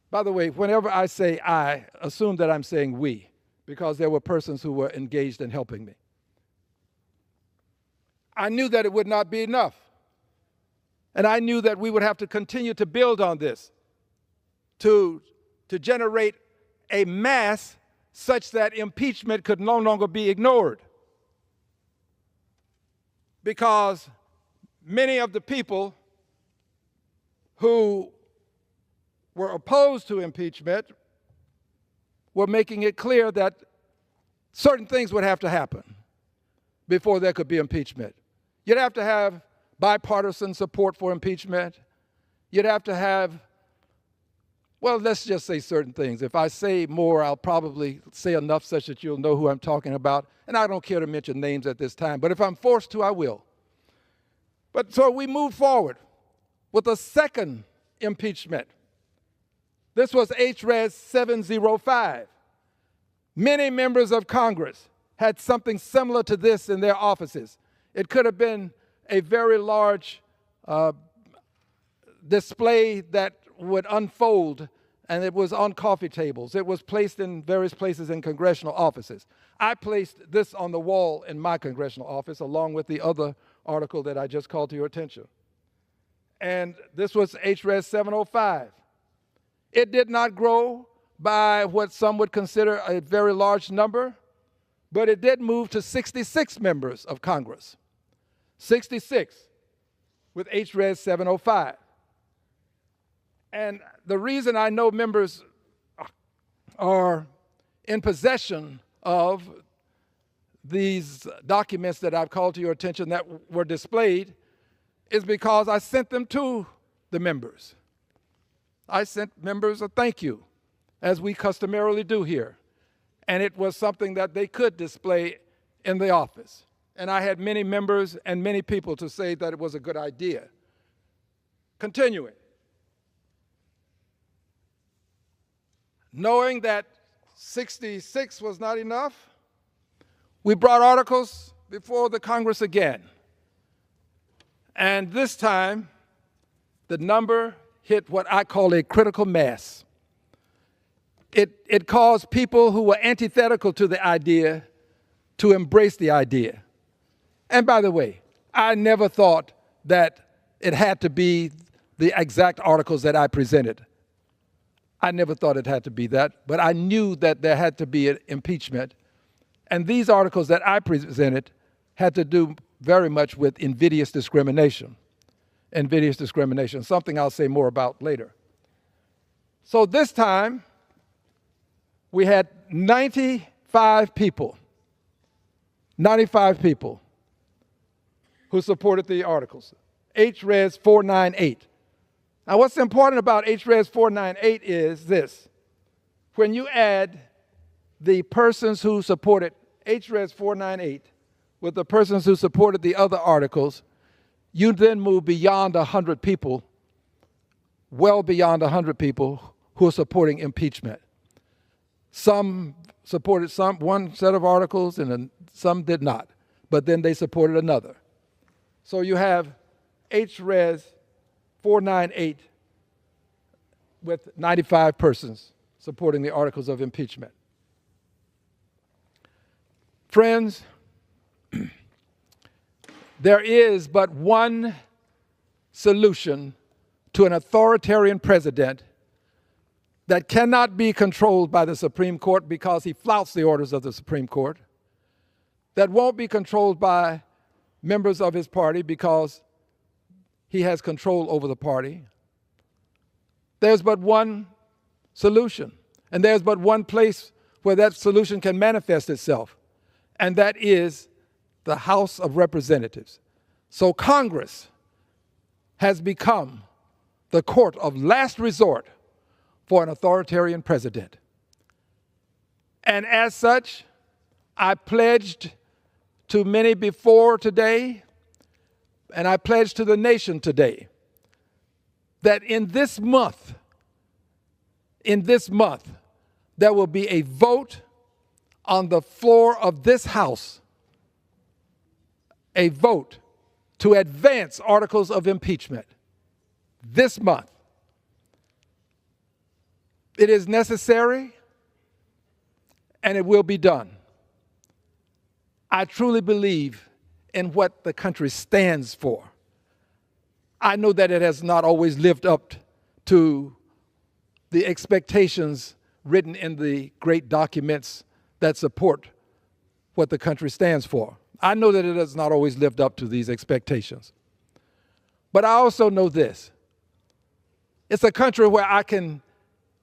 By the way, whenever I say I, assume that I'm saying we, because there were persons who were engaged in helping me. I knew that it would not be enough. And I knew that we would have to continue to build on this to generate a mass such that impeachment could no longer be ignored. Because many of the people who were opposed to impeachment were making it clear that certain things would have to happen before there could be impeachment. You'd have to have bipartisan support for impeachment. You'd have to have, well, let's just say certain things. If I say more, I'll probably say enough such that you'll know who I'm talking about. And I don't care to mention names at this time, but if I'm forced to, I will. But so we moved forward with a second impeachment. This was HRES 705. Many members of Congress had something similar to this in their offices. It could have been a very large display that would unfold, and it was on coffee tables. It was placed in various places in congressional offices. I placed this on the wall in my congressional office, along with the other article that I just called to your attention. And this was HRES 705. It did not grow by what some would consider a very large number, but it did move to 66 members of Congress. 66 with HRES 705. And the reason I know members are in possession of these documents that I've called to your attention that were displayed is because I sent them to the members. I sent members a thank you, as we customarily do here. And it was something that they could display in the office. And I had many members and many people to say that it was a good idea. Continuing. Knowing that 66 was not enough, we brought articles before the Congress again. And this time, the number hit what I call a critical mass. It caused people who were antithetical to the idea to embrace the idea. And by the way, I never thought that it had to be the exact articles that I presented. I never thought it had to be that, but I knew that there had to be an impeachment. And these articles that I presented had to do very much with invidious discrimination. Invidious discrimination, something I'll say more about later. So this time, we had 95 people who supported the articles. HRES 498. Now, what's important about HRES 498 is this. When you add the persons who supported HRES 498 with the persons who supported the other articles, you then move beyond 100 people, well beyond 100 people who are supporting impeachment. Some supported one set of articles and some did not, but then they supported another. So you have HRES 498 with 95 persons supporting the articles of impeachment. Friends, there is but one solution to an authoritarian president that cannot be controlled by the Supreme Court because he flouts the orders of the Supreme Court, that won't be controlled by members of his party because he has control over the party. There's but one solution, and there's but one place where that solution can manifest itself, and that is the House of Representatives. So Congress has become the court of last resort for an authoritarian president. And as such, I pledged to many before today, and I pledge to the nation today, that in this month, there will be a vote on the floor of this House, a vote to advance articles of impeachment this month. It is necessary, and it will be done. I truly believe in what the country stands for. I know that it has not always lived up to the expectations written in the great documents that support what the country stands for. I know that it has not always lived up to these expectations. But I also know this. It's a country where I can,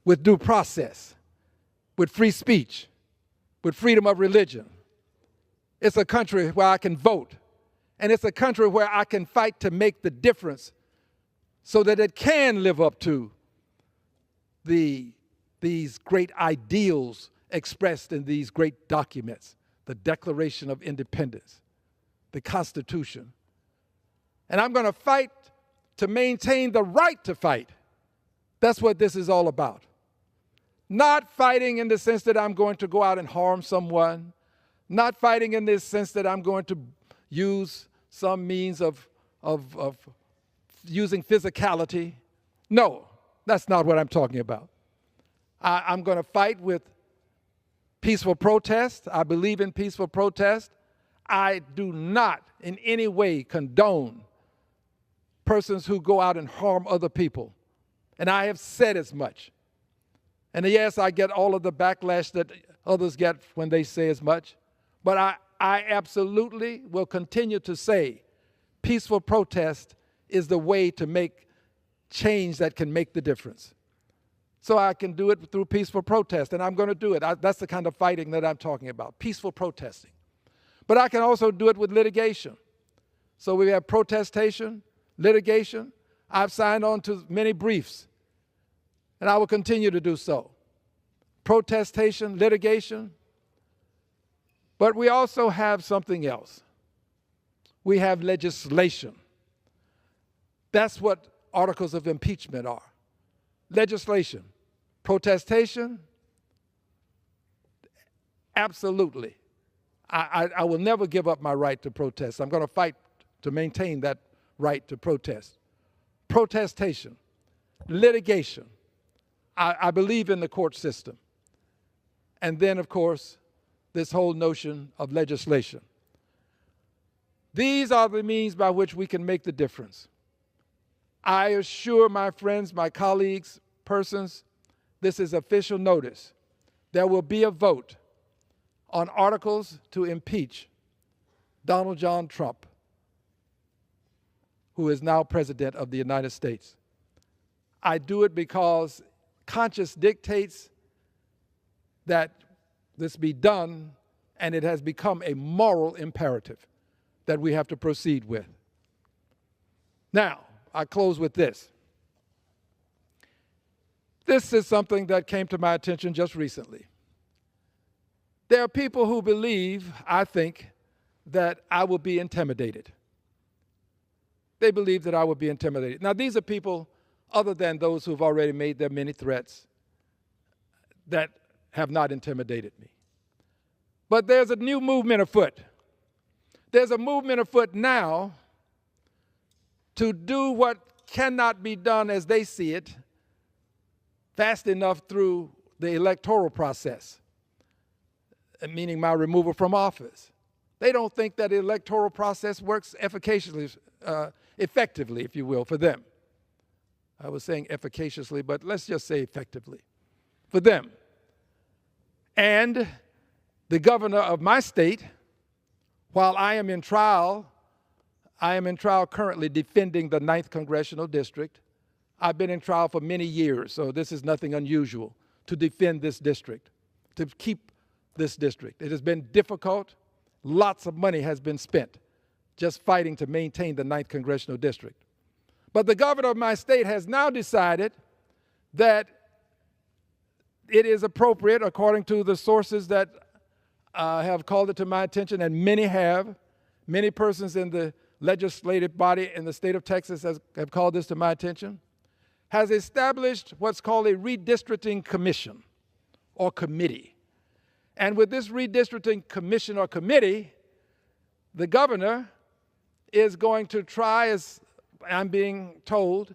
with due process, with free speech, with freedom of religion. It's a country where I can vote. And it's a country where I can fight to make the difference so that it can live up to these great ideals expressed in these great documents, the Declaration of Independence, the Constitution. And I'm going to fight to maintain the right to fight. That's what this is all about. Not fighting in the sense that I'm going to go out and harm someone, not fighting in this sense that I'm going to use some means of using physicality. No, that's not what I'm talking about. I'm going to fight with peaceful protest. I believe in peaceful protest. I do not in any way condone persons who go out and harm other people. And I have said as much. And yes, I get all of the backlash that others get when they say as much. But I absolutely will continue to say peaceful protest is the way to make change that can make the difference. So I can do it through peaceful protest, and I'm going to do it. That's the kind of fighting that I'm talking about, peaceful protesting. But I can also do it with litigation. So we have protestation, litigation. I've signed on to many briefs, and I will continue to do so. Protestation, litigation. But we also have something else. We have legislation. That's what articles of impeachment are. Legislation. Protestation, absolutely. I will never give up my right to protest. I'm going to fight to maintain that right to protest. Protestation, litigation. I believe in the court system. And then, of course, this whole notion of legislation. These are the means by which we can make the difference. I assure my friends, my colleagues, persons, this is official notice. There will be a vote on articles to impeach Donald John Trump, who is now President of the United States. I do it because conscience dictates that this be done, and it has become a moral imperative that we have to proceed with. Now, I close with this. This is something that came to my attention just recently. There are people who believe, I think, that I will be intimidated. They believe that I will be intimidated. Now, these are people other than those who've already made their many threats that have not intimidated me. But there's a new movement afoot. There's a movement afoot now to do what cannot be done as they see it fast enough through the electoral process, meaning my removal from office. They don't think that the electoral process works effectively, if you will, for them. I was saying efficaciously, but let's just say effectively, for them. And the governor of my state, while I am in trial currently defending the 9th Congressional District. I've been in trial for many years, so this is nothing unusual to defend this district, to keep this district. It has been difficult. Lots of money has been spent just fighting to maintain the 9th Congressional District. But the governor of my state has now decided that it is appropriate, according to the sources that have called it to my attention, and many persons in the legislative body in the state of Texas have called this to my attention, has established what's called a redistricting commission, or committee. And with this redistricting commission or committee, the governor is going to try, as I'm being told,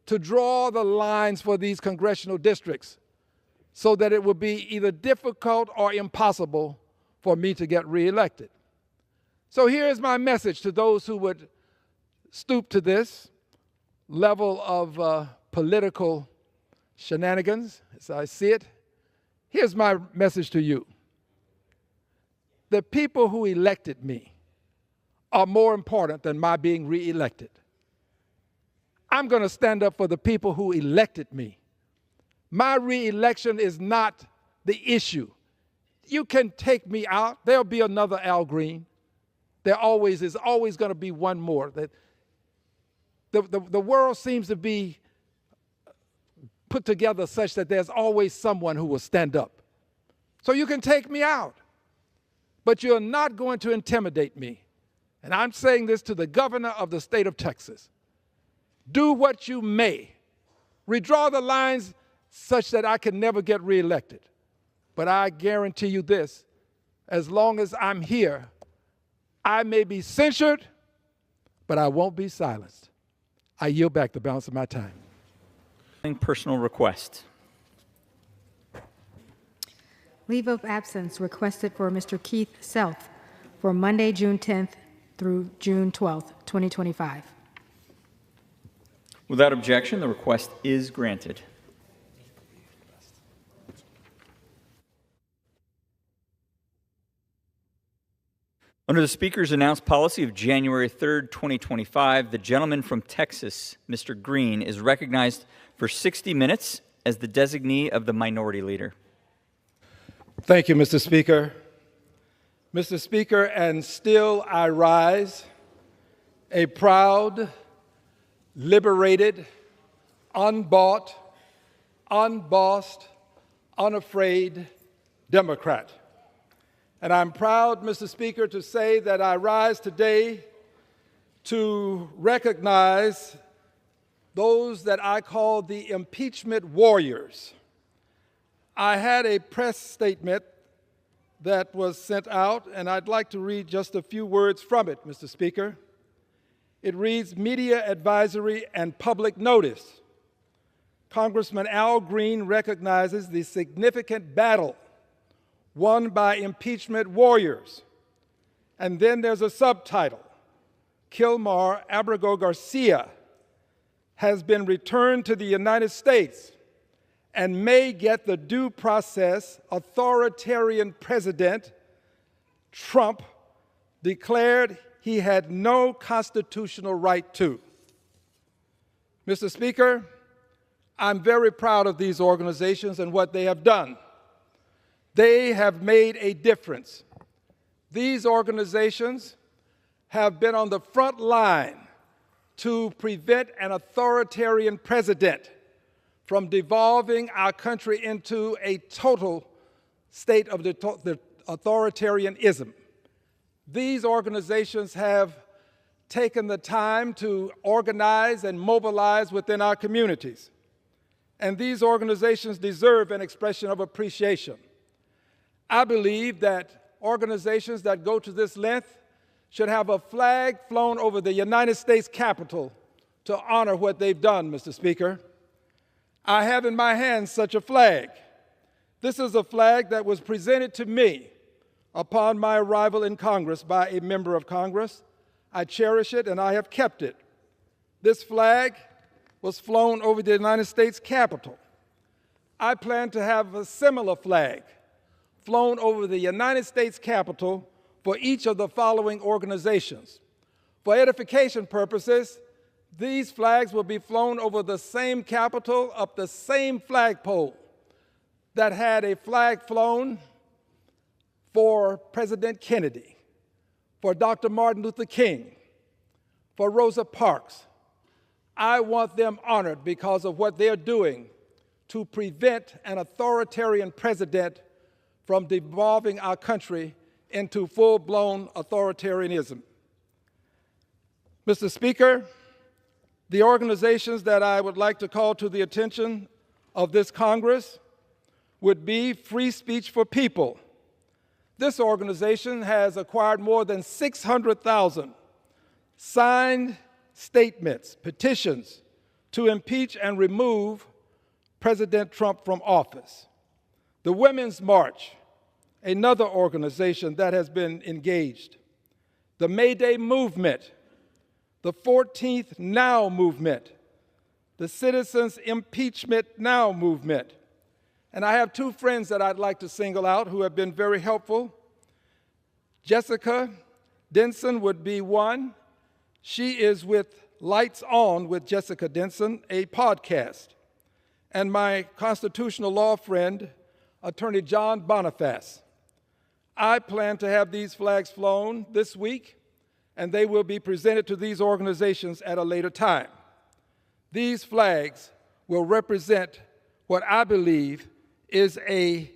to draw the lines for these congressional districts so that it will be either difficult or impossible for me to get reelected. So here's my message to those who would stoop to this level of political shenanigans, as I see it. Here's my message to you. The people who elected me are more important than my being reelected. I'm going to stand up for the people who elected me. My reelection is not the issue. You can take me out. There'll be another Al Green. There always is always going to be one more. The world seems to be put together such that there's always someone who will stand up. So you can take me out, but you're not going to intimidate me. And I'm saying this to the governor of the state of Texas. Do what you may. Redraw the lines such that I can never get reelected. But I guarantee you this, as long as I'm here, I may be censured, but I won't be silenced. I yield back the balance of my time. Personal request. Leave of absence requested for Mr. Keith Self for Monday, June 10th through June 12th, 2025. Without objection, the request is granted. Under the Speaker's announced policy of January 3rd, 2025, the gentleman from Texas, Mr. Green, is recognized for 60 minutes as the designee of the Minority Leader. Thank you, Mr. Speaker. Mr. Speaker, and still I rise, a proud, liberated, unbought, unbossed, unafraid Democrat. And I'm proud, Mr. Speaker, to say that I rise today to recognize those that I call the impeachment warriors. I had a press statement that was sent out, and I'd like to read just a few words from it, Mr. Speaker. It reads, media advisory and public notice. Congressman Al Green recognizes the significant battle won by impeachment warriors. And then there's a subtitle, Kilmar Abrego Garcia has been returned to the United States and may get the due process authoritarian President Trump declared he had no constitutional right to. Mr. Speaker, I'm very proud of these organizations and what they have done. They have made a difference. These organizations have been on the front line to prevent an authoritarian president from devolving our country into a total state of the authoritarianism. These organizations have taken the time to organize and mobilize within our communities. And these organizations deserve an expression of appreciation. I believe that organizations that go to this length should have a flag flown over the United States Capitol to honor what they've done, Mr. Speaker. I have in my hands such a flag. This is a flag that was presented to me upon my arrival in Congress by a member of Congress. I cherish it and I have kept it. This flag was flown over the United States Capitol. I plan to have a similar flag flown over the United States Capitol for each of the following organizations. For edification purposes, these flags will be flown over the same Capitol up the same flagpole that had a flag flown for President Kennedy, for Dr. Martin Luther King, for Rosa Parks. I want them honored because of what they're doing to prevent an authoritarian president from devolving our country into full-blown authoritarianism. Mr. Speaker, the organizations that I would like to call to the attention of this Congress would be Free Speech for People. This organization has acquired more than 600,000 signed statements, petitions to impeach and remove President Trump from office. The Women's March, another organization that has been engaged. The May Day movement, the 14th Now movement, the Citizens Impeachment Now movement. And I have two friends that I'd like to single out who have been very helpful. Jessica Denson would be one. She is with Lights On with Jessica Denson, a podcast. And my constitutional law friend, Attorney John Boniface. I plan to have these flags flown this week, and they will be presented to these organizations at a later time. These flags will represent what I believe is a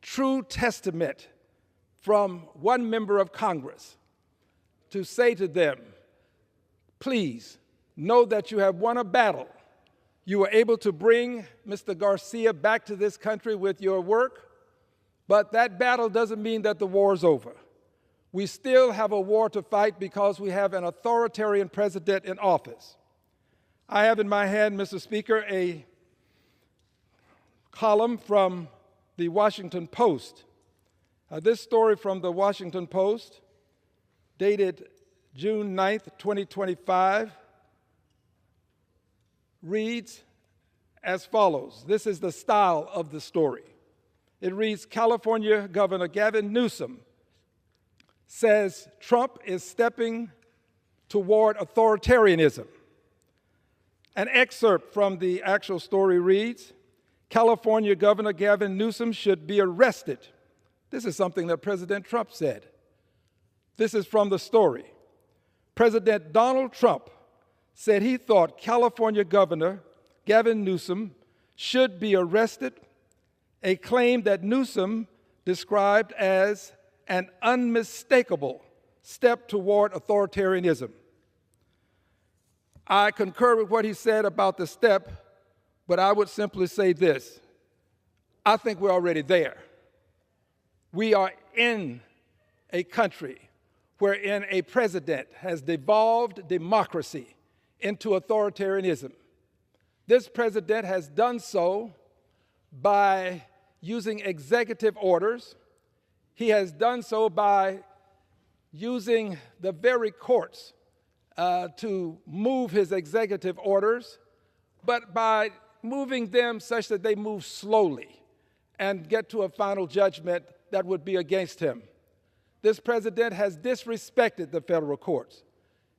true testament from one member of Congress to say to them, please know that you have won a battle. You were able to bring Mr. Garcia back to this country with your work, but that battle doesn't mean that the war is over. We still have a war to fight because we have an authoritarian president in office. I have in my hand, Mr. Speaker, a column from the Washington Post. This story from the Washington Post, dated June 9th, 2025, reads as follows. This is the style of the story. It reads, California Governor Gavin Newsom says Trump is stepping toward authoritarianism. An excerpt from the actual story reads, California Governor Gavin Newsom should be arrested. This is something that President Trump said. This is from the story. President Donald Trump said he thought California Governor Gavin Newsom should be arrested, a claim that Newsom described as an unmistakable step toward authoritarianism. I concur with what he said about the step, but I would simply say this. I think we're already there. We are in a country wherein a president has devolved democracy into authoritarianism. This president has done so by using executive orders. He has done so by using the very courts to move his executive orders, but by moving them such that they move slowly and get to a final judgment that would be against him. This president has disrespected the federal courts.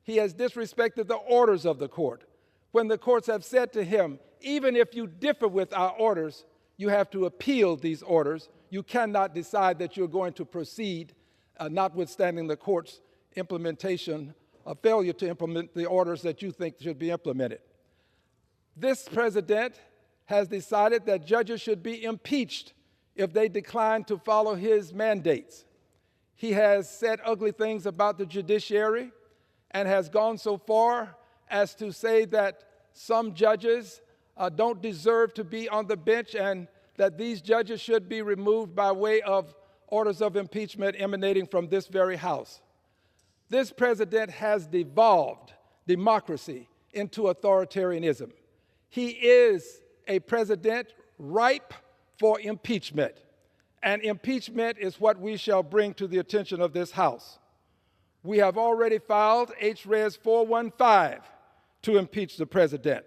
He has disrespected the orders of the court. When the courts have said to him, even if you differ with our orders, you have to appeal these orders. You cannot decide that you're going to proceed, notwithstanding the court's implementation, a failure to implement the orders that you think should be implemented. This president has decided that judges should be impeached if they decline to follow his mandates. He has said ugly things about the judiciary and has gone so far as to say that some judges don't deserve to be on the bench and that these judges should be removed by way of orders of impeachment emanating from this very House. This president has devolved democracy into authoritarianism. He is a president ripe for impeachment, and impeachment is what we shall bring to the attention of this House. We have already filed H-Res 415 to impeach the president.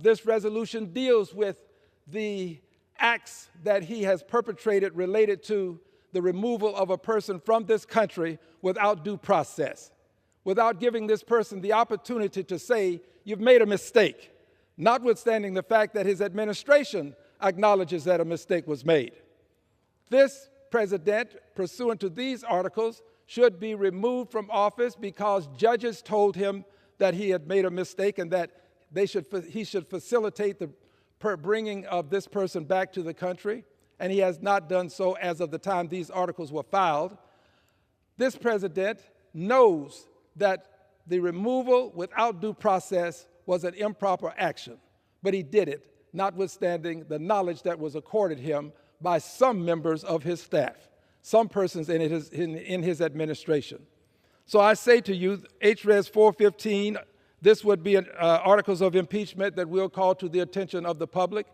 This resolution deals with the acts that he has perpetrated related to the removal of a person from this country without due process, without giving this person the opportunity to say, you've made a mistake, notwithstanding the fact that his administration acknowledges that a mistake was made. This president, pursuant to these articles, should be removed from office because judges told him that he had made a mistake and that he should facilitate the bringing of this person back to the country, and he has not done so as of the time these articles were filed. This president knows that the removal without due process was an improper action, but he did it notwithstanding the knowledge that was accorded him by some members of his staff, some persons in his administration. So I say to you, HRES 415, this would be articles of impeachment that we'll call to the attention of the public.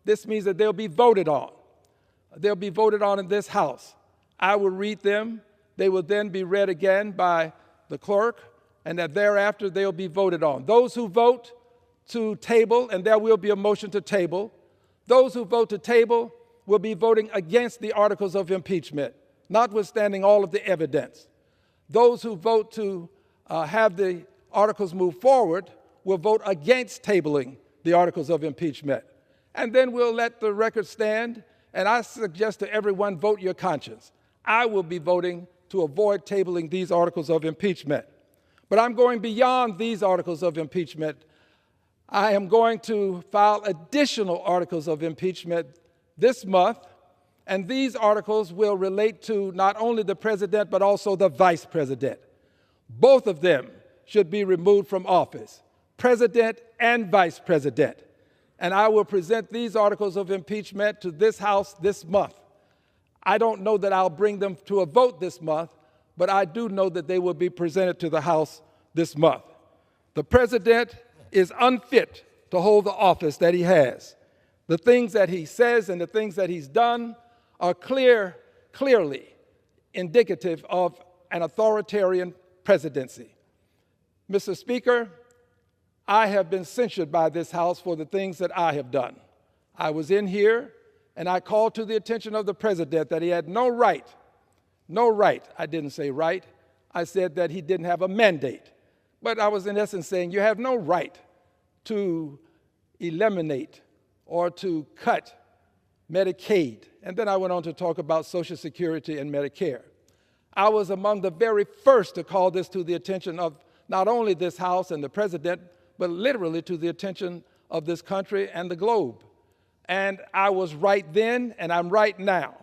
This means that they'll be voted on. They'll be voted on in this House. I will read them. They will then be read again by the clerk, and that thereafter they'll be voted on. Those who vote to table, and there will be a motion to table, those who vote to table will be voting against the articles of impeachment, notwithstanding all of the evidence. Those who vote to have the articles move forward will vote against tabling the articles of impeachment. And then we'll let the record stand, and I suggest to everyone, vote your conscience. I will be voting to avoid tabling these articles of impeachment. But I'm going beyond these articles of impeachment. I am going to file additional articles of impeachment this month, and these articles will relate to not only the president, but also the vice president. Both of them should be removed from office, president and vice president. And I will present these articles of impeachment to this House this month. I don't know that I'll bring them to a vote this month, but I do know that they will be presented to the House this month. The president is unfit to hold the office that he has. The things that he says and the things that he's done are clearly indicative of an authoritarian presidency. Mr. Speaker, I have been censured by this House for the things that I have done. I was in here and I called to the attention of the president that he had no right, I didn't say right, I said that he didn't have a mandate. But I was in essence saying you have no right to eliminate or to cut Medicaid. And then I went on to talk about Social Security and Medicare. I was among the very first to call this to the attention of not only this House and the president, but literally to the attention of this country and the globe. And I was right then, and I'm right now.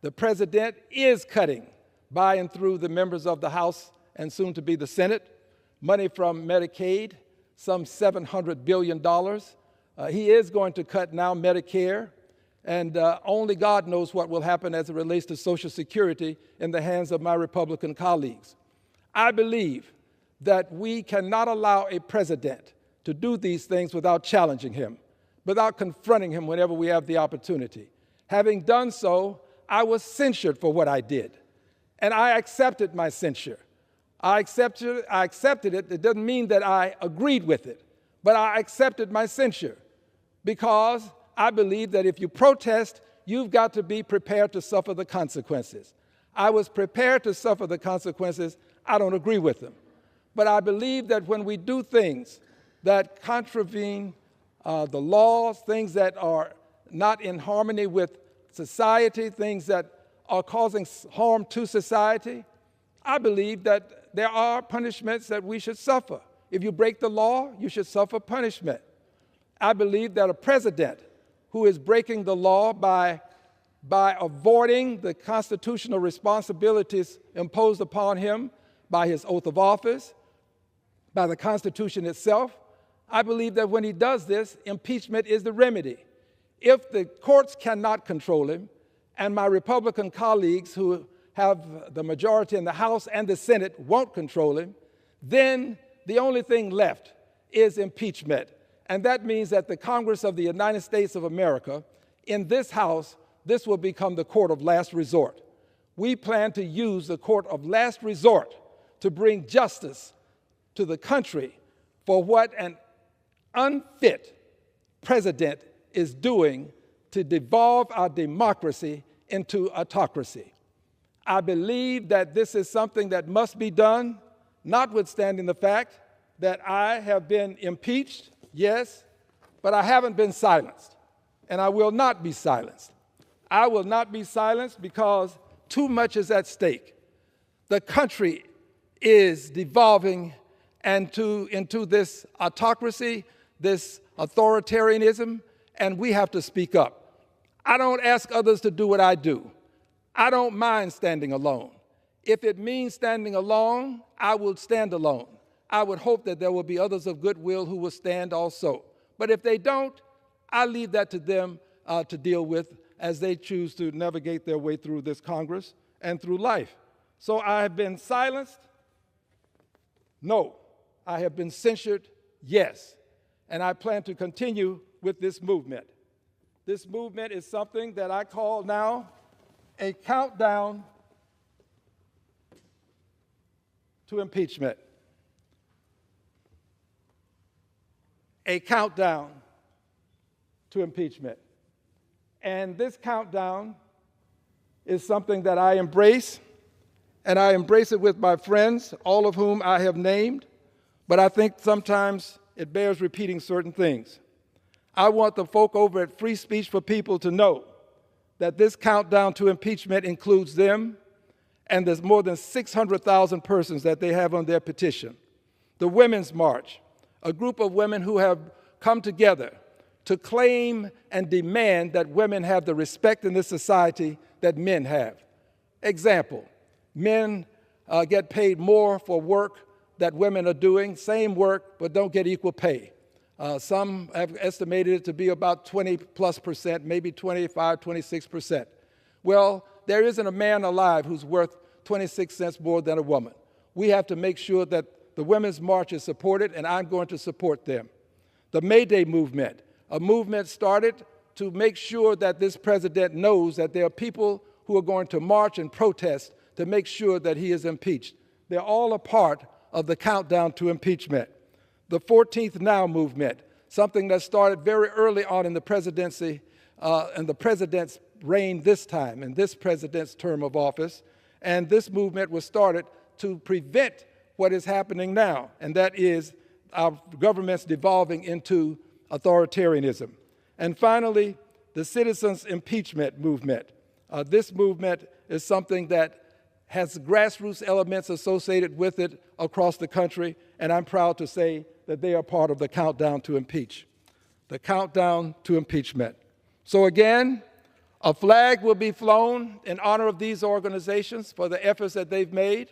The president is cutting by and through the members of the House and soon to be the Senate money from Medicaid, some $700 billion. He is going to cut now Medicare, and only God knows what will happen as it relates to Social Security in the hands of my Republican colleagues. I believe that we cannot allow a president to do these things without challenging him, without confronting him whenever we have the opportunity. Having done so, I was censured for what I did, and I accepted my censure. I accepted it. It doesn't mean that I agreed with it, but I accepted my censure because I believe that if you protest, you've got to be prepared to suffer the consequences. I was prepared to suffer the consequences. I don't agree with them. But I believe that when we do things that contravene the laws, things that are not in harmony with society, things that are causing harm to society, I believe that there are punishments that we should suffer. If you break the law, you should suffer punishment. I believe that a president who is breaking the law by avoiding the constitutional responsibilities imposed upon him by his oath of office, by the Constitution itself, I believe that when he does this, impeachment is the remedy. If the courts cannot control him, and my Republican colleagues who have the majority in the House and the Senate won't control him, then the only thing left is impeachment. And that means that the Congress of the United States of America, in this House, this will become the court of last resort. We plan to use the court of last resort to bring justice to the country for what an unfit president is doing to devolve our democracy into autocracy. I believe that this is something that must be done, notwithstanding the fact that I have been impeached, yes, but I haven't been silenced, and I will not be silenced. I will not be silenced because too much is at stake. The country is devolving into this autocracy, this authoritarianism, and we have to speak up. I don't ask others to do what I do. I don't mind standing alone. If it means standing alone, I will stand alone. I would hope that there will be others of goodwill who will stand also. But if they don't, I leave that to them to deal with as they choose to navigate their way through this Congress and through life. So I have been silenced? No. I have been censured? Yes. And I plan to continue with this movement. This movement is something that I call now a countdown to impeachment. A countdown to impeachment. And this countdown is something that I embrace, and I embrace it with my friends, all of whom I have named, but I think sometimes it bears repeating certain things. I want the folk over at Free Speech for People to know that this countdown to impeachment includes them, and there's more than 600,000 persons that they have on their petition. The Women's March, a group of women who have come together to claim and demand that women have the respect in this society that men have. Example, men get paid more for work that women are doing, same work, but don't get equal pay. Some have estimated it to be about 20+%, maybe 25, 26%. Well, there isn't a man alive who's worth 26 cents more than a woman. We have to make sure that the Women's March is supported, and I'm going to support them. The May Day movement, a movement started to make sure that this president knows that there are people who are going to march and protest to make sure that he is impeached. They're all a part of the countdown to impeachment. The 14th Now movement, something that started very early on in the presidency and the president's reign this time, in this president's term of office. And this movement was started to prevent what is happening now, and that is our government's devolving into authoritarianism. And finally, the citizens' impeachment movement. This movement is something that has grassroots elements associated with it across the country, and I'm proud to say that they are part of the countdown to impeach. The countdown to impeachment. So again, a flag will be flown in honor of these organizations for the efforts that they've made.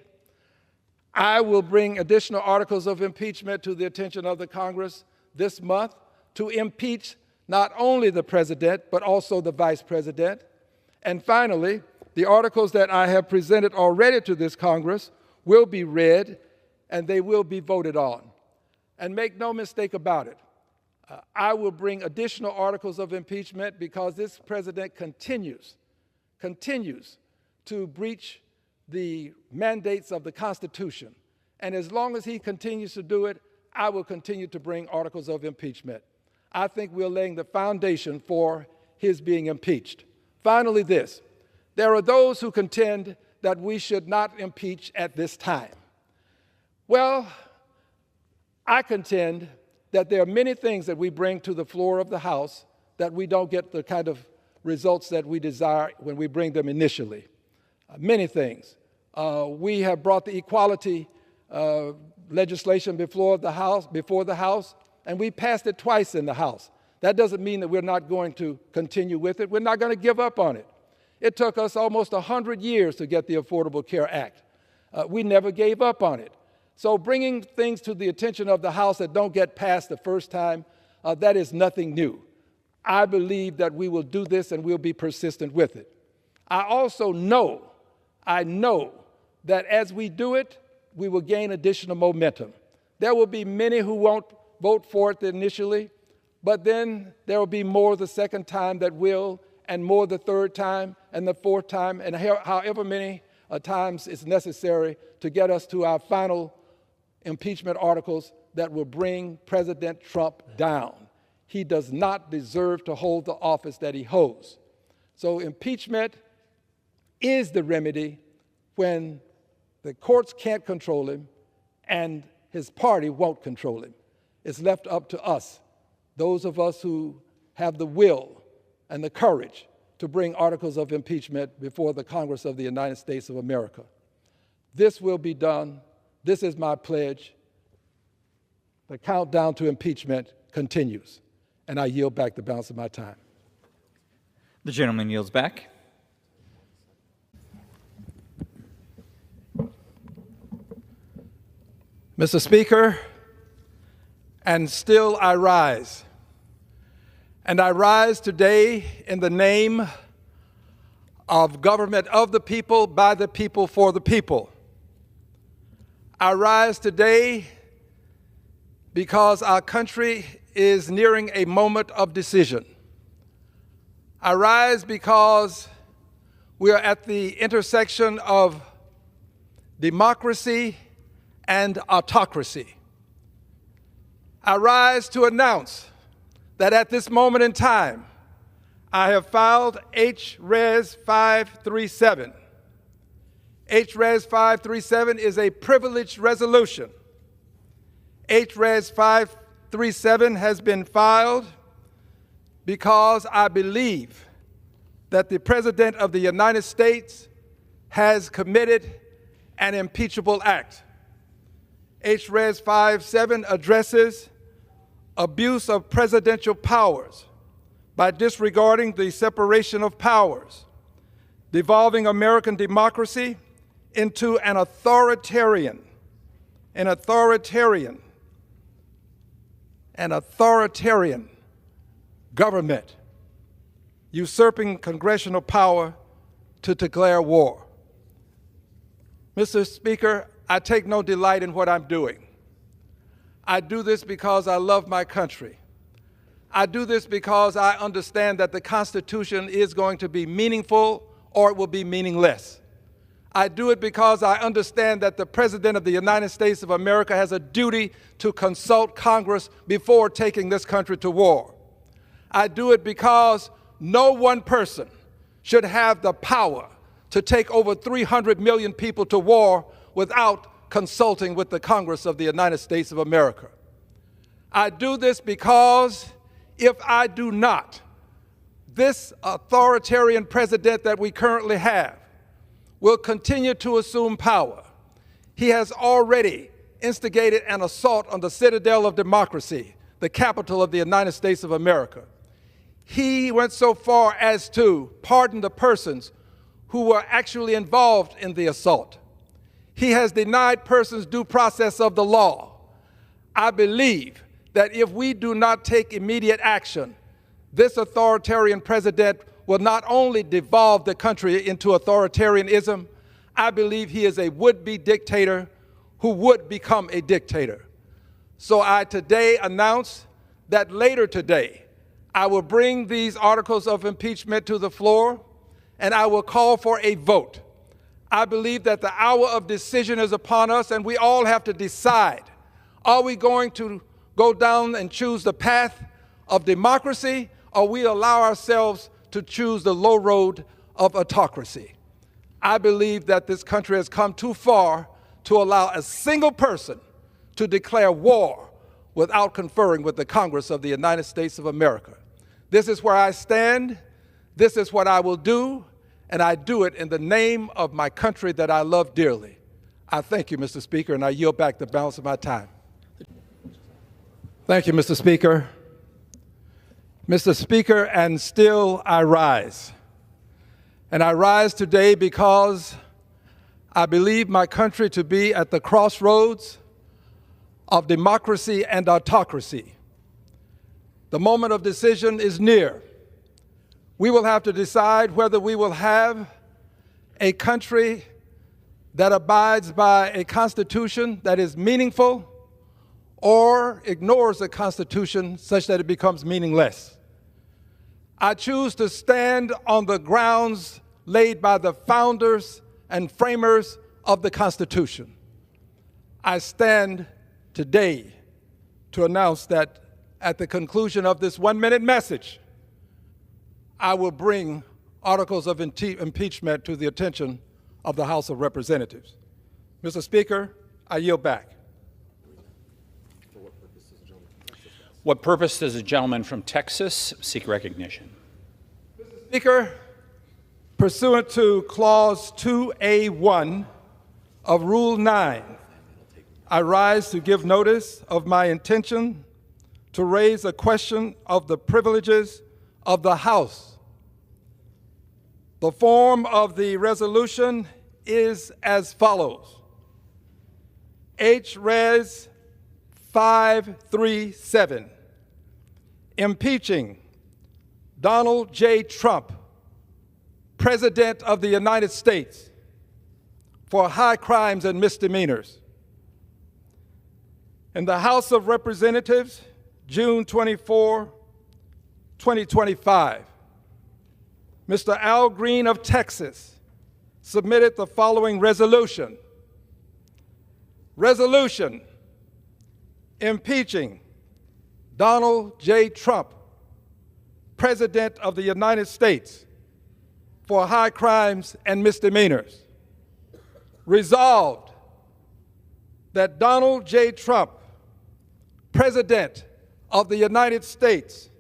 I will bring additional articles of impeachment to the attention of the Congress this month to impeach not only the president, but also the vice president. And finally, the articles that I have presented already to this Congress will be read and they will be voted on. And make no mistake about it, I will bring additional articles of impeachment because this president continues to breach the mandates of the Constitution. And as long as he continues to do it, I will continue to bring articles of impeachment. I think we're laying the foundation for his being impeached. Finally, this. There are those who contend that we should not impeach at this time. Well, I contend that there are many things that we bring to the floor of the House that we don't get the kind of results that we desire when we bring them initially. Many things. We have brought the equality legislation before the House, and we passed it twice in the House. That doesn't mean that we're not going to continue with it. We're not going to give up on it. It took us almost 100 years to get the Affordable Care Act. We never gave up on it. So bringing things to the attention of the House that don't get passed the first time, that is nothing new. I believe that we will do this and we'll be persistent with it. I also know that as we do it, we will gain additional momentum. There will be many who won't vote for it initially, but then there will be more the second time that will, and more the third time, and the fourth time, and however many times it's necessary to get us to our final impeachment articles that will bring President Trump down. He does not deserve to hold the office that he holds. So impeachment is the remedy when the courts can't control him and his party won't control him. It's left up to us, those of us who have the will and the courage to bring articles of impeachment before the Congress of the United States of America. This will be done. This is my pledge. The countdown to impeachment continues, and I yield back the balance of my time. The gentleman yields back. Mr. Speaker, and still I rise. And I rise today in the name of government of the people, by the people, for the people. I rise today because our country is nearing a moment of decision. I rise because we are at the intersection of democracy and autocracy. I rise to announce that at this moment in time, I have filed H-Res 537. H-Res 537 is a privileged resolution. H-Res 537 has been filed because I believe that the President of the United States has committed an impeachable act. H-Res 57 addresses abuse of presidential powers by disregarding the separation of powers, devolving American democracy into an authoritarian government, usurping congressional power to declare war. Mr. Speaker, I take no delight in what I'm doing. I do this because I love my country. I do this because I understand that the Constitution is going to be meaningful or it will be meaningless. I do it because I understand that the President of the United States of America has a duty to consult Congress before taking this country to war. I do it because no one person should have the power to take over 300 million people to war without consulting with the Congress of the United States of America. I do this because if I do not, this authoritarian president that we currently have will continue to assume power. He has already instigated an assault on the citadel of democracy, the capital of the United States of America. He went so far as to pardon the persons who were actually involved in the assault. He has denied persons due process of the law. I believe that if we do not take immediate action, this authoritarian president will not only devolve the country into authoritarianism, I believe he is a would-be dictator who would become a dictator. So I today announce that later today, I will bring these articles of impeachment to the floor and I will call for a vote. I believe that the hour of decision is upon us and we all have to decide, are we going to go down and choose the path of democracy, or we allow ourselves to choose the low road of autocracy? I believe that this country has come too far to allow a single person to declare war without conferring with the Congress of the United States of America. This is where I stand, this is what I will do, and I do it in the name of my country that I love dearly. I thank you, Mr. Speaker, and I yield back the balance of my time. Thank you, Mr. Speaker. Mr. Speaker, and still I rise. And I rise today because I believe my country to be at the crossroads of democracy and autocracy. The moment of decision is near. We will have to decide whether we will have a country that abides by a constitution that is meaningful or ignores the Constitution such that it becomes meaningless. I choose to stand on the grounds laid by the founders and framers of the Constitution. I stand today to announce that at the conclusion of this one-minute message, I will bring articles of impeachment to the attention of the House of Representatives. Mr. Speaker, I yield back. What purpose does the gentleman from Texas seek recognition? Mr. Speaker, pursuant to Clause 2A1 of Rule 9, I rise to give notice of my intention to raise a question of the privileges of the House. The form of the resolution is as follows. H-Res 537, impeaching Donald J. Trump, President of the United States, for high crimes and misdemeanors. In the House of Representatives, June 24, 2025, Mr. Al Green of Texas submitted the following resolution. Resolution impeaching Donald J. Trump, President of the United States, for high crimes and misdemeanors. Resolved that Donald J. Trump, President of the United States,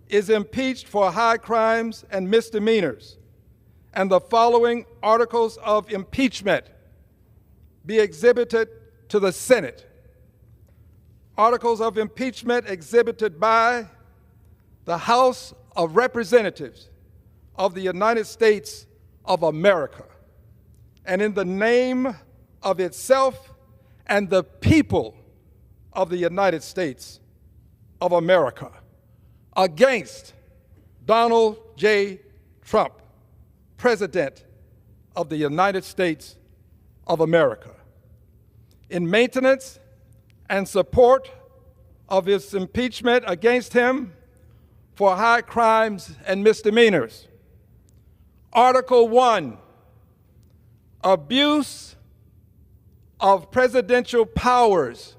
is impeached for high crimes and misdemeanors, and the following articles of impeachment be exhibited to the Senate. Articles of impeachment exhibited by the House of Representatives of the United States of America, and in the name of itself and the people of the United States of America, against Donald J. Trump, President of the United States of America, in maintenance and support of his impeachment against him for high crimes and misdemeanors. Article 1, abuse of presidential powers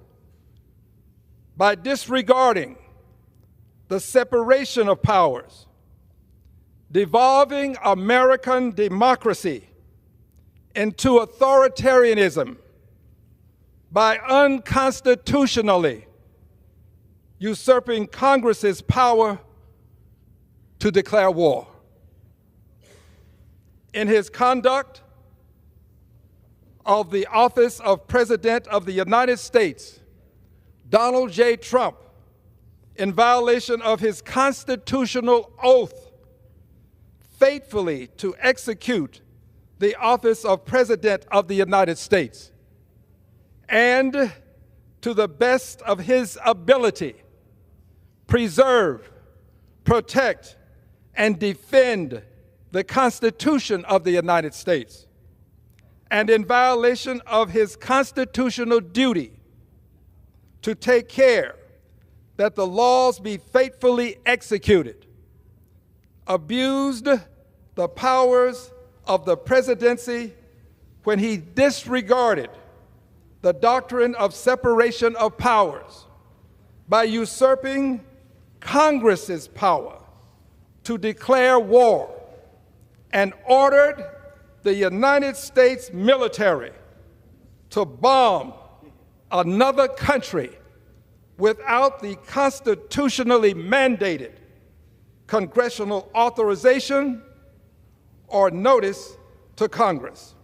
by disregarding the separation of powers, devolving American democracy into authoritarianism by unconstitutionally usurping Congress's power to declare war. In his conduct of the office of President of the United States, Donald J. Trump, in violation of his constitutional oath, faithfully to execute the office of President of the United States, and to the best of his ability, preserve, protect, and defend the Constitution of the United States, and in violation of his constitutional duty to take care that the laws be faithfully executed, abused the powers of the presidency when he disregarded the doctrine of separation of powers by usurping Congress's power to declare war, and ordered the United States military to bomb another country without the constitutionally mandated congressional authorization or notice to Congress.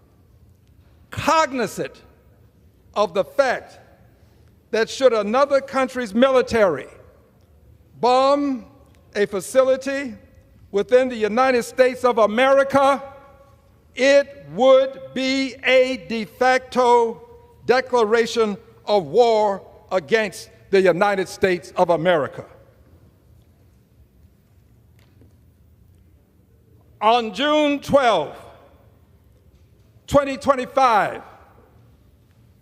Cognizant of the fact that should another country's military bomb a facility within the United States of America, it would be a de facto declaration of war against the United States of America. On June 12, 2025,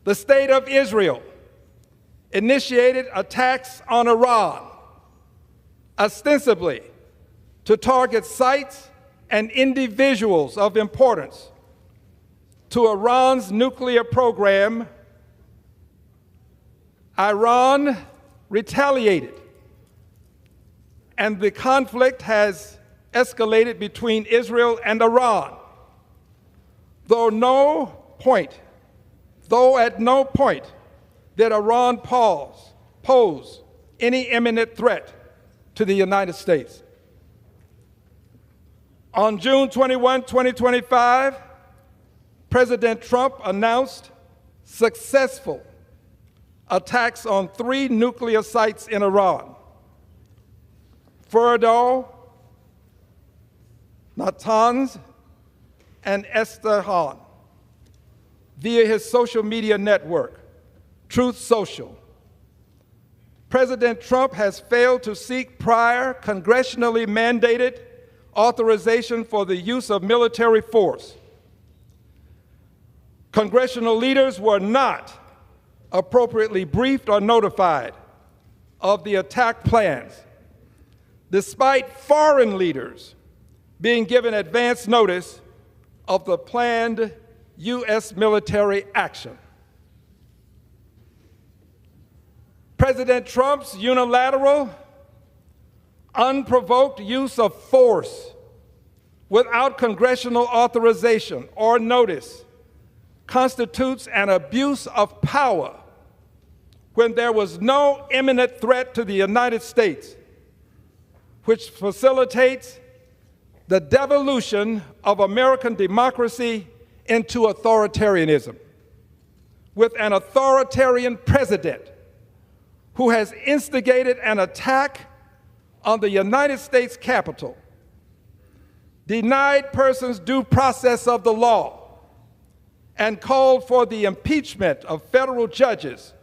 the State of Israel initiated attacks on Iran, ostensibly to target sites and individuals of importance to Iran's nuclear program. Iran retaliated, and the conflict has escalated between Israel and Iran, though at no point did Iran pose any imminent threat to the United States. On June 21, 2025, President Trump announced successful attacks on 3 nuclear sites in Iran: Fordow, Natanz, and Isfahan, via his social media network, Truth Social. President Trump has failed to seek prior congressionally mandated authorization for the use of military force. Congressional leaders were not appropriately briefed or notified of the attack plans, despite foreign leaders being given advance notice of the planned U.S. military action. President Trump's unilateral, unprovoked use of force without congressional authorization or notice constitutes an abuse of power when there was no imminent threat to the United States, which facilitates the devolution of American democracy into authoritarianism, with an authoritarian president who has instigated an attack on the United States Capitol, denied persons due process of the law, and called for the impeachment of federal judges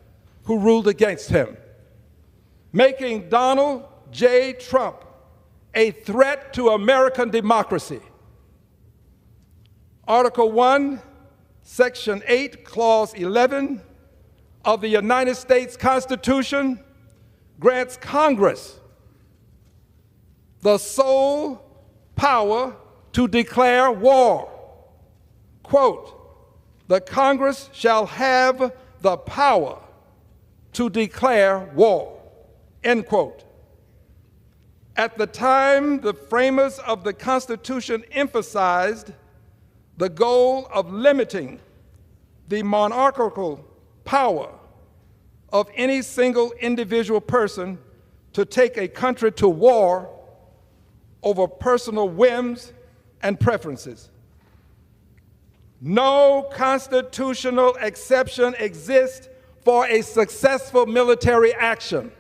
who ruled against him, making Donald J. Trump a threat to American democracy. Article 1, Section 8, Clause 11 of the United States Constitution grants Congress the sole power to declare war. Quote, "The Congress shall have the power to declare war," end quote. At the time, the framers of the Constitution emphasized the goal of limiting the monarchical power of any single individual person to take a country to war over personal whims and preferences. No constitutional exception exists for a successful military action.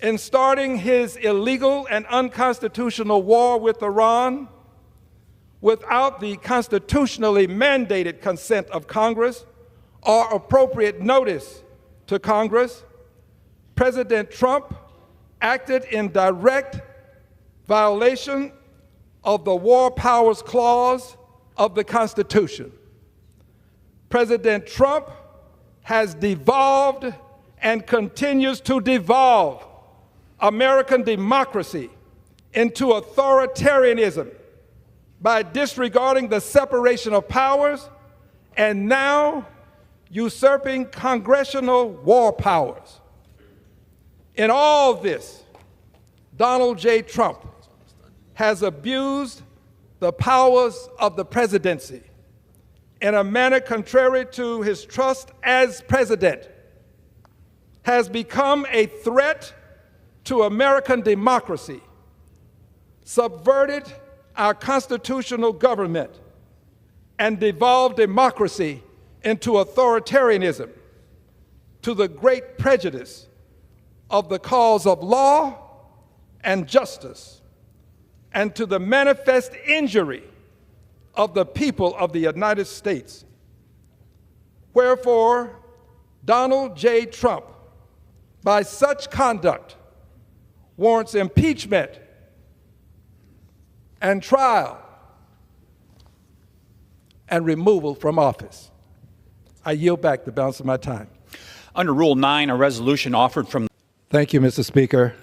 In starting his illegal and unconstitutional war with Iran, without the constitutionally mandated consent of Congress or appropriate notice to Congress, President Trump acted in direct violation of the War Powers Clause of the Constitution. President Trump has devolved and continues to devolve American democracy into authoritarianism by disregarding the separation of powers and now usurping congressional war powers. In all this, Donald J. Trump has abused the powers of the presidency in a manner contrary to his trust as president, has become a threat to American democracy, subverted our constitutional government, and devolved democracy into authoritarianism, to the great prejudice of the cause of law and justice, and to the manifest injury of the people of the United States. Wherefore, Donald J. Trump, by such conduct, warrants impeachment and trial and removal from office. I yield back the balance of my time. Under Rule 9, a resolution offered from... Thank you, Mr. Speaker.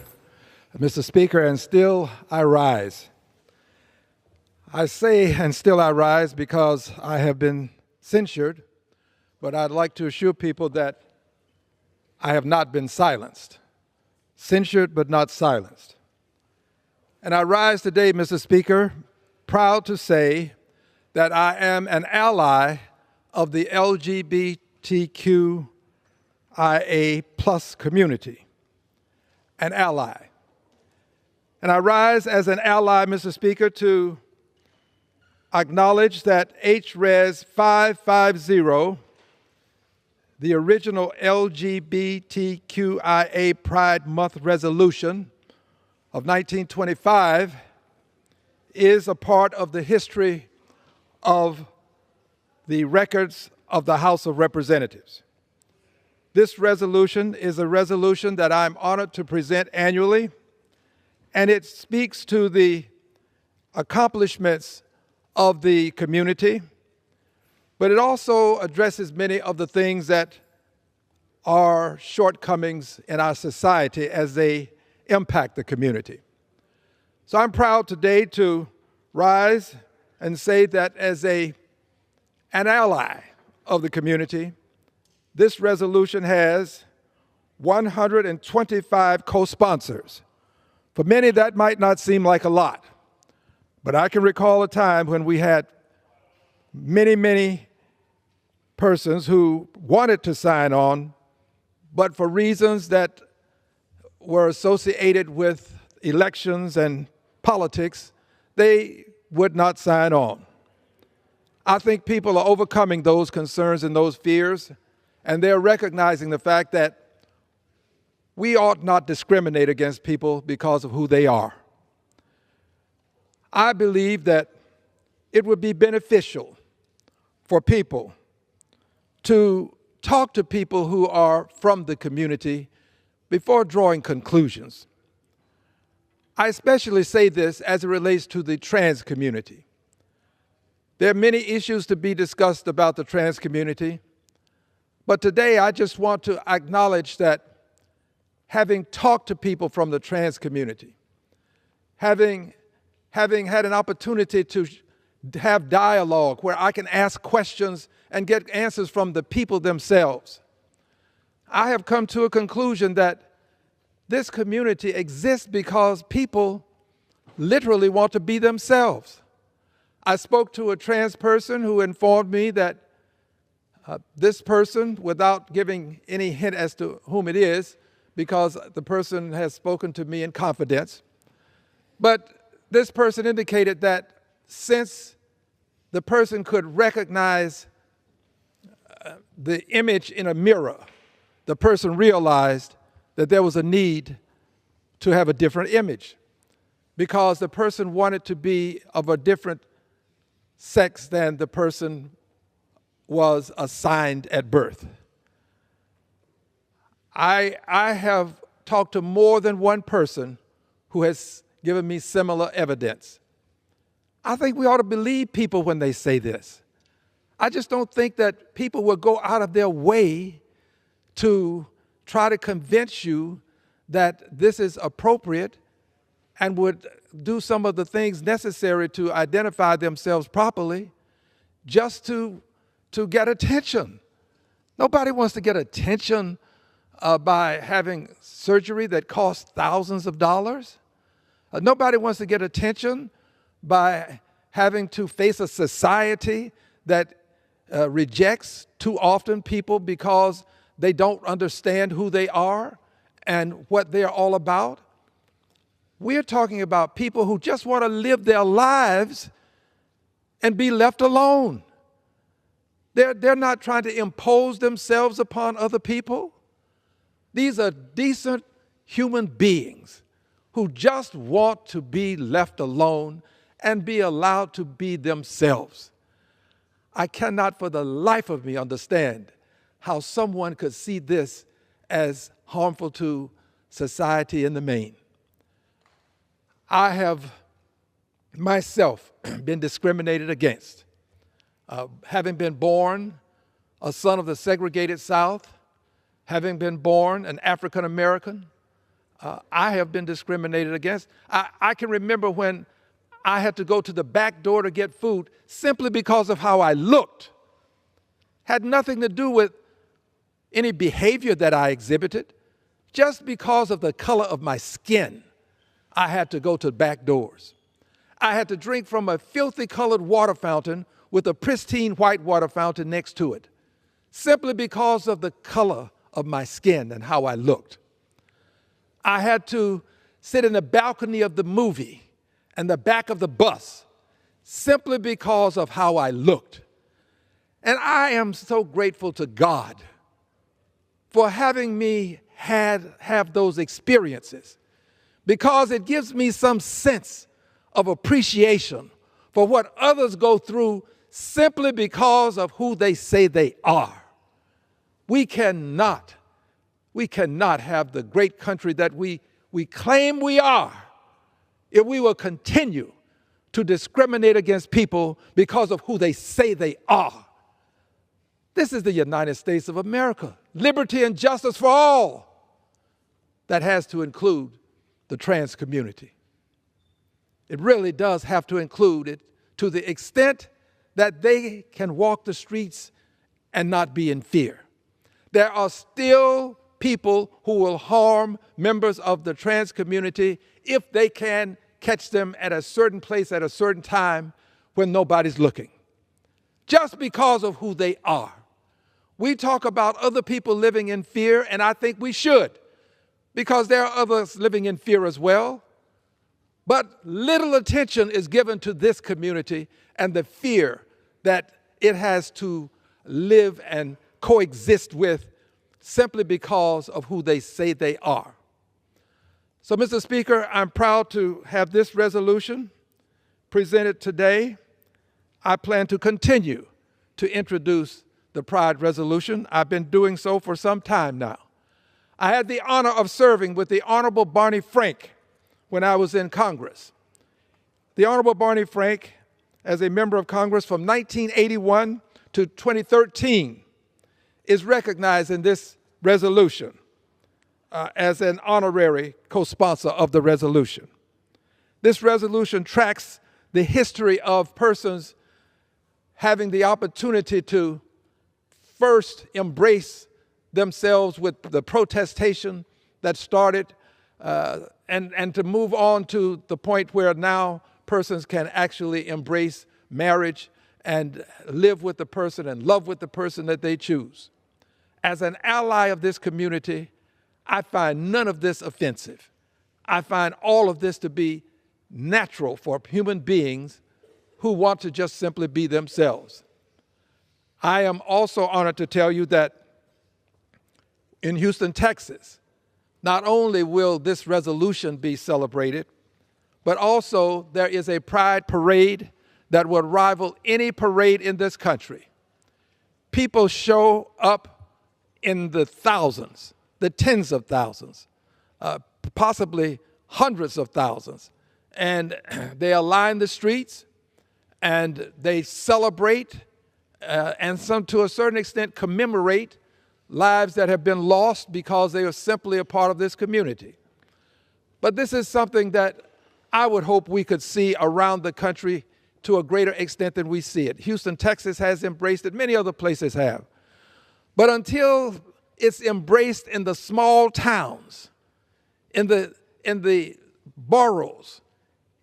Mr. Speaker, and still I rise. I say and still I rise because I have been censured, but I'd like to assure people that I have not been silenced. Censured but not silenced. And I rise today, Mr. Speaker, proud to say that I am an ally of the LGBTQIA+ community, an ally. And I rise as an ally, Mr. Speaker, to acknowledge that HRES 550, the original LGBTQIA Pride Month resolution of 1925, is a part of the history of the records of the House of Representatives. This resolution is a resolution that I'm honored to present annually, and it speaks to the accomplishments of the community, but it also addresses many of the things that are shortcomings in our society as they impact the community. So I'm proud today to rise and say that as an ally of the community, this resolution has 125 co-sponsors. For many, that might not seem like a lot, but I can recall a time when we had many persons who wanted to sign on, but for reasons that were associated with elections and politics, they would not sign on. I think people are overcoming those concerns and those fears, and they're recognizing the fact that we ought not discriminate against people because of who they are. I believe that it would be beneficial for people to talk to people who are from the community before drawing conclusions. I especially say this as it relates to the trans community. There are many issues to be discussed about the trans community, but today I just want to acknowledge that having talked to people from the trans community, having had an opportunity to have dialogue where I can ask questions and get answers from the people themselves, I have come to a conclusion that this community exists because people literally want to be themselves. I spoke to a trans person who informed me that this person, without giving any hint as to whom it is, because the person has spoken to me in confidence, but this person indicated that since the person could recognize the image in a mirror, the person realized that there was a need to have a different image because the person wanted to be of a different sex than the person was assigned at birth. I have talked to more than one person who has given me similar evidence. I think we ought to believe people when they say this. I just don't think that people will go out of their way to try to convince you that this is appropriate and would do some of the things necessary to identify themselves properly just to get attention. Nobody wants to get attention by having surgery that costs thousands of dollars. Nobody wants to get attention by having to face a society that rejects too often people because they don't understand who they are and what they're all about. We're talking about people who just want to live their lives and be left alone. They're not trying to impose themselves upon other people. These are decent human beings who just want to be left alone and be allowed to be themselves. I cannot for the life of me understand how someone could see this as harmful to society in the main. I have myself been discriminated against. Having been born a son of the segregated South, having been born an African American, I have been discriminated against. I can remember when I had to go to the back door to get food simply because of how I looked. Had nothing to do with any behavior that I exhibited. Just because of the color of my skin, I had to go to back doors. I had to drink from a filthy colored water fountain with a pristine white water fountain next to it, simply because of the color of my skin and how I looked. I had to sit in the balcony of the movie and the back of the bus simply because of how I looked. And I am so grateful to God for having me have those experiences, because it gives me some sense of appreciation for what others go through simply because of who they say they are. We cannot We cannot have the great country that we claim we are if we will continue to discriminate against people because of who they say they are. This is the United States of America. Liberty and justice for all. That has to include the trans community. It really does have to include it to the extent that they can walk the streets and not be in fear. There are still people who will harm members of the trans community if they can catch them at a certain place at a certain time when nobody's looking, just because of who they are. We talk about other people living in fear, and I think we should, because there are others living in fear as well. But little attention is given to this community and the fear that it has to live and coexist with simply because of who they say they are. So, Mr. Speaker, I'm proud to have this resolution presented today. I plan to continue to introduce the Pride Resolution. I've been doing so for some time now. I had the honor of serving with the Honorable Barney Frank when I was in Congress. The Honorable Barney Frank, as a member of Congress from 1981 to 2013, is recognized in this resolution as an honorary co-sponsor of the resolution. This resolution tracks the history of persons having the opportunity to first embrace themselves with the protestation that started and to move on to the point where now persons can actually embrace marriage and live with the person and love with the person that they choose. As an ally of this community, I find none of this offensive. I find all of this to be natural for human beings who want to just simply be themselves. I am also honored to tell you that in Houston, Texas, not only will this resolution be celebrated, but also there is a pride parade that will rival any parade in this country. People show up in the thousands, the tens of thousands, possibly hundreds of thousands. And they align the streets and they celebrate and some, to a certain extent, commemorate lives that have been lost because they are simply a part of this community. But this is something that I would hope we could see around the country to a greater extent than we see it. Houston, Texas has embraced it. Many other places have. But until it's embraced in the small towns, in the boroughs,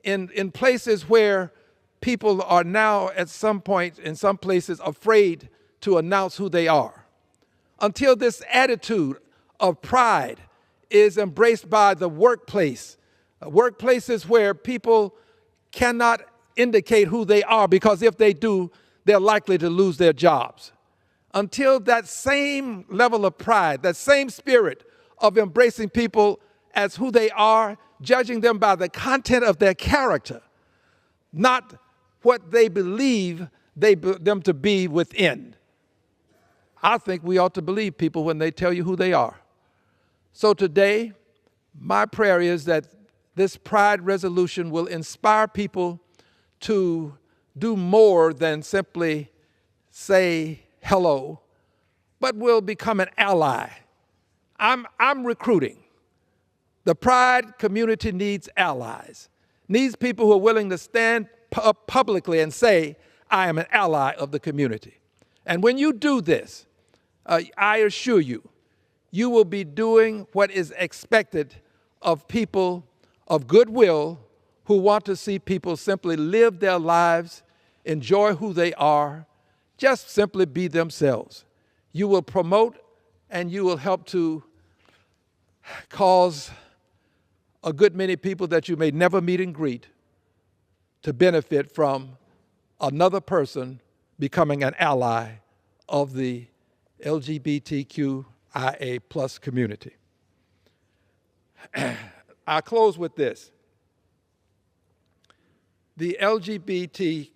in places where people are now at some point, in some places, afraid to announce who they are. Until this attitude of pride is embraced by the workplace, workplaces where people cannot indicate who they are because if they do, they're likely to lose their jobs. Until that same level of pride, that same spirit of embracing people as who they are, judging them by the content of their character, not what they believe them to be within. I think we ought to believe people when they tell you who they are. So today, my prayer is that this Pride resolution will inspire people to do more than simply say hello, but will become an ally. I'm recruiting. The Pride community needs allies, needs people who are willing to stand up publicly and say, I am an ally of the community. And when you do this, I assure you, you will be doing what is expected of people of goodwill who want to see people simply live their lives, enjoy who they are, just simply be themselves. You will promote and you will help to cause a good many people that you may never meet and greet to benefit from another person becoming an ally of the LGBTQIA plus community. I'll close with this. The LGBTQIA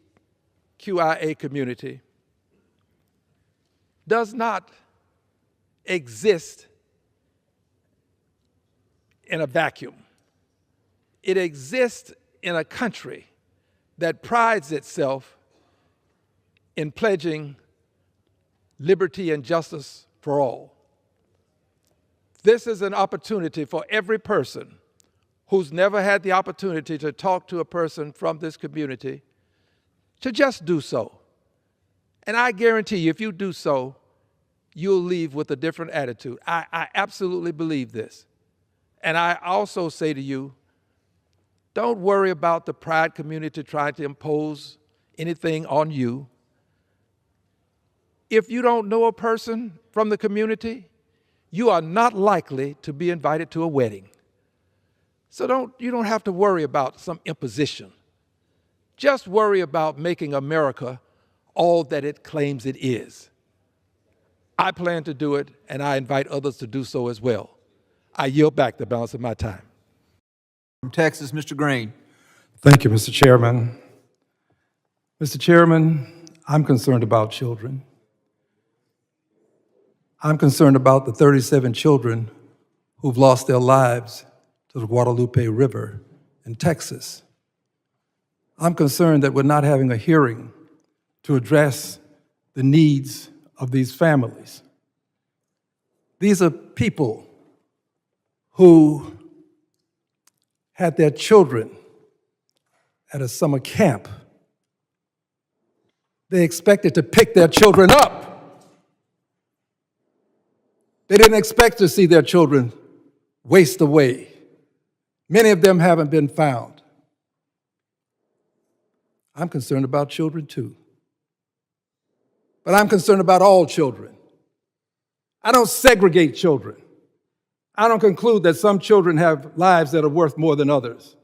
community does not exist in a vacuum. It exists in a country that prides itself in pledging liberty and justice for all. This is an opportunity for every person who's never had the opportunity to talk to a person from this community to just do so. And I guarantee you, if you do so, you'll leave with a different attitude. I absolutely believe this. And I also say to you, don't worry about the pride community trying to impose anything on you. If you don't know a person from the community, you are not likely to be invited to a wedding. So you don't have to worry about some imposition. Just worry about making America all that it claims it is. I plan to do it, and I invite others to do so as well. I yield back the balance of my time. From Texas, Mr. Green. Thank you, Mr. Chairman. Mr. Chairman, I'm concerned about children. I'm concerned about the 37 children who've lost their lives to the Guadalupe River in Texas. I'm concerned that we're not having a hearing to address the needs of these families. These are people who had their children at a summer camp. They expected to pick their children up. They didn't expect to see their children waste away. Many of them haven't been found. I'm concerned about children too. But I'm concerned about all children. I don't segregate children. I don't conclude that some children have lives that are worth more than others.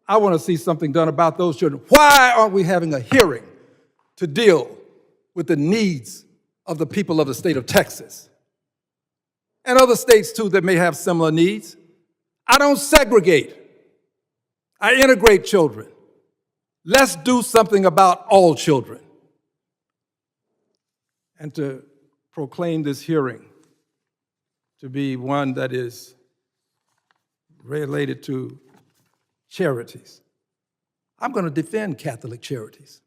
I want to see something done about those children. Why aren't we having a hearing to deal with the needs of the people of the state of Texas? And other states too that may have similar needs. I don't segregate. I integrate children. Let's do something about all children. And to proclaim this hearing to be one that is related to charities. I'm going to defend Catholic charities.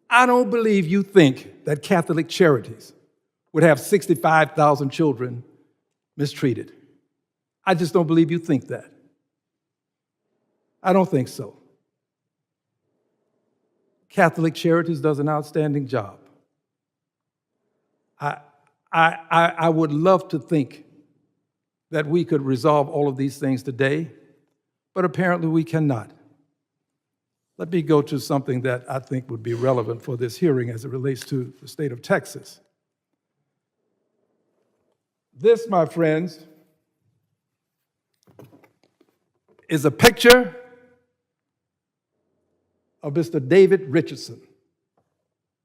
I don't believe you think that Catholic charities would have 65,000 children mistreated. I just don't believe you think that. I don't think so. Catholic Charities does an outstanding job. I would love to think that we could resolve all of these things today, but apparently we cannot. Let me go to something that I think would be relevant for this hearing as it relates to the state of Texas. This, my friends, is a picture of Mr. David Richardson,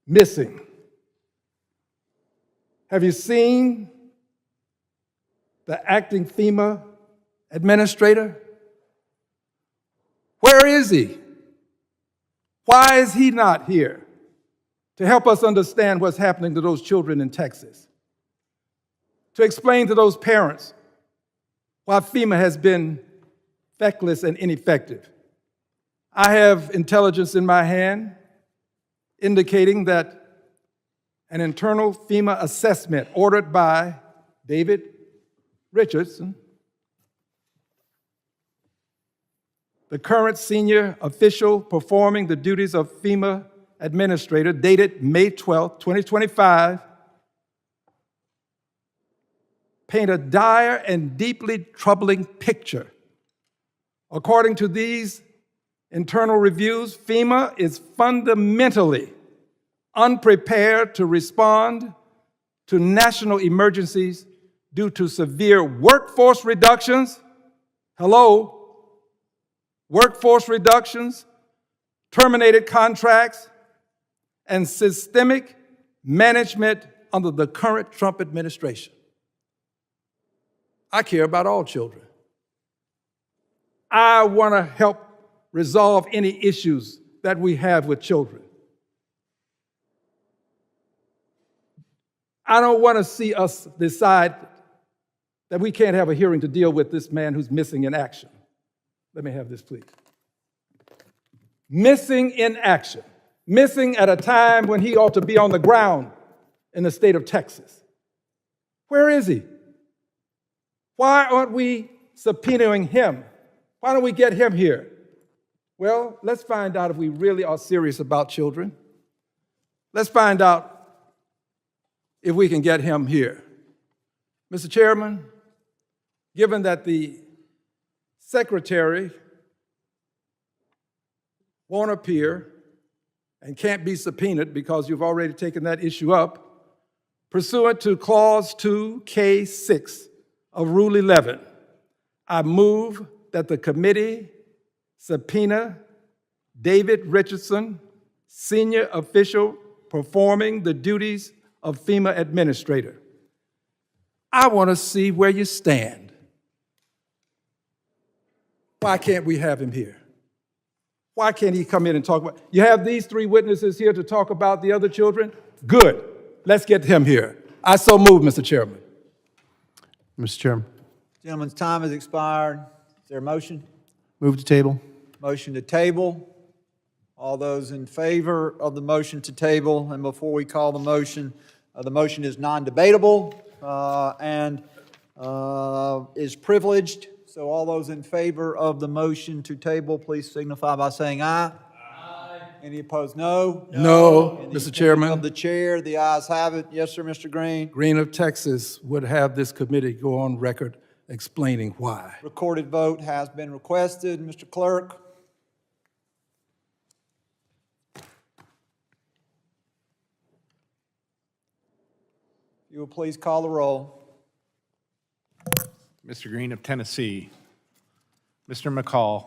missing. Have you seen the acting FEMA administrator? Where is he? Why is he not here to help us understand what's happening to those children in Texas? To explain to those parents why FEMA has been feckless and ineffective. I have intelligence in my hand indicating that an internal FEMA assessment ordered by David Richardson, the current senior official performing the duties of FEMA administrator, dated May 12, 2025, paint a dire and deeply troubling picture. According to these internal reviews, FEMA is fundamentally unprepared to respond to national emergencies due to severe workforce reductions, workforce reductions, terminated contracts, and systemic management under the current Trump administration. I care about all children. I want to help resolve any issues that we have with children. I don't want to see us decide that we can't have a hearing to deal with this man who's missing in action. Let me have this, please. Missing in action. Missing at a time when he ought to be on the ground in the state of Texas. Where is he? Why aren't we subpoenaing him? Why don't we get him here? Well, let's find out if we really are serious about children. Let's find out if we can get him here. Mr. Chairman, given that the secretary won't appear and can't be subpoenaed because you've already taken that issue up, pursuant to Clause 2K6 of Rule 11, I move that the committee subpoena David Richardson, senior official performing the duties of FEMA administrator. I want to see where you stand. Why can't we have him here? Why can't he come in and talk about? You have these three witnesses here to talk about the other children? Good. Let's get him here. I so move, Mr. Chairman. Mr. Chairman. Gentleman's time has expired. Is there a motion? Move to table. Motion to table. All those in favor of the motion to table, and before we call the motion is non-debatable and is privileged. So all those in favor of the motion to table, please signify by saying aye. Aye. Any opposed, no? No, Mr. Chairman. Of the chair, the ayes have it. Yes, sir, Mr. Green. Green of Texas would have this committee go on record explaining why. Recorded vote has been requested. Mr. Clerk. You will please call the roll. Mr. Green of Tennessee, Mr. McCall,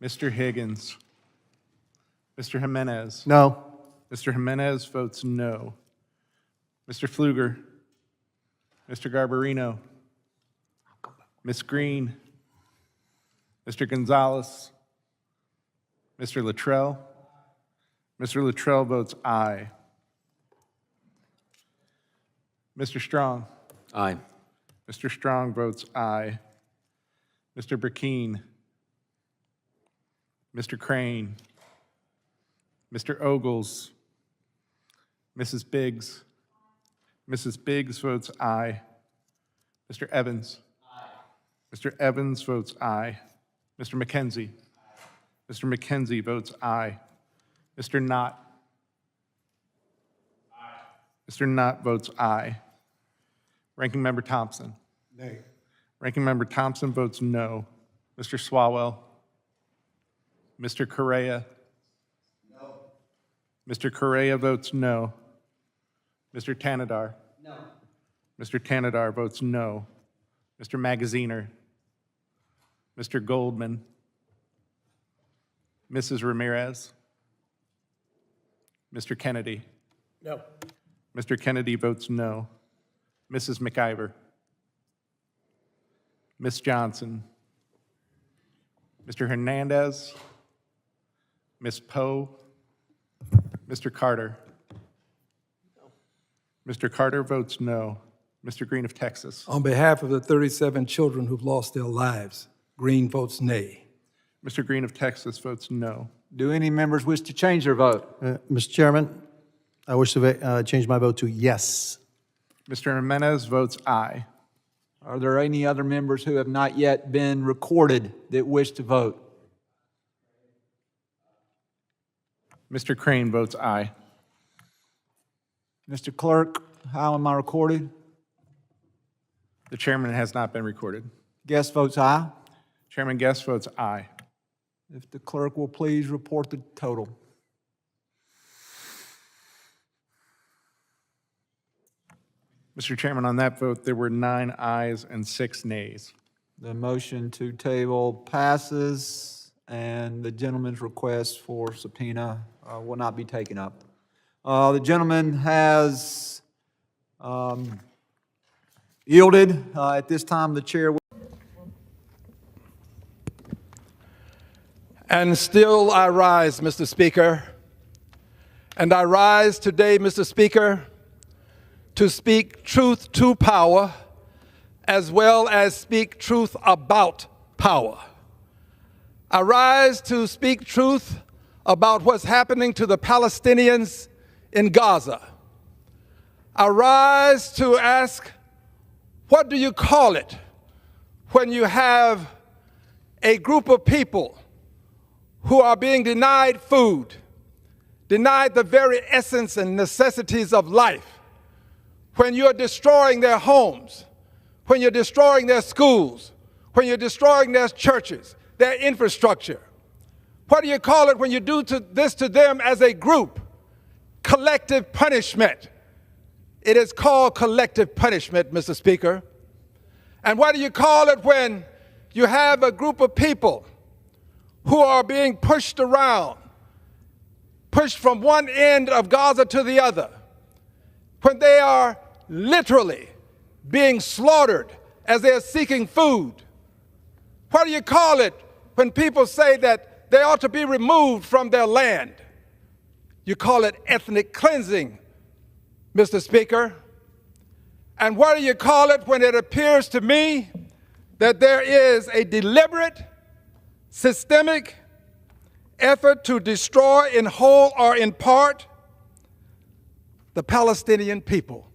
Mr. Higgins, Mr. Jimenez. No. Mr. Jimenez votes no. Mr. Pfluger, Mr. Garbarino, Ms. Green, Mr. Gonzalez, Mr. Luttrell. Mr. Luttrell votes aye. Mr. Strong. Aye. Mr. Strong votes aye. Mr. Burkeen. Mr. Crane. Mr. Ogles. Mrs. Biggs. Mrs. Biggs votes aye. Mr. Evans. Aye. Mr. Evans votes aye. Mr. McKenzie. Aye. Mr. McKenzie votes aye. Mr. Knott. Aye. Mr. Knott votes aye. Ranking Member Thompson. Nay. Ranking Member Thompson votes no. Mr. Swalwell. Mr. Correa. No. Mr. Correa votes no. Mr. Tanadar. No. Mr. Tanadar votes no. Mr. Magaziner. Mr. Goldman. Mrs. Ramirez. Mr. Kennedy. No. Mr. Kennedy votes no. Mrs. McIver. Ms. Johnson. Mr. Hernandez. Ms. Poe. Mr. Carter. Mr. Carter votes no. Mr. Green of Texas. On behalf of the 37 children who've lost their lives, Green votes nay. Mr. Green of Texas votes no. Do any members wish to change their vote? Mr. Chairman, I wish to change my vote to yes. Mr. Jimenez votes aye. Are there any other members who have not yet been recorded that wish to vote? Mr. Crane votes aye. Mr. Clerk, how am I recorded? The chairman has not been recorded. Guest votes aye. Chairman Guest votes aye. If the clerk will please report the total. Mr. Chairman, on that vote, there were 9 ayes and 6 nays. The motion to table passes, and the gentleman's request for subpoena will not be taken up. The gentleman has yielded. At this time, the chair will. And still I rise, Mr. Speaker. And I rise today, Mr. Speaker, to speak truth to power, as well as speak truth about power. I rise to speak truth about what's happening to the Palestinians in Gaza. I rise to ask, what do you call it when you have a group of people who are being denied food, denied the very essence and necessities of life, when you're destroying their homes, when you're destroying their schools, when you're destroying their churches, their infrastructure? What do you call it when you do this to them as a group? Collective punishment. It is called collective punishment, Mr. Speaker. And what do you call it when you have a group of people who are being pushed around, pushed from one end of Gaza to the other, when they are literally being slaughtered as they are seeking food? What do you call it when people say that they ought to be removed from their land? You call it ethnic cleansing, Mr. Speaker. And what do you call it when it appears to me that there is a deliberate, systemic effort to destroy in whole or in part the Palestinian people,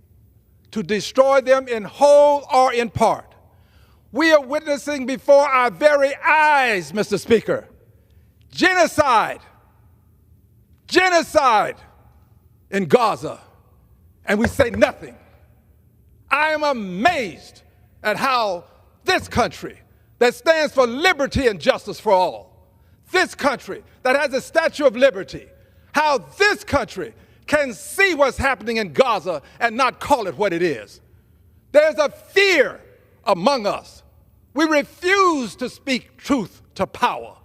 to destroy them in whole or in part? We are witnessing before our very eyes, Mr. Speaker, genocide in Gaza, and we say nothing. I am amazed at how this country that stands for liberty and justice for all, this country that has a Statue of Liberty, how this country can see what's happening in Gaza and not call it what it is. There's a fear among us. We refuse to speak truth to power.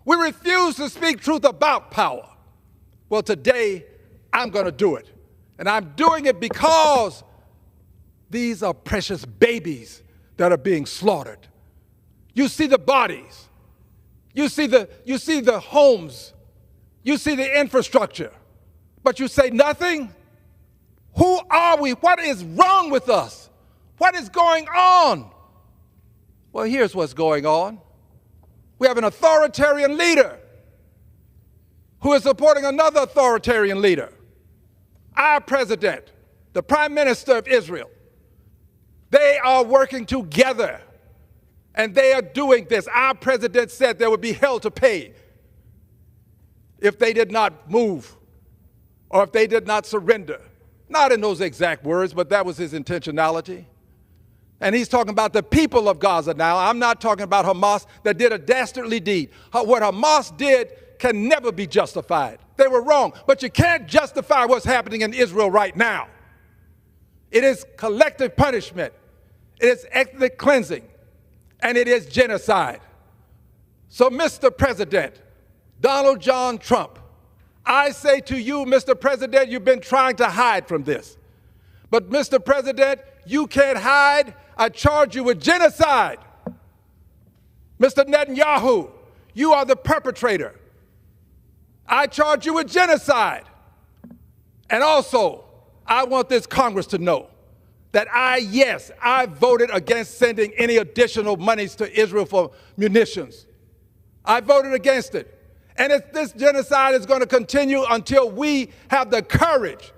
We refuse to speak truth about power. Well, today, I'm going to do it. And I'm doing it because these are precious babies that are being slaughtered. You see the bodies. You see the homes. You see the infrastructure. But you say nothing? Who are we? What is wrong with us? What is going on? Well, here's what's going on. We have an authoritarian leader who is supporting another authoritarian leader. Our president, the Prime Minister of Israel, they are working together, and they are doing this. Our president said there would be hell to pay if they did not move or if they did not surrender. Not in those exact words, but that was his intentionality. And he's talking about the people of Gaza now. I'm not talking about Hamas that did a dastardly deed. What Hamas did can never be justified. They were wrong, but you can't justify what's happening in Israel right now. It is collective punishment. It is ethnic cleansing, and it is genocide. So, Mr. President, Donald John Trump, I say to you, Mr. President, you've been trying to hide from this. But, Mr. President, you can't hide. I charge you with genocide. Mr. Netanyahu, you are the perpetrator. I charge you with genocide. And also, I want this Congress to know that I voted against sending any additional monies to Israel for munitions. I voted against it. And this genocide is going to continue until we have the courage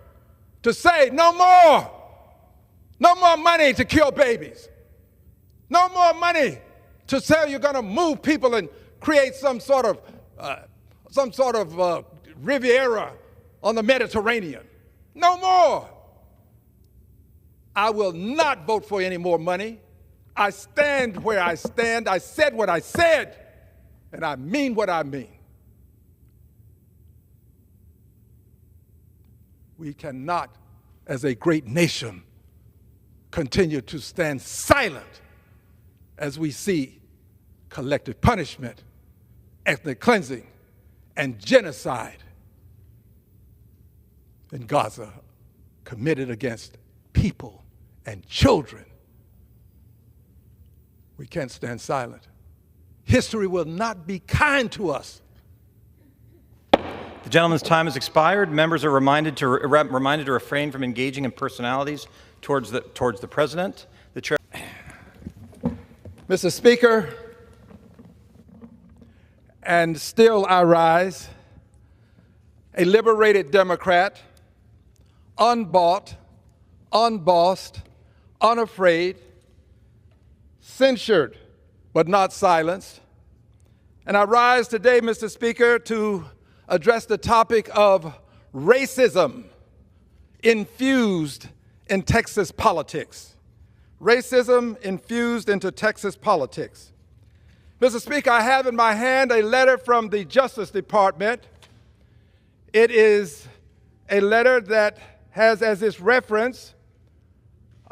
to say no more. No more money to kill babies. No more money to say you're going to move people and create some sort of Riviera on the Mediterranean. No more. I will not vote for any more money. I stand where I stand. I said what I said, and I mean what I mean. We cannot, as a great nation, continue to stand silent as we see collective punishment, ethnic cleansing, and genocide in Gaza committed against people and children. We can't stand silent. History will not be kind to us. The gentleman's time has expired. Members are reminded to refrain from engaging in personalities towards the president. The chair. Mr. Speaker, and still I rise, a liberated Democrat, unbought, unbossed, unafraid, censured but not silenced. And I rise today, Mr. Speaker, to address the topic of racism infused in Texas politics. Racism infused into Texas politics. Mr. Speaker, I have in my hand a letter from the Justice Department. It is a letter that has as its reference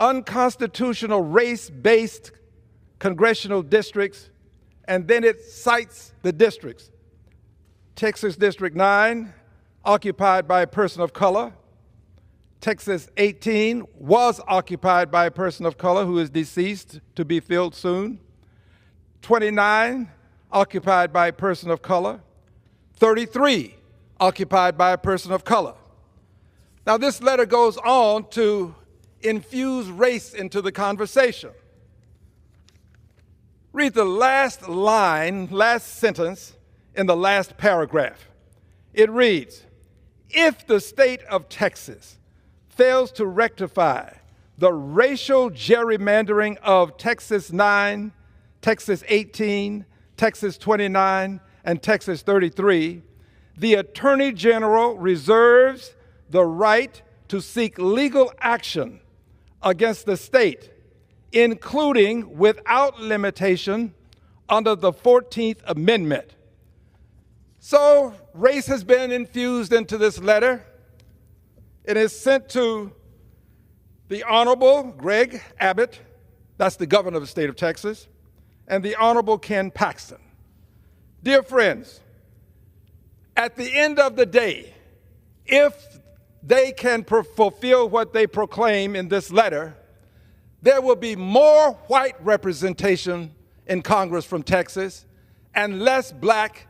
unconstitutional race-based congressional districts, and then it cites the districts. Texas District 9, occupied by a person of color. Texas 18 was occupied by a person of color who is deceased, to be filled soon. 29, occupied by a person of color. 33, occupied by a person of color. Now, this letter goes on to infuse race into the conversation. Read the last line, last sentence in the last paragraph. It reads, if the state of Texas fails to rectify the racial gerrymandering of Texas 9, Texas 18, Texas 29, and Texas 33, the Attorney General reserves the right to seek legal action against the state, including without limitation under the 14th Amendment. So race has been infused into this letter. It is sent to the Honorable Greg Abbott, that's the governor of the state of Texas, and the Honorable Ken Paxton. Dear friends, at the end of the day, if they can fulfill what they proclaim in this letter, there will be more white representation in Congress from Texas and less black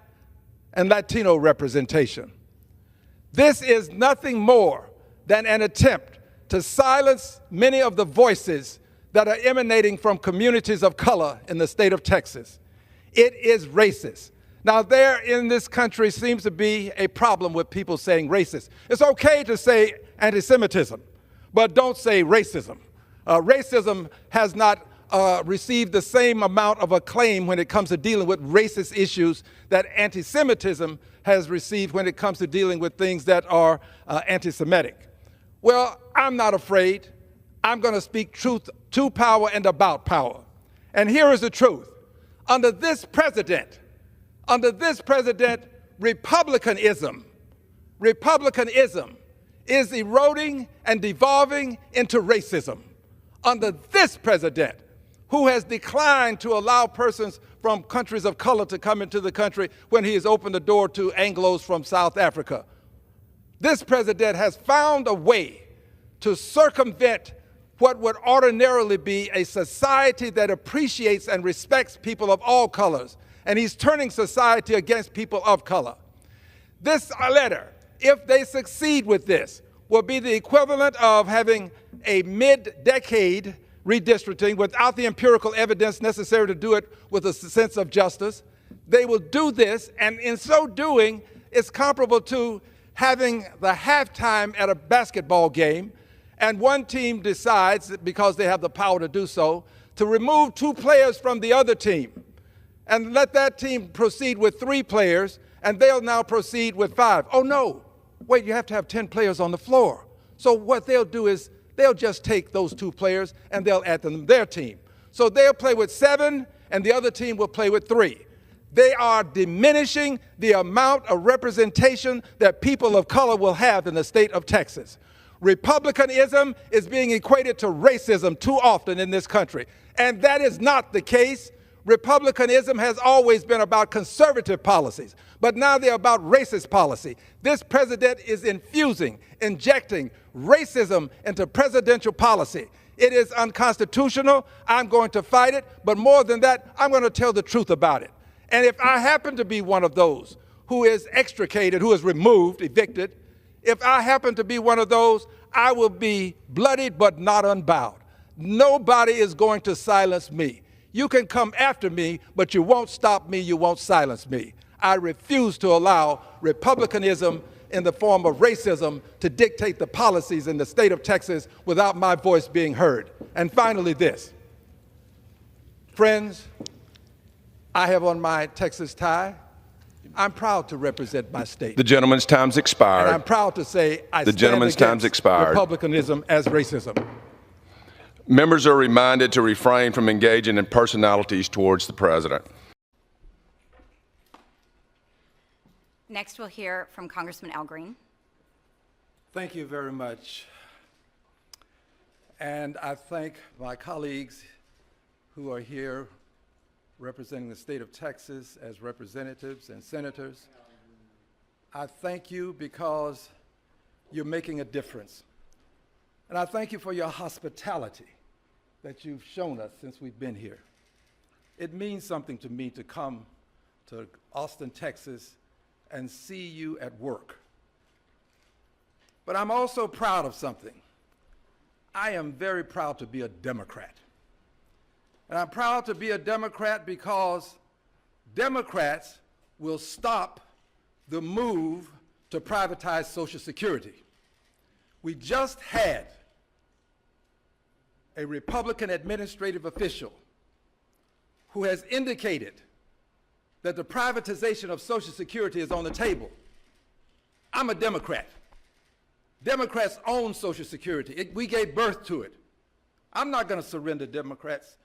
and Latino representation. This is nothing more than an attempt to silence many of the voices that are emanating from communities of color in the state of Texas. It is racist. Now, there in this country seems to be a problem with people saying racist. It's okay to say anti-Semitism, but don't say racism. Racism has not received the same amount of acclaim when it comes to dealing with racist issues that anti-Semitism has received when it comes to dealing with things that are anti-Semitic. Well, I'm not afraid. I'm going to speak truth to power and about power. And here is the truth. Under this president, Republicanism is eroding and devolving into racism. Under this president, who has declined to allow persons from countries of color to come into the country when he has opened the door to Anglos from South Africa. This president has found a way to circumvent what would ordinarily be a society that appreciates and respects people of all colors, and he's turning society against people of color. This letter, if they succeed with this, will be the equivalent of having a mid-decade redistricting without the empirical evidence necessary to do it with a sense of justice. They will do this, and in so doing, it's comparable to having the halftime at a basketball game, and one team decides, because they have the power to do so, to remove 2 players from the other team and let that team proceed with 3 players, and they'll now proceed with 5. Oh no, wait, you have to have 10 players on the floor. So what they'll do is they'll just take those 2 players and they'll add them to their team. So they'll play with 7 and the other team will play with 3. They are diminishing the amount of representation that people of color will have in the state of Texas. Republicanism is being equated to racism too often in this country, and that is not the case. Republicanism has always been about conservative policies, but now they're about racist policy. This president is injecting racism into presidential policy. It is unconstitutional. I'm going to fight it, but more than that, I'm going to tell the truth about it. And if I happen to be one of those who is extricated, who is removed, evicted, if I happen to be one of those, I will be bloodied but not unbowed. Nobody is going to silence me. You can come after me, but you won't stop me, you won't silence me. I refuse to allow republicanism in the form of racism to dictate the policies in the state of Texas without my voice being heard. And finally, this. Friends, I have on my Texas tie. I'm proud to represent my state. The gentleman's time's expired. And I'm proud to say I The stand gentleman's time's against expired. republicanism as racism. Members are reminded to refrain from engaging in personalities towards the president. Next, we'll hear from Congressman Al Green. Thank you very much. And I thank my colleagues who are here representing the state of Texas as representatives and senators. I thank you because you're making a difference. And I thank you for your hospitality that you've shown us since we've been here. It means something to me to come to Austin, Texas, and see you at work. But I'm also proud of something. I am very proud to be a Democrat. And I'm proud to be a Democrat because Democrats will stop the move to privatize Social Security. We just had a Republican administrative official who has indicated that the privatization of Social Security is on the table. I'm a Democrat. Democrats own Social Security. We gave birth to it. I'm not going to surrender Democrats.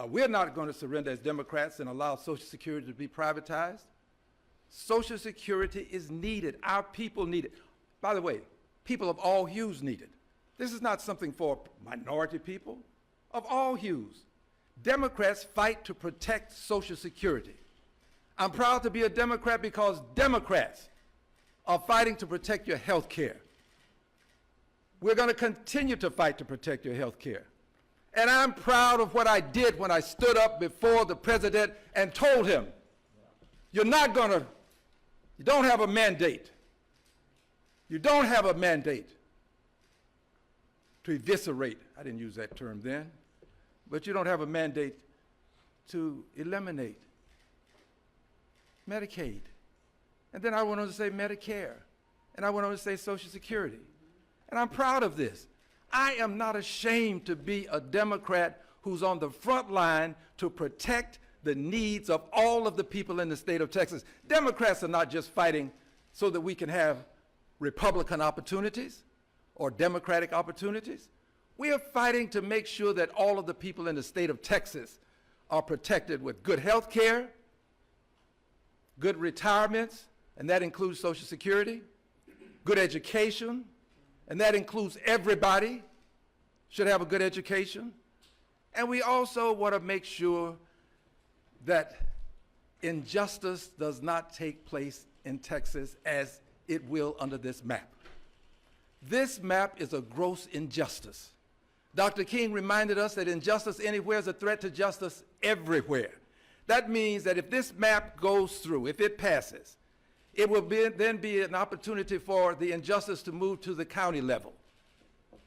We're not going to surrender as Democrats and allow Social Security to be privatized. Social Security is needed. Our people need it. By the way, people of all hues need it. This is not something for minority people, of all hues. Democrats fight to protect Social Security. I'm proud to be a Democrat because Democrats are fighting to protect your health care. We're going to continue to fight to protect your health care. And I'm proud of what I did when I stood up before the president and told him, you don't have a mandate. You don't have a mandate to eviscerate, I didn't use that term then, but you don't have a mandate to eliminate Medicaid. And then I went on to say Medicare. And I went on to say Social Security. And I'm proud of this. I am not ashamed to be a Democrat who's on the front line to protect the needs of all of the people in the state of Texas. Democrats are not just fighting so that we can have Republican opportunities or Democratic opportunities. We are fighting to make sure that all of the people in the state of Texas are protected with good health care, good retirements, and that includes Social Security, good education, and that includes everybody should have a good education. And we also want to make sure that injustice does not take place in Texas as it will under this map. This map is a gross injustice. Dr. King reminded us that injustice anywhere is a threat to justice everywhere. That means that if this map goes through, if it passes, it will then be an opportunity for the injustice to move to the county level,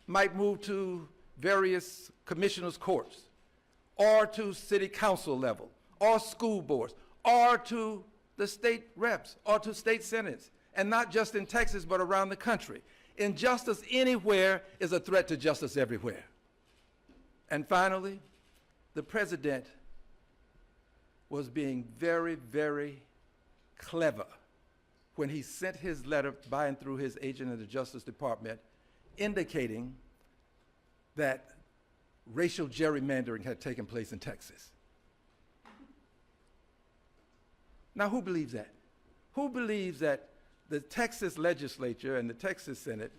might move to various commissioners' courts, or to city council level, or school boards, or to the state reps, or to state senates, and not just in Texas, but around the country. Injustice anywhere is a threat to justice everywhere. And finally, the president was being very, very clever when he sent his letter by and through his agent in the Justice Department indicating that racial gerrymandering had taken place in Texas. Now, who believes that? Who believes that the Texas legislature and the Texas Senate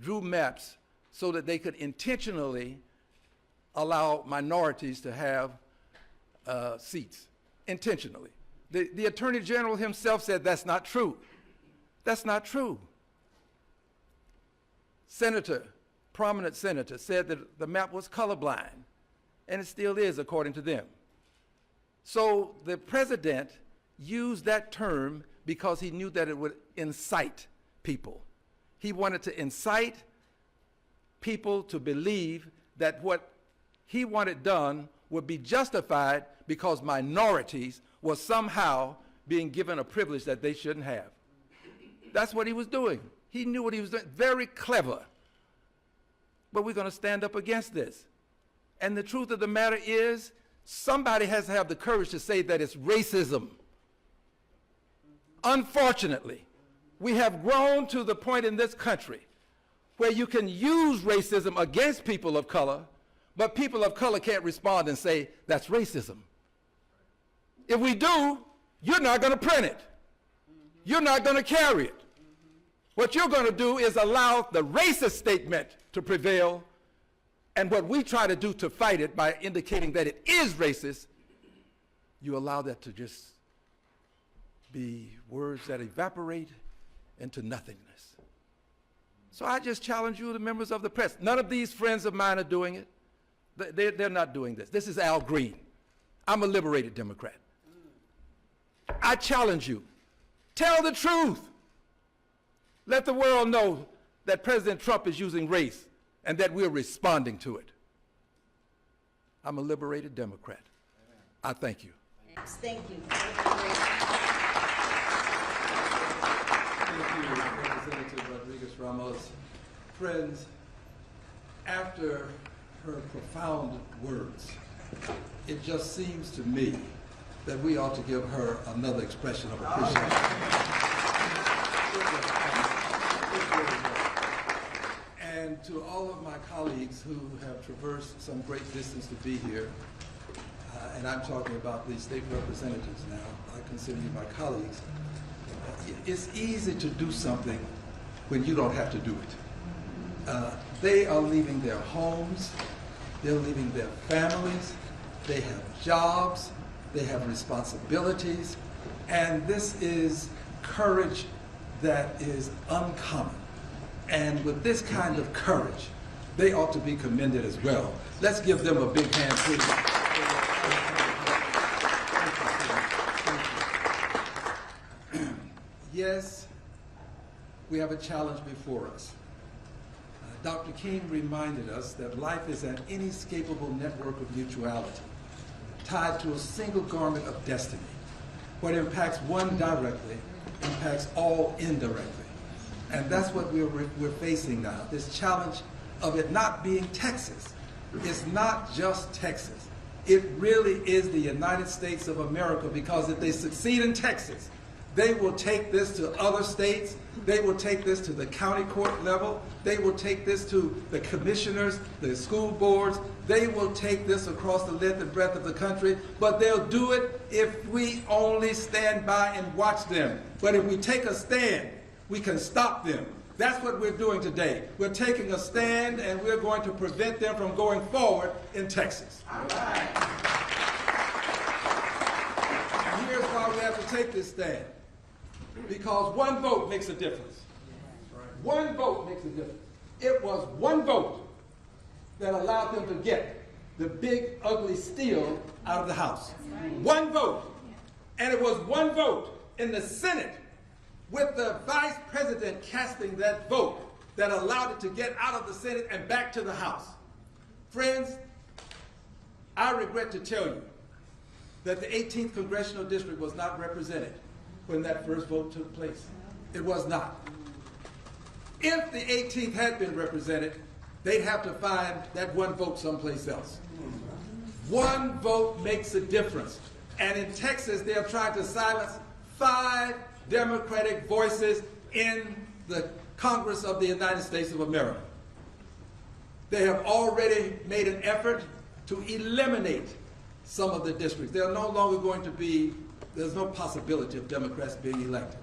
drew maps so that they could intentionally allow minorities to have seats, intentionally? The Attorney General himself said that's not true. That's not true. Prominent senator said that the map was colorblind, and it still is according to them. So the president used that term because he knew that it would incite people. He wanted to incite people to believe that what he wanted done would be justified because minorities were somehow being given a privilege that they shouldn't have. That's what he was doing. He knew what he was doing. Very clever. But we're going to stand up against this. And the truth of the matter is, somebody has to have the courage to say that it's racism. Unfortunately, we have grown to the point in this country where you can use racism against people of color, but people of color can't respond and say, that's racism. If we do, you're not going to print it. You're not going to carry it. What you're going to do is allow the racist statement to prevail, and what we try to do to fight it by indicating that it is racist, you allow that to just be words that evaporate into nothingness. So I just challenge you, the members of the press. None of these friends of mine are doing it. They're not doing this. This is Al Green. I'm a liberated Democrat. I challenge you. Tell the truth. Let the world know that President Trump is using race and that we're responding to it. I'm a liberated Democrat. I thank you. Thank you. Thank you, Representative Rodriguez-Ramos. Friends, after her profound words, it just seems to me that we ought to give her another expression of appreciation. And to all of my colleagues who have traversed some great distance to be here, and I'm talking about the state representatives now, I consider you my colleagues, it's easy to do something when you don't have to do it. They are leaving their homes, they're leaving their families, they have jobs, they have responsibilities, and this is courage that is uncommon. And with this kind of courage, they ought to be commended as well. Let's give them a big hand, please. Yes, we have a challenge before us. Dr. King reminded us that life is an inescapable network of mutuality, tied to a single garment of destiny. What impacts one directly impacts all indirectly. And that's what we're facing now, this challenge of it not being Texas. It's not just Texas. It really is the United States of America, because if they succeed in Texas, they will take this to other states. They will take this to the county court level. They will take this to the commissioners, the school boards. They will take this across the length and breadth of the country, but they'll do it if we only stand by and watch them. But if we take a stand, we can stop them. That's what we're doing today. We're taking a stand, and we're going to prevent them from going forward in Texas. All right. And here's why we have to take this stand. Because one vote makes a difference. One vote makes a difference. It was one vote that allowed them to get the big, ugly steal out of the House. One vote. And it was one vote in the Senate, with the vice president casting that vote, that allowed it to get out of the Senate and back to the House. Friends, I regret to tell you that the 18th Congressional District was not represented when that first vote took place. It was not. If the 18th had been represented, they'd have to find that one vote someplace else. One vote makes a difference. And in Texas, they're trying to silence 5 Democratic voices in the Congress of the United States of America. They have already made an effort to eliminate some of the districts. They're no longer going to be, there's no possibility of Democrats being elected.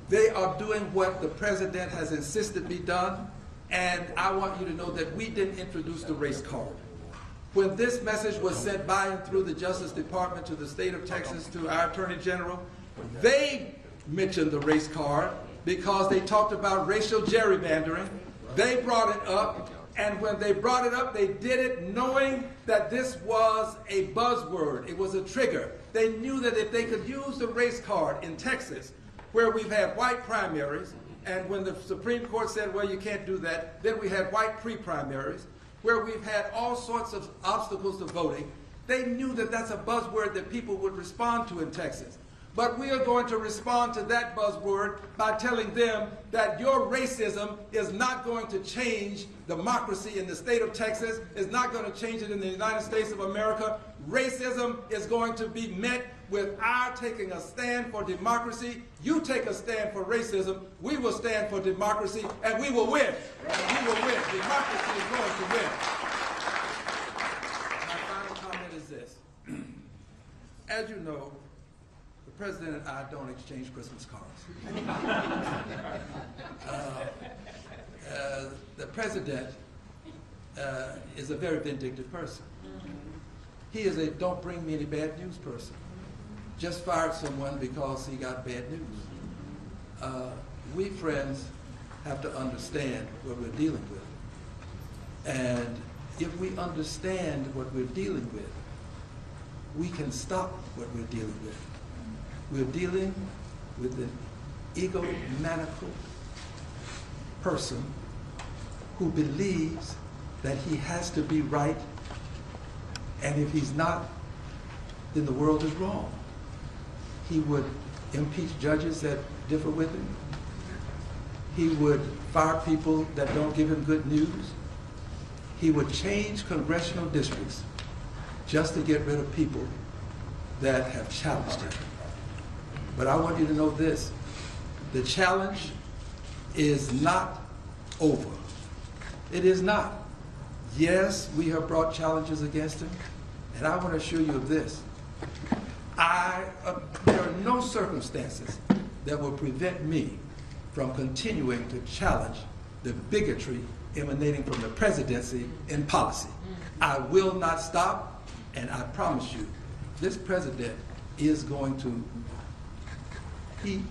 They are doing what the president has insisted be done, and I want you to know that we didn't introduce the race card. When this message was sent by and through the Justice Department to the state of Texas, to our Attorney General, they mentioned the race card because they talked about racial gerrymandering. They brought it up, and when they brought it up, they did it knowing that this was a buzzword. It was a trigger. They knew that if they could use the race card in Texas, where we've had white primaries, and when the Supreme Court said, well, you can't do that, then we had white pre-primaries. where we've had all sorts of obstacles to voting, they knew that that's a buzzword that people would respond to in Texas. But we are going to respond to that buzzword by telling them that your racism is not going to change democracy in the state of Texas, is not going to change it in the United States of America. Racism is going to be met with our taking a stand for democracy. You take a stand for racism, we will stand for democracy, and we will win. And we will win. Democracy is going to win. My final comment is this. As you know, the President and I don't exchange Christmas cards. The President is a very vindictive person. He is a don't bring me any bad news person. Just fired someone because he got bad news. We friends have to understand what we're dealing with. And if we understand what we're dealing with, we can stop what we're dealing with. We're dealing with an egomaniacal person who believes that he has to be right, and if he's not, then the world is wrong. He would impeach judges that differ with him. He would fire people that don't give him good news. He would change congressional districts just to get rid of people that have challenged him. But I want you to know this, the challenge is not over. It is not. Yes, we have brought challenges against him, and I want to assure you of this. There are no circumstances that will prevent me from continuing to challenge the bigotry emanating from the presidency in policy. I will not stop, and I promise you, this president is going to,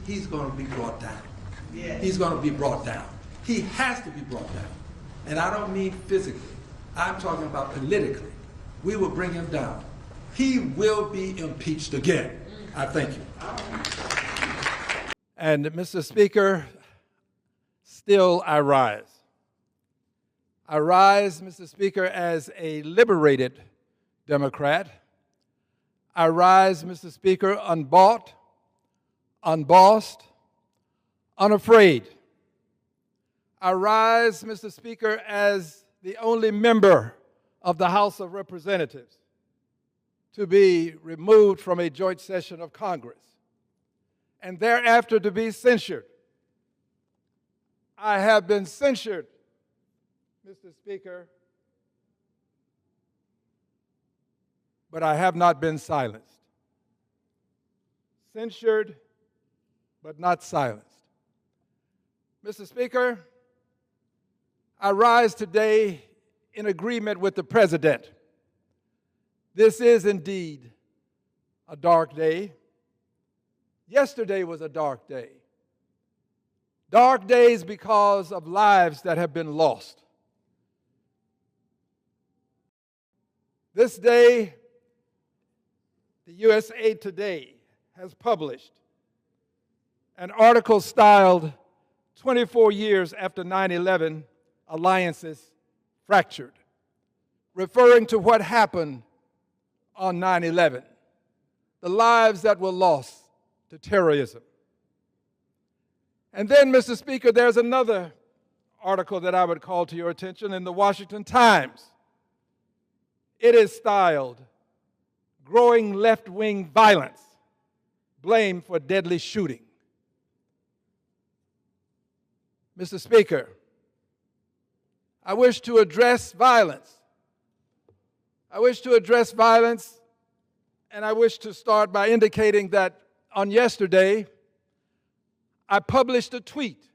he's going to be brought down. Yeah. He's going to be brought down. He has to be brought down. And I don't mean physically. I'm talking about politically. We will bring him down. He will be impeached again. I thank you. And Mr. Speaker, still I rise. I rise, Mr. Speaker, as a liberated Democrat. I rise, Mr. Speaker, unbought, unbossed, unafraid. I rise, Mr. Speaker, as the only member of the House of Representatives to be removed from a joint session of Congress and thereafter to be censured. I have been censured, Mr. Speaker, but I have not been silenced. Censured, but not silenced. Mr. Speaker, I rise today in agreement with the President. This is indeed a dark day. Yesterday was a dark day. Dark days because of lives that have been lost. This day, the USA Today has published an article styled 24 years after 9/11, Alliances Fractured, referring to what happened on 9/11, the lives that were lost to terrorism. And then, Mr. Speaker, there's another article that I would call to your attention in the Washington Times. It is styled, Growing Left-Wing Violence, Blamed for Deadly Shooting. Mr. Speaker, I wish to address violence. I wish to address violence, and I wish to start by indicating that on yesterday, I published a tweet.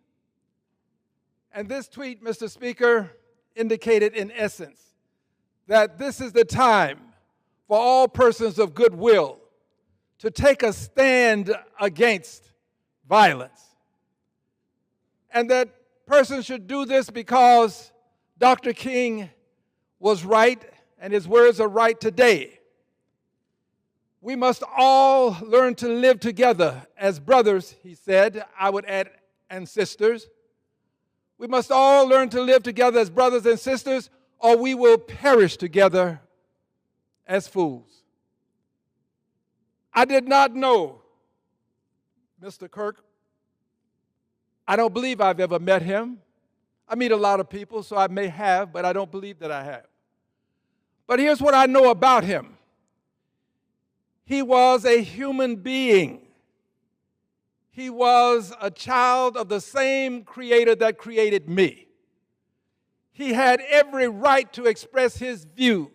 And this tweet, Mr. Speaker, indicated in essence that this is the time for all persons of goodwill to take a stand against violence. And that persons should do this because Dr. King was right, and his words are right today. We must all learn to live together as brothers, he said, I would add, and sisters. We must all learn to live together as brothers and sisters, or we will perish together as fools. I did not know Mr. Kirk. I don't believe I've ever met him. I meet a lot of people, so I may have, but I don't believe that I have. But here's what I know about him. He was a human being. He was a child of the same Creator that created me. He had every right to express his views.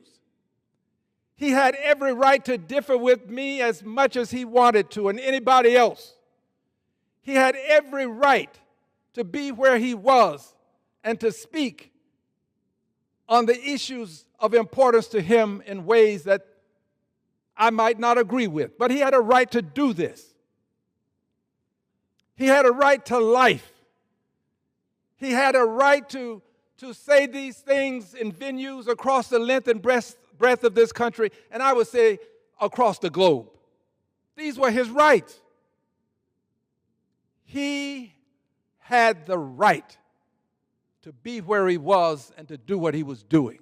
He had every right to differ with me as much as he wanted to and anybody else. He had every right to be where he was and to speak on the issues of importance to him in ways that I might not agree with. But he had a right to do this. He had a right to life. He had a right to say these things in venues across the length and breadth of this country, and I would say across the globe. These were his rights. He had the right to be where he was and to do what he was doing.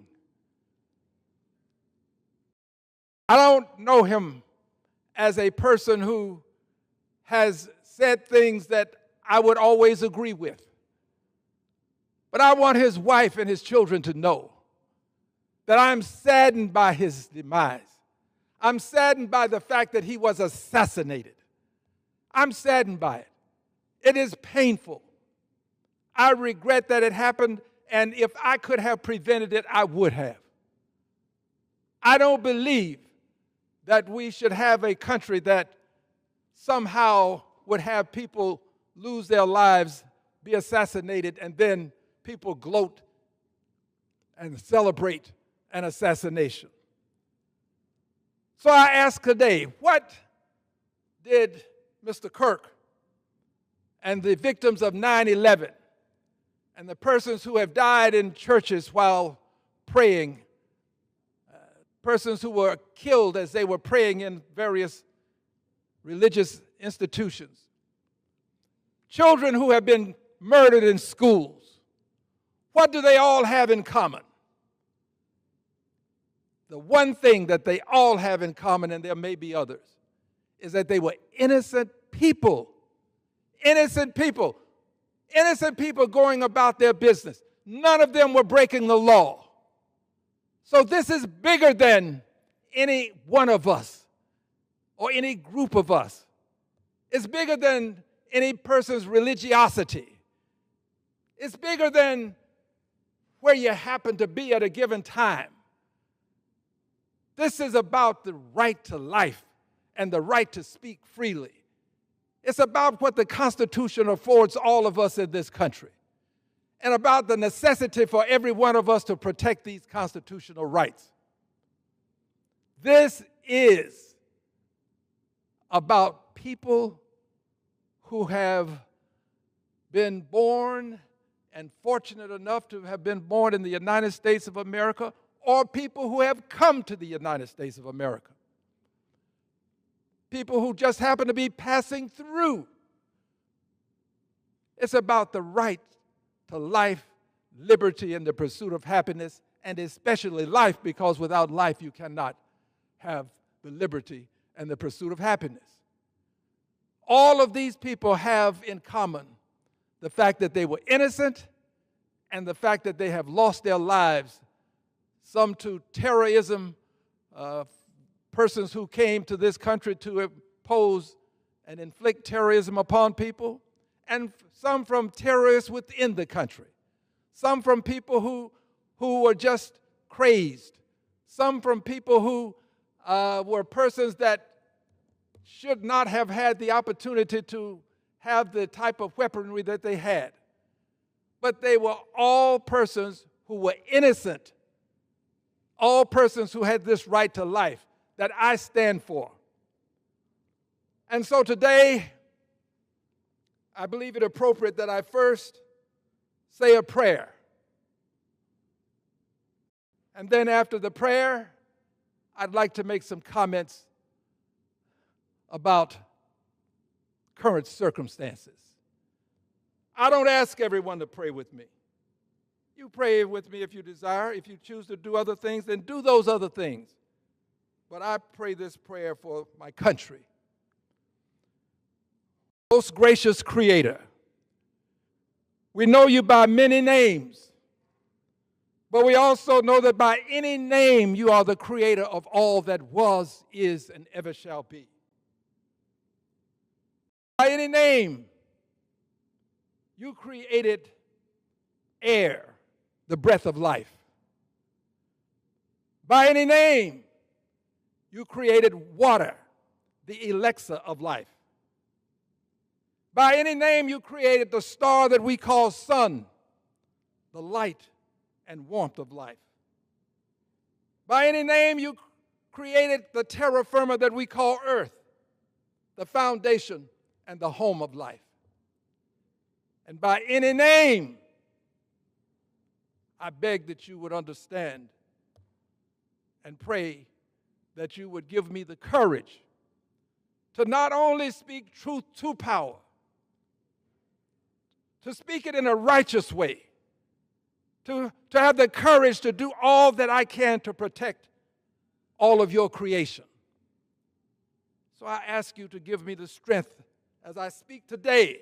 I don't know him as a person who has said things that I would always agree with. But I want his wife and his children to know that I'm saddened by his demise. I'm saddened by the fact that he was assassinated. I'm saddened by it. It is painful. I regret that it happened, and if I could have prevented it, I would have. I don't believe that we should have a country that somehow would have people lose their lives, be assassinated, and then people gloat and celebrate an assassination. So I ask today, what did Mr. Kirk and the victims of 9/11 and the persons who have died in churches while praying, persons who were killed as they were praying in various religious institutions, children who have been murdered in schools, what do they all have in common? The one thing that they all have in common, and there may be others, is that they were innocent people. Innocent people. Innocent people going about their business. None of them were breaking the law. So this is bigger than any one of us or any group of us. It's bigger than any person's religiosity. It's bigger than where you happen to be at a given time. This is about the right to life and the right to speak freely. It's about what the Constitution affords all of us in this country, and about the necessity for every one of us to protect these constitutional rights. This is about people who have been born and fortunate enough to have been born in the United States of America, or people who have come to the United States of America. People who just happen to be passing through. It's about the right to life, liberty, and the pursuit of happiness, and especially life, because without life you cannot have the liberty and the pursuit of happiness. All of these people have in common the fact that they were innocent and the fact that they have lost their lives, some to terrorism, persons who came to this country to impose and inflict terrorism upon people, and some from terrorists within the country, some from people who were just crazed, some from people who were persons that should not have had the opportunity to have the type of weaponry that they had. But they were all persons who were innocent, all persons who had this right to life that I stand for. And so today, I believe it appropriate that I first say a prayer. And then after the prayer, I'd like to make some comments about current circumstances. I don't ask everyone to pray with me. You pray with me if you desire. If you choose to do other things, then do those other things. But I pray this prayer for my country. Most gracious Creator, we know you by many names, but we also know that by any name you are the creator of all that was, is, and ever shall be. By any name, you created air, the breath of life. By any name, you created water, the elixir of life. By any name, you created the star that we call sun, the light and warmth of life. By any name, you created the terra firma that we call earth, the foundation and the home of life. And by any name, I beg that you would understand and pray that you would give me the courage to not only speak truth to power, to speak it in a righteous way, to have the courage to do all that I can to protect all of your creation. So I ask you to give me the strength as I speak today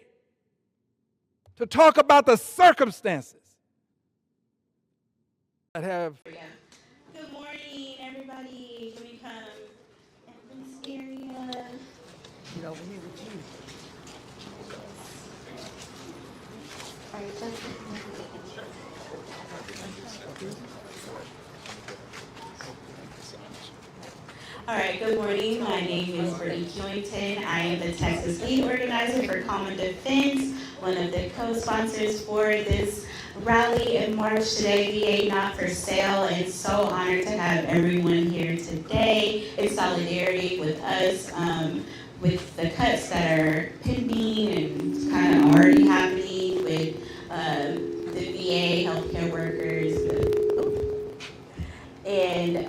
to talk about the circumstances that have. Good morning, everybody. Can we come in this area? Get over here with you. All right, that's it. All right, good morning. My name is Brittany Kewington. I am the Texas lead organizer for Common Defense, one of the co-sponsors for this rally and march today, VA Not for Sale, and so honored to have everyone here today in solidarity with us, with the cuts that are pending and kind of already happening with the VA, healthcare workers, and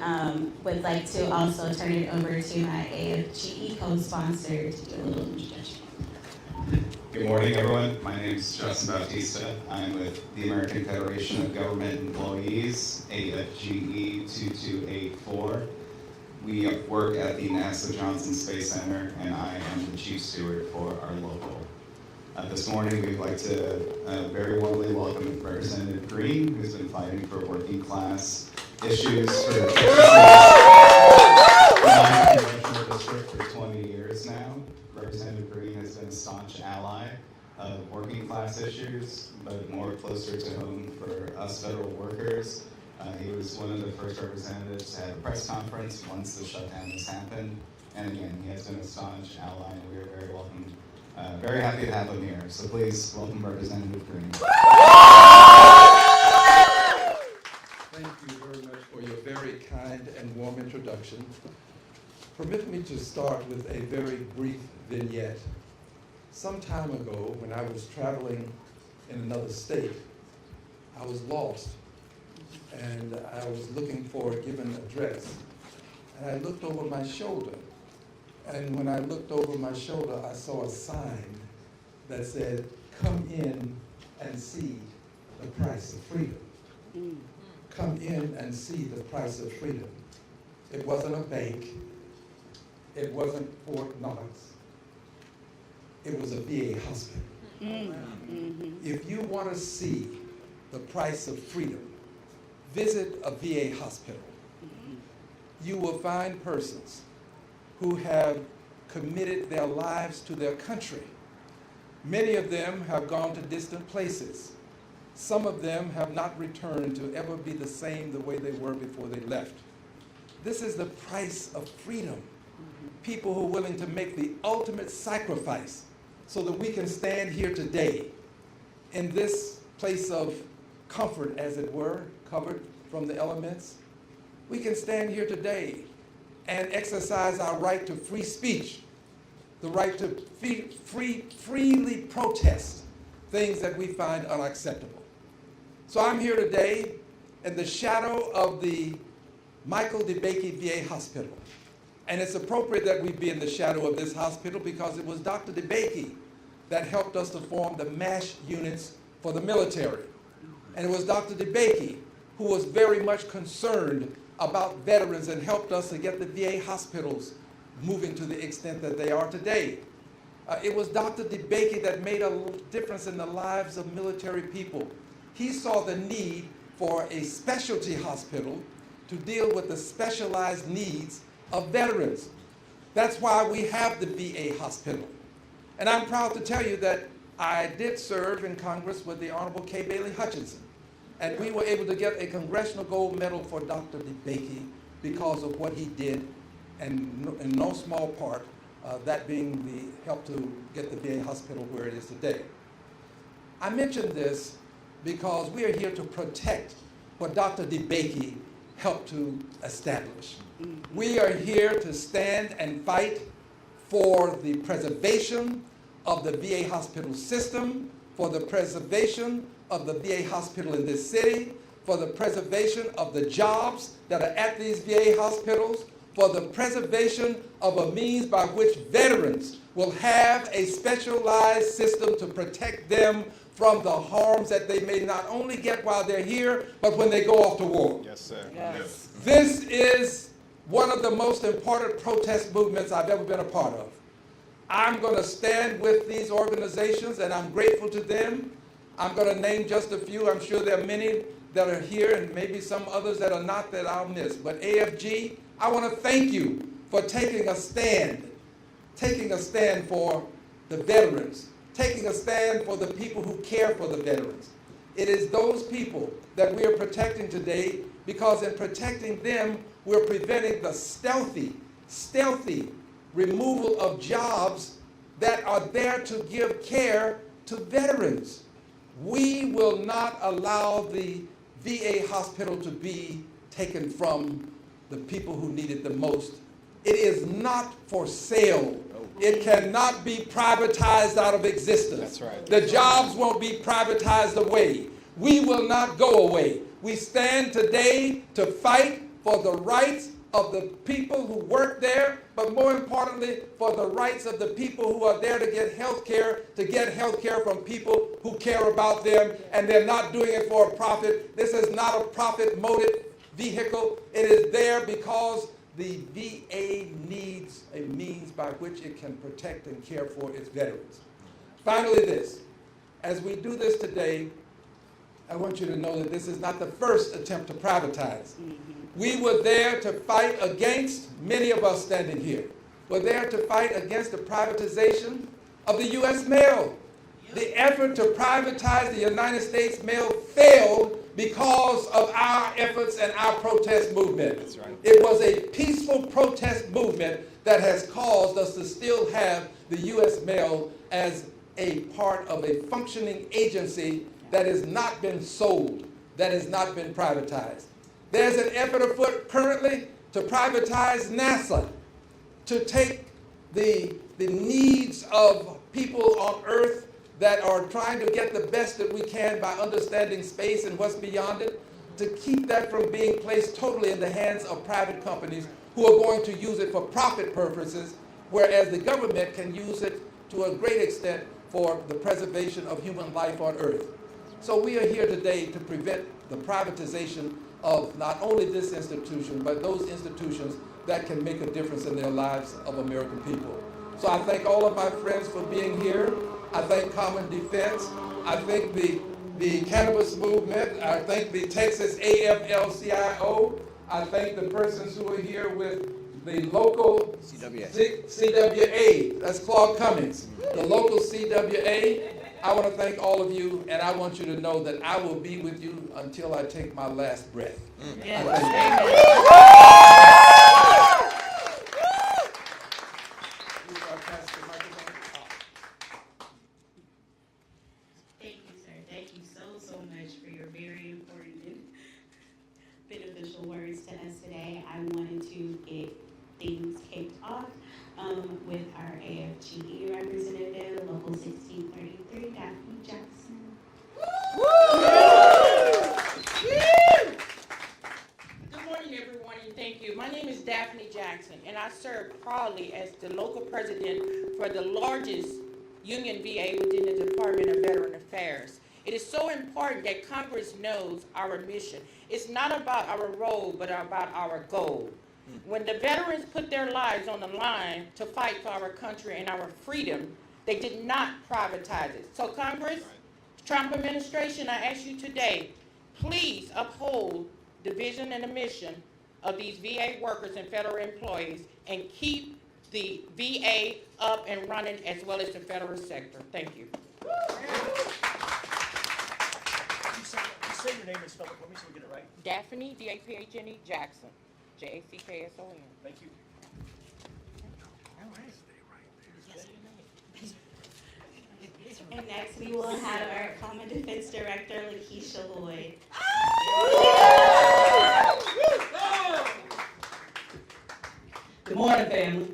would like to also turn it over to my AFGE co-sponsor to do a little introduction. Good morning, everyone. My name is Justin Bautista. I'm with the American Federation of Government Employees, AFGE 2284. We work at the NASA Johnson Space Center, and I am the chief steward for our local. This morning, we'd like to very warmly welcome Representative Green, who's been fighting for working class issues for the congressional district for 20 years now. Representative Green has been a staunch ally of working class issues, but more closer to home for us federal workers. He was one of the first representatives to have a press conference once the shutdown has happened. And again, he has been a staunch ally, and we are very welcome, very happy to have him here. So please welcome Representative Green. Thank you very much for your very kind and warm introduction. Permit me to start with a very brief vignette. Some time ago, when I was traveling in another state, I was lost, and I was looking for a given address. And I looked over my shoulder, and when I looked over my shoulder, I saw a sign that said, "Come in and see the price of freedom." Come in and see the price of freedom. It wasn't a bank. It wasn't Fort Knox. It was a VA hospital. If you want to see the price of freedom, visit a VA hospital. You will find persons who have committed their lives to their country. Many of them have gone to distant places. Some of them have not returned to ever be the same the way they were before they left. This is the price of freedom. People who are willing to make the ultimate sacrifice so that we can stand here today in this place of comfort, as it were, covered from the elements. We can stand here today and exercise our right to free speech, the right to freely protest things that we find unacceptable. So I'm here today in the shadow of the Michael DeBakey VA Hospital. And it's appropriate that we be in the shadow of this hospital because it was Dr. DeBakey that helped us to form the MASH units for the military. And it was Dr. DeBakey who was very much concerned about veterans and helped us to get the VA hospitals moving to the extent that they are today. It was Dr. DeBakey that made a difference in the lives of military people. He saw the need for a specialty hospital to deal with the specialized needs of veterans. That's why we have the VA hospital. And I'm proud to tell you that I did serve in Congress with the Honorable Kay Bailey Hutchinson. And we were able to get a Congressional Gold Medal for Dr. DeBakey because of what he did, and in no small part, that being the help to get the VA hospital where it is today. I mention this because we are here to protect what Dr. DeBakey helped to establish. We are here to stand and fight for the preservation of the VA hospital system, for the preservation of the VA hospital in this city, for the preservation of the jobs that are at these VA hospitals, for the preservation of a means by which veterans will have a specialized system to protect them from the harms that they may not only get while they're here, but when they go off to war. Yes, sir. Yes. This is one of the most important protest movements I've ever been a part of. I'm going to stand with these organizations, and I'm grateful to them. I'm going to name just a few. I'm sure there are many that are here, and maybe some others that are not that I'll miss. But AFG, I want to thank you for taking a stand for the veterans, taking a stand for the people who care for the veterans. It is those people that we are protecting today, because in protecting them, we're preventing the stealthy removal of jobs that are there to give care to veterans. We will not allow the VA hospital to be taken from the people who need it the most. It is not for sale. It cannot be privatized out of existence. That's right. The jobs won't be privatized away. We will not go away. We stand today to fight for the rights of the people who work there, but more importantly, for the rights of the people who are there to get health care from people who care about them, and they're not doing it for a profit. This is not a profit motive vehicle. It is there because the VA needs a means by which it can protect and care for its veterans. Finally, this. As we do this today, I want you to know that this is not the first attempt to privatize. We were there to fight against, many of us standing here, were there to fight against the privatization of the U.S. mail. The effort to privatize the United States mail failed because of our efforts and our protest movement. That's right. It was a peaceful protest movement that has caused us to still have the U.S. mail as a part of a functioning agency that has not been sold, that has not been privatized. There's an effort afoot currently to privatize NASA, to take the needs of people on Earth that are trying to get the best that we can by understanding space and what's beyond it, to keep that from being placed totally in the hands of private companies who are going to use it for profit purposes, whereas the government can use it to a great extent for the preservation of human life on Earth. So we are here today to prevent the privatization of not only this institution, but those institutions that can make a difference in their lives of American people. So I thank all of my friends for being here. I thank Common Defense. I thank the cannabis movement. I thank the Texas AFL-CIO. I thank the persons who are here with the local CWA. That's Claude Cummings. The local CWA. I want to thank all of you, and I want you to know that I will be with you until I take my last breath. Thank you, sir. Thank you so much for your very important and beneficial words to us today. I wanted to get things kicked off with our AFGE representative, Local 1633, Daphne Jackson. Good morning, everyone, and thank you. My name is Daphne Jackson, and I serve proudly as the local president for the largest union VA within the Department of Veteran Affairs. It is so important that Congress knows our mission. It's not about our role, but about our goal. When the veterans put their lives on the line to fight for our country and our freedom, they did not privatize it. So Congress, Trump administration, I ask you today, please uphold the vision and the mission of these VA workers and federal employees and keep the VA up and running as well as the federal sector. Thank you. Say your name and spell it for me so we get it right. Daphne, D-A-P-H-N-E, Jackson, J-A-C-K-S-O-N. Thank you. And next, we will have our Common Defense Director, Lakeisha Lloyd. Good morning, family.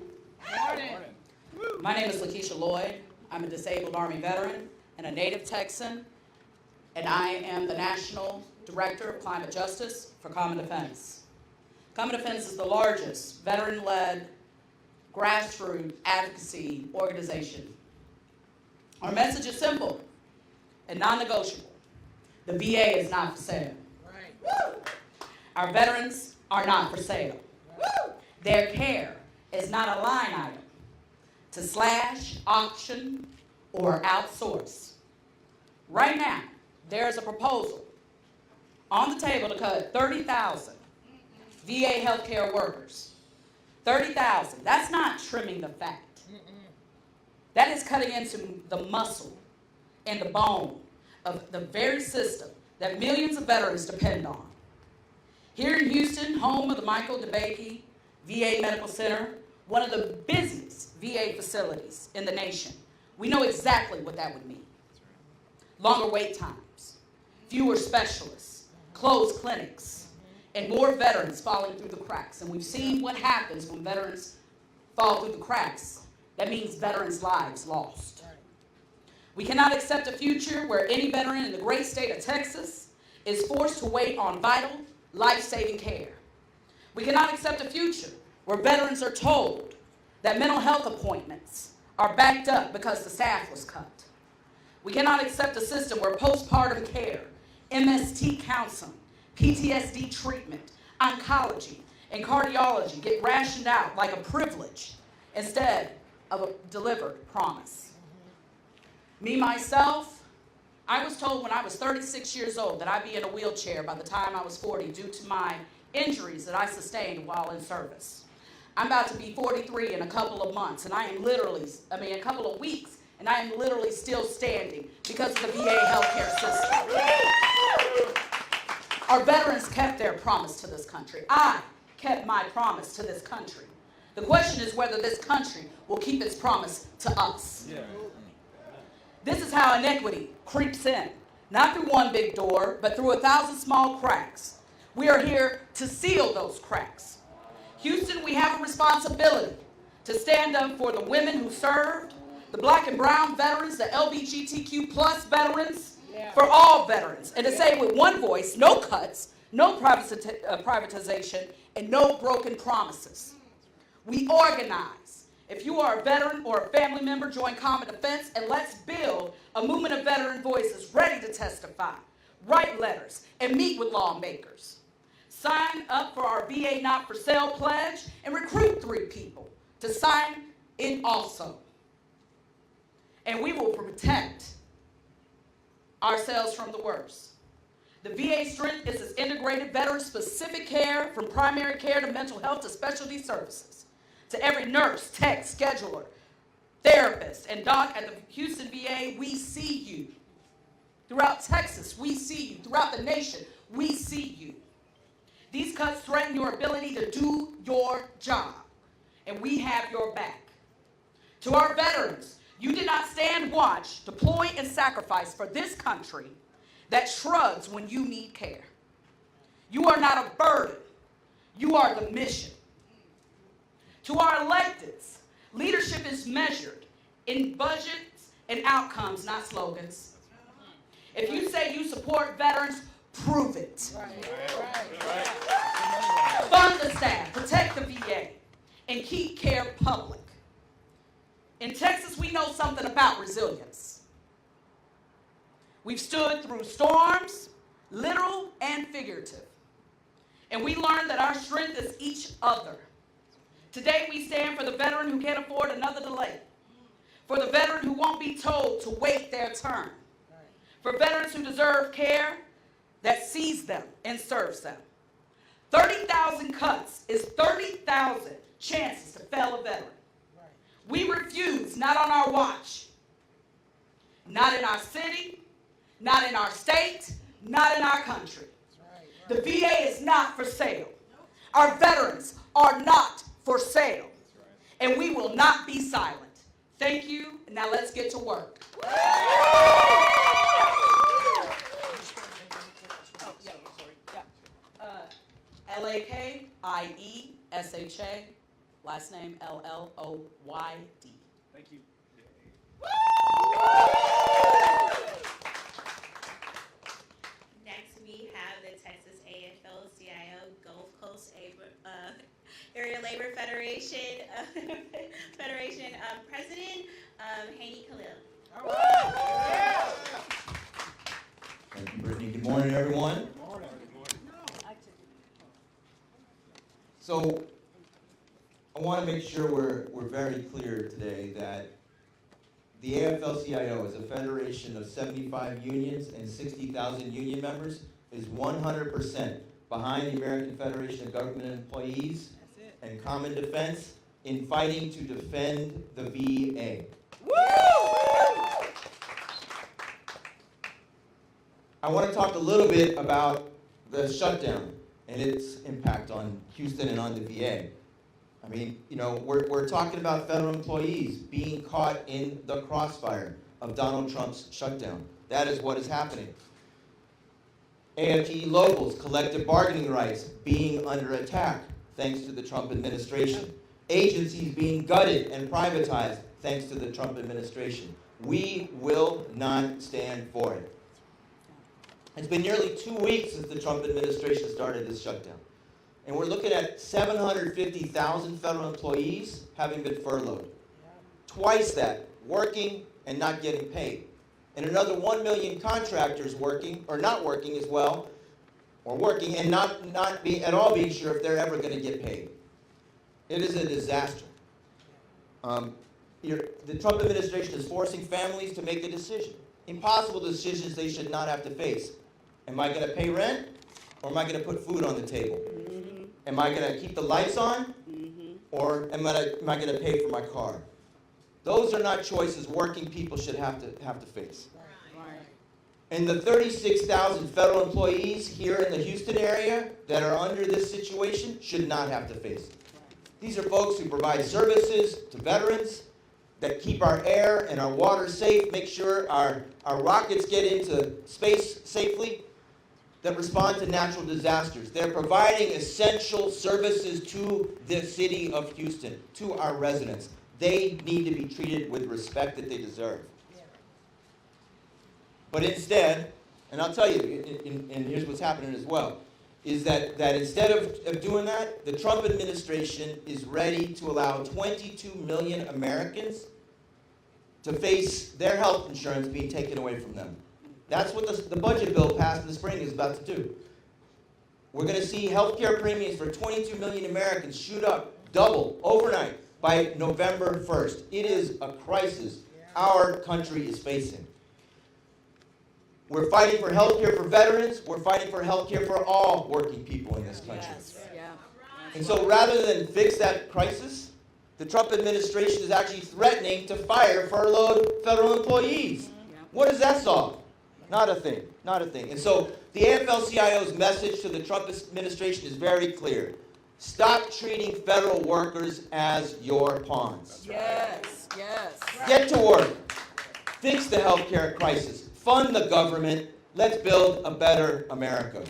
My name is Lakeisha Lloyd. I'm a disabled Army veteran and a native Texan, and I am the National Director of Climate Justice for Common Defense. Common Defense is the largest veteran-led grassroots advocacy organization. Our message is simple and non-negotiable. The VA is not for sale. Our veterans are not for sale. Their care is not a line item to slash, auction, or outsource. Right now, there is a proposal on the table to cut 30,000 VA healthcare workers. 30,000. That's not trimming the fat. That is cutting into the muscle and the bone of the very system that millions of veterans depend on. Here in Houston, home of the Michael DeBakey VA Medical Center, one of the busiest VA facilities in the nation, we know exactly what that would mean. Longer wait times, fewer specialists, closed clinics, and more veterans falling through the cracks. And we've seen what happens when veterans fall through the cracks. That means veterans' lives lost. We cannot accept a future where any veteran in the great state of Texas is forced to wait on vital, life-saving care. We cannot accept a future where veterans are told that mental health appointments are backed up because the staff was cut. We cannot accept a system where postpartum care, MST counseling, PTSD treatment, oncology, and cardiology get rationed out like a privilege instead of a delivered promise. Me, myself, I was told when I was 36 years old that I'd be in a wheelchair by the time I was 40 due to my injuries that I sustained while in service. I'm about to be 43 in a couple of months, and a couple of weeks, and I am literally still standing because of the VA healthcare system. Our veterans kept their promise to this country. I kept my promise to this country. The question is whether this country will keep its promise to us. This is how inequity creeps in, not through one big door, but through 1,000 small cracks. We are here to seal those cracks. Houston, we have a responsibility to stand up for the women who served, the black and brown veterans, the LGBTQ plus veterans, for all veterans, and to say with one voice, no cuts, no privatization, and no broken promises. We organize. If you are a veteran or a family member, join Common Defense, and let's build a movement of veteran voices ready to testify, write letters, and meet with lawmakers. Sign up for our VA Not For Sale pledge and recruit 3 people to sign it also. And we will protect ourselves from the worst. The VA strength is its integrated veteran-specific care, from primary care to mental health to specialty services. To every nurse, tech, scheduler, therapist, and doc at the Houston VA, we see you. Throughout Texas, we see you. Throughout the nation, we see you. These cuts threaten your ability to do your job, and we have your back. To our veterans, you did not stand watch, deploy, and sacrifice for this country that shrugs when you need care. You are not a burden. You are the mission. To our electeds, leadership is measured in budgets and outcomes, not slogans. If you say you support veterans, prove it. Fund the staff, protect the VA, and keep care public. In Texas, we know something about resilience. We've stood through storms, literal and figurative. And we learned that our strength is each other. Today we stand for the veteran who can't afford another delay. For the veteran who won't be told to wait their turn. For veterans who deserve care that sees them and serves them. 30,000 cuts is 30,000 chances to fail a veteran. We refuse, not on our watch, not in our city, not in our state, not in our country. The VA is not for sale. Our veterans are not for sale. And we will not be silent. Thank you. Now let's get to work. L-A-K-I-E-S-H-A, last name L-L-O-Y-D. Thank you. Next, we have the Texas AFL-CIO Gulf Coast Area Labor Federation President Haney Khalil. Thank you, Brittany. Good morning, everyone. So I want to make sure we're very clear today that the AFL-CIO is a federation of 75 unions and 60,000 union members, is 100% behind the American Federation of Government Employees and Common Defense in fighting to defend the VA. I want to talk a little bit about the shutdown and its impact on Houston and on the VA. I mean, you know, we're talking about federal employees being caught in the crossfire of Donald Trump's shutdown. That is what is happening. AFGE locals' collective bargaining rights being under attack thanks to the Trump administration. Agencies being gutted and privatized thanks to the Trump administration. We will not stand for it. It's been nearly 2 weeks since the Trump administration started this shutdown. And we're looking at 750,000 federal employees having been furloughed. Twice that, working and not getting paid. And another 1 million contractors working, or not working as well, or working and not at all being sure if they're ever going to get paid. It is a disaster. The Trump administration is forcing families to make a decision. Impossible decisions they should not have to face. Am I going to pay rent, or am I going to put food on the table? Am I going to keep the lights on, or am I going to pay for my car? Those are not choices working people should have to face. And the 36,000 federal employees here in the Houston area that are under this situation should not have to face it. These are folks who provide services to veterans, that keep our air and our water safe, make sure our rockets get into space safely, that respond to natural disasters. They're providing essential services to the city of Houston, to our residents. They need to be treated with respect that they deserve. But instead, and I'll tell you, and here's what's happening as well, is that instead of doing that, the Trump administration is ready to allow 22 million Americans to face their health insurance being taken away from them. That's what the budget bill passed in the spring is about to do. We're going to see health care premiums for 22 million Americans shoot up, double, overnight, by November 1st. It is a crisis our country is facing. We're fighting for health care for veterans. We're fighting for health care for all working people in this country. And so rather than fix that crisis, the Trump administration is actually threatening to fire furloughed federal employees. What does that solve? Not a thing, not a thing. And so the AFL-CIO's message to the Trump administration is very clear. Stop treating federal workers as your pawns. Yes, yes. Get to work. Fix the health care crisis. Fund the government. Let's build a better America.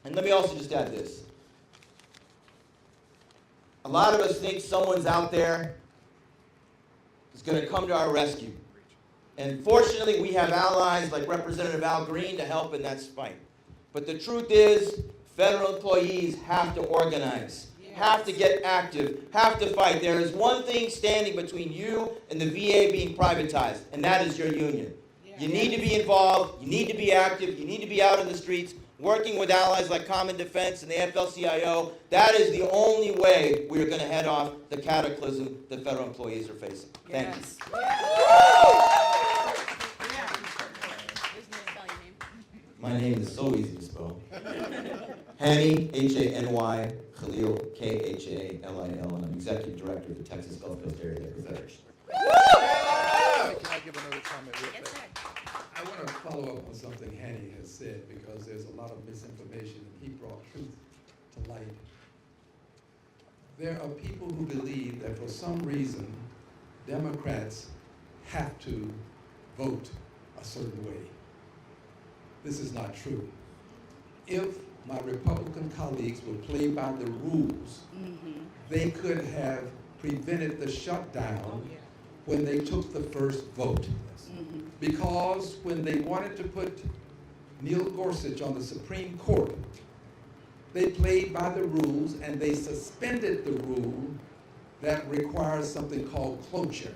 And let me also just add this. A lot of us think someone's out there is going to come to our rescue. And fortunately, we have allies like Representative Al Green to help in that fight. But the truth is, federal employees have to organize, have to get active, have to fight. There is one thing standing between you and the VA being privatized, and that is your union. You need to be involved, you need to be active, you need to be out in the streets, working with allies like Common Defense and the AFL-CIO. That is the only way we are going to head off the cataclysm that federal employees are facing. Thank you. My name is so easy to spell. Hanny, H-A-N-Y, Khalil, K-H-A-L-I-L, and I'm Executive Director of the Texas Gulf Coast Area Labor Federation. Can I give another comment real quick? I want to follow up on something Hanny has said, because there's a lot of misinformation and he brought truth to light. There are people who believe that for some reason Democrats have to vote a certain way. This is not true. If my Republican colleagues would play by the rules, they could have prevented the shutdown when they took the first vote. Because when they wanted to put Neil Gorsuch on the Supreme Court, they played by the rules and they suspended the rule that requires something called cloture,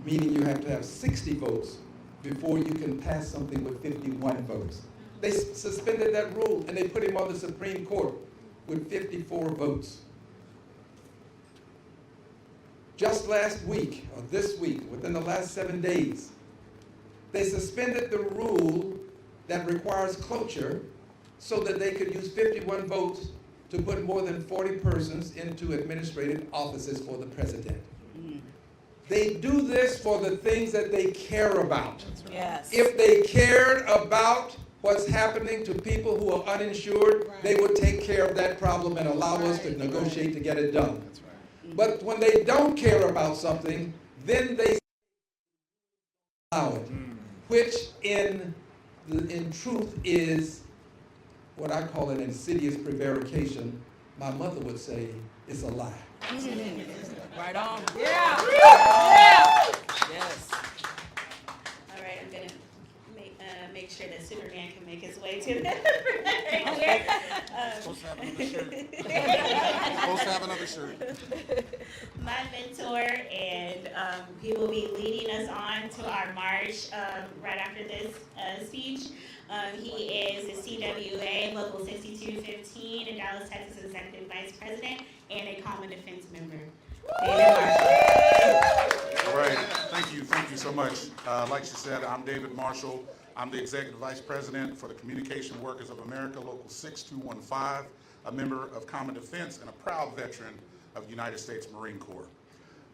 meaning you have to have 60 votes before you can pass something with 51 votes. They suspended that rule and they put him on the Supreme Court with 54 votes. Just last week, or this week, within the last 7 days, they suspended the rule that requires cloture so that they could use 51 votes to put more than 40 persons into administrative offices for the president. They do this for the things that they care about. Yes. If they cared about what's happening to people who are uninsured, they would take care of that problem and allow us to negotiate to get it done. But when they don't care about something, then they allow it, which in truth is what I call an insidious prevarication. My mother would say it's a lie. Right on. Yeah. Yeah. Yes. All right, I'm gonna make sure that Superman can make his way to the Supposed to have another shirt. Supposed to have another shirt. My mentor, and he will be leading us on to our march right after this speech. He is the CWA Local 6215 in Dallas, Texas Executive Vice President and a Common Defense member. David Marshall. All right, thank you so much. Like she said, I'm David Marshall. I'm the Executive Vice President for the Communication Workers of America, Local 6215, a member of Common Defense and a proud veteran of the United States Marine Corps.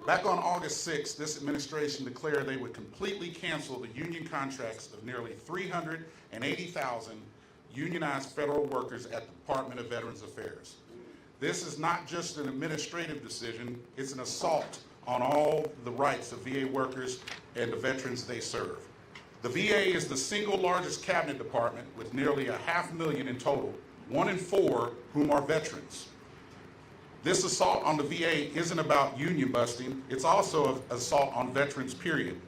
Back on August 6th, this administration declared they would completely cancel the union contracts of nearly 380,000 unionized federal workers at the Department of Veterans Affairs. This is not just an administrative decision, it's an assault on all the rights of VA workers and the veterans they serve. The VA is the single largest cabinet department with nearly 500,000 in total, 1 in 4 whom are veterans. This assault on the VA isn't about union busting, it's also an assault on veterans, period.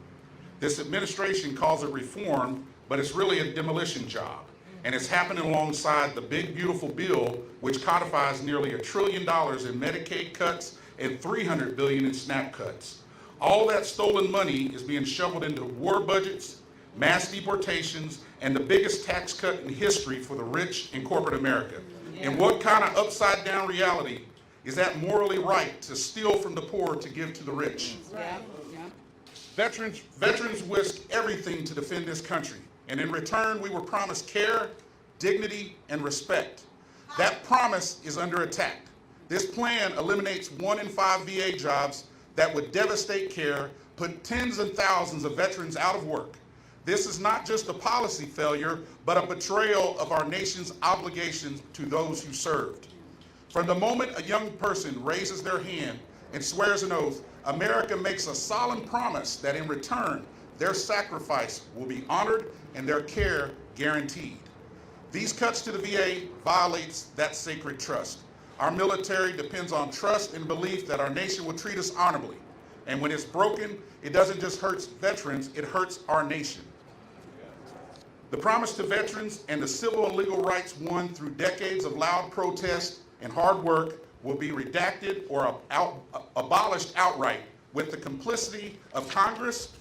This administration calls it reform, but it's really a demolition job. And it's happening alongside the big, beautiful bill, which codifies nearly $1 trillion in Medicaid cuts and $300 billion in SNAP cuts. All that stolen money is being shoveled into war budgets, mass deportations, and the biggest tax cut in history for the rich in corporate America. And what kind of upside down reality is that morally right to steal from the poor to give to the rich? Yeah. Veterans risked everything to defend this country, and in return we were promised care, dignity, and respect. That promise is under attack. This plan eliminates 1 in 5 VA jobs that would devastate care, put tens of thousands of veterans out of work. This is not just a policy failure, but a betrayal of our nation's obligations to those who served. From the moment a young person raises their hand and swears an oath, America makes a solemn promise that in return, their sacrifice will be honored and their care guaranteed. These cuts to the VA violates that sacred trust. Our military depends on trust and belief that our nation will treat us honorably. And when it's broken, it doesn't just hurt veterans, it hurts our nation. The promise to veterans and the civil and legal rights won through decades of loud protest and hard work will be redacted or abolished outright with the complicity of Congress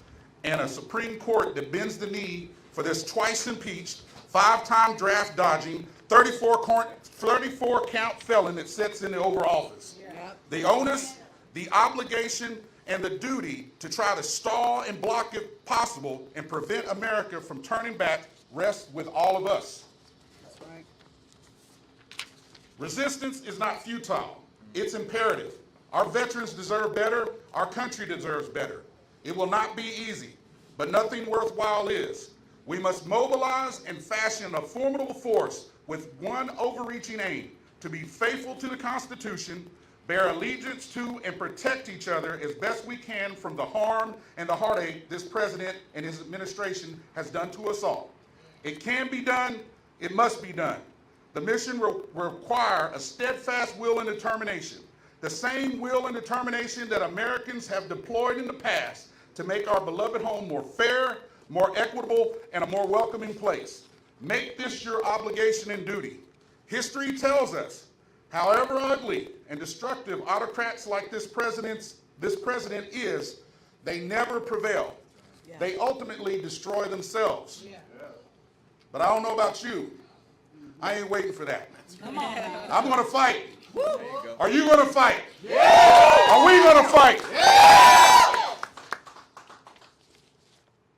and a Supreme Court that bends the knee for this twice impeached, 5-time draft dodging, 34 count felon that sits in the Oval Office. The onus, the obligation, and the duty to try to stall and block if possible and prevent America from turning back rests with all of us. That's right. Resistance is not futile. It's imperative. Our veterans deserve better. Our country deserves better. It will not be easy, but nothing worthwhile is. We must mobilize and fashion a formidable force with one overreaching aim: to be faithful to the Constitution, bear allegiance to and protect each other as best we can from the harm and the heartache this president and his administration has done to us all. It can be done. It must be done. The mission will require a steadfast will and determination, the same will and determination that Americans have deployed in the past to make our beloved home more fair, more equitable, and a more welcoming place. Make this your obligation and duty. History tells us, however ugly and destructive autocrats like this president is, they never prevail. Yeah. They ultimately destroy themselves. Yeah. But I don't know about you. I ain't waiting for that. Come on. I'm going to fight. Are you going to fight? Yeah. Are we going to fight? Yeah.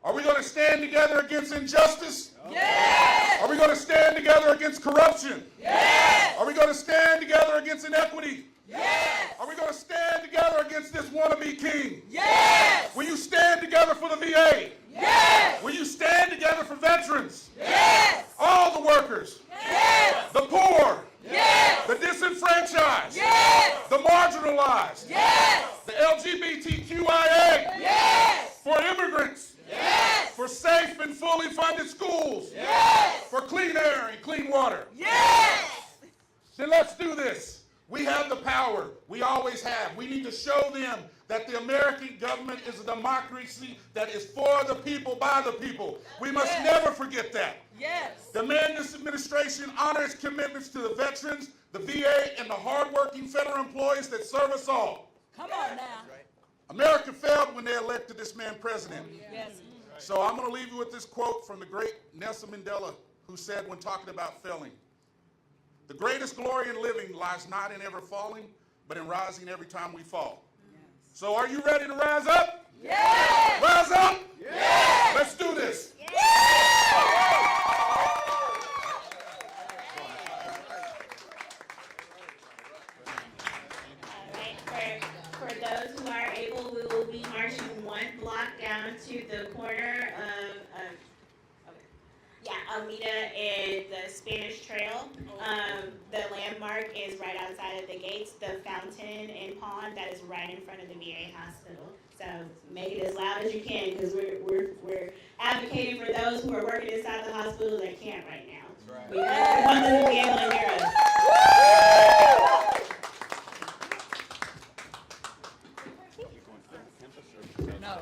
Are we going to stand together against injustice? Yes. Are we going to stand together against corruption? Yes. Are we going to stand together against inequity? Yes. Are we going to stand together against this wannabe king? Yes. Will you stand together for the VA? Yes. Will you stand together for veterans? Yes. All the workers? Yes. The poor? Yes. The disenfranchised? Yes. The marginalized? Yes. The LGBTQIA? Yes. For immigrants? Yes. For safe and fully funded schools? Yes. For clean air and clean water? Yes. Then let's do this. We have the power. We always have. We need to show them that the American government is a democracy that is for the people, by the people. We must never forget that. Yes. Demand this administration honor its commitments to the veterans, the VA, and the hardworking federal employees that serve us all. Come on now. America failed when they elected this man president. Yes. So I'm going to leave you with this quote from the great Nelson Mandela, who said when talking about failing, "The greatest glory in living lies not in ever falling, but in rising every time we fall." Yes. So are you ready to rise up? Yes. Rise up? Yes. Let's do this. Yes. For those who are able, we will be marching one block down to the corner of Almeida and the Spanish Trail. The landmark is right outside of the gates, the fountain and pond that is right in front of the VA hospital. So make it as loud as you can, because we're advocating for those who are working inside the hospital that can't right now. That's right. We want them to be able to hear us. No.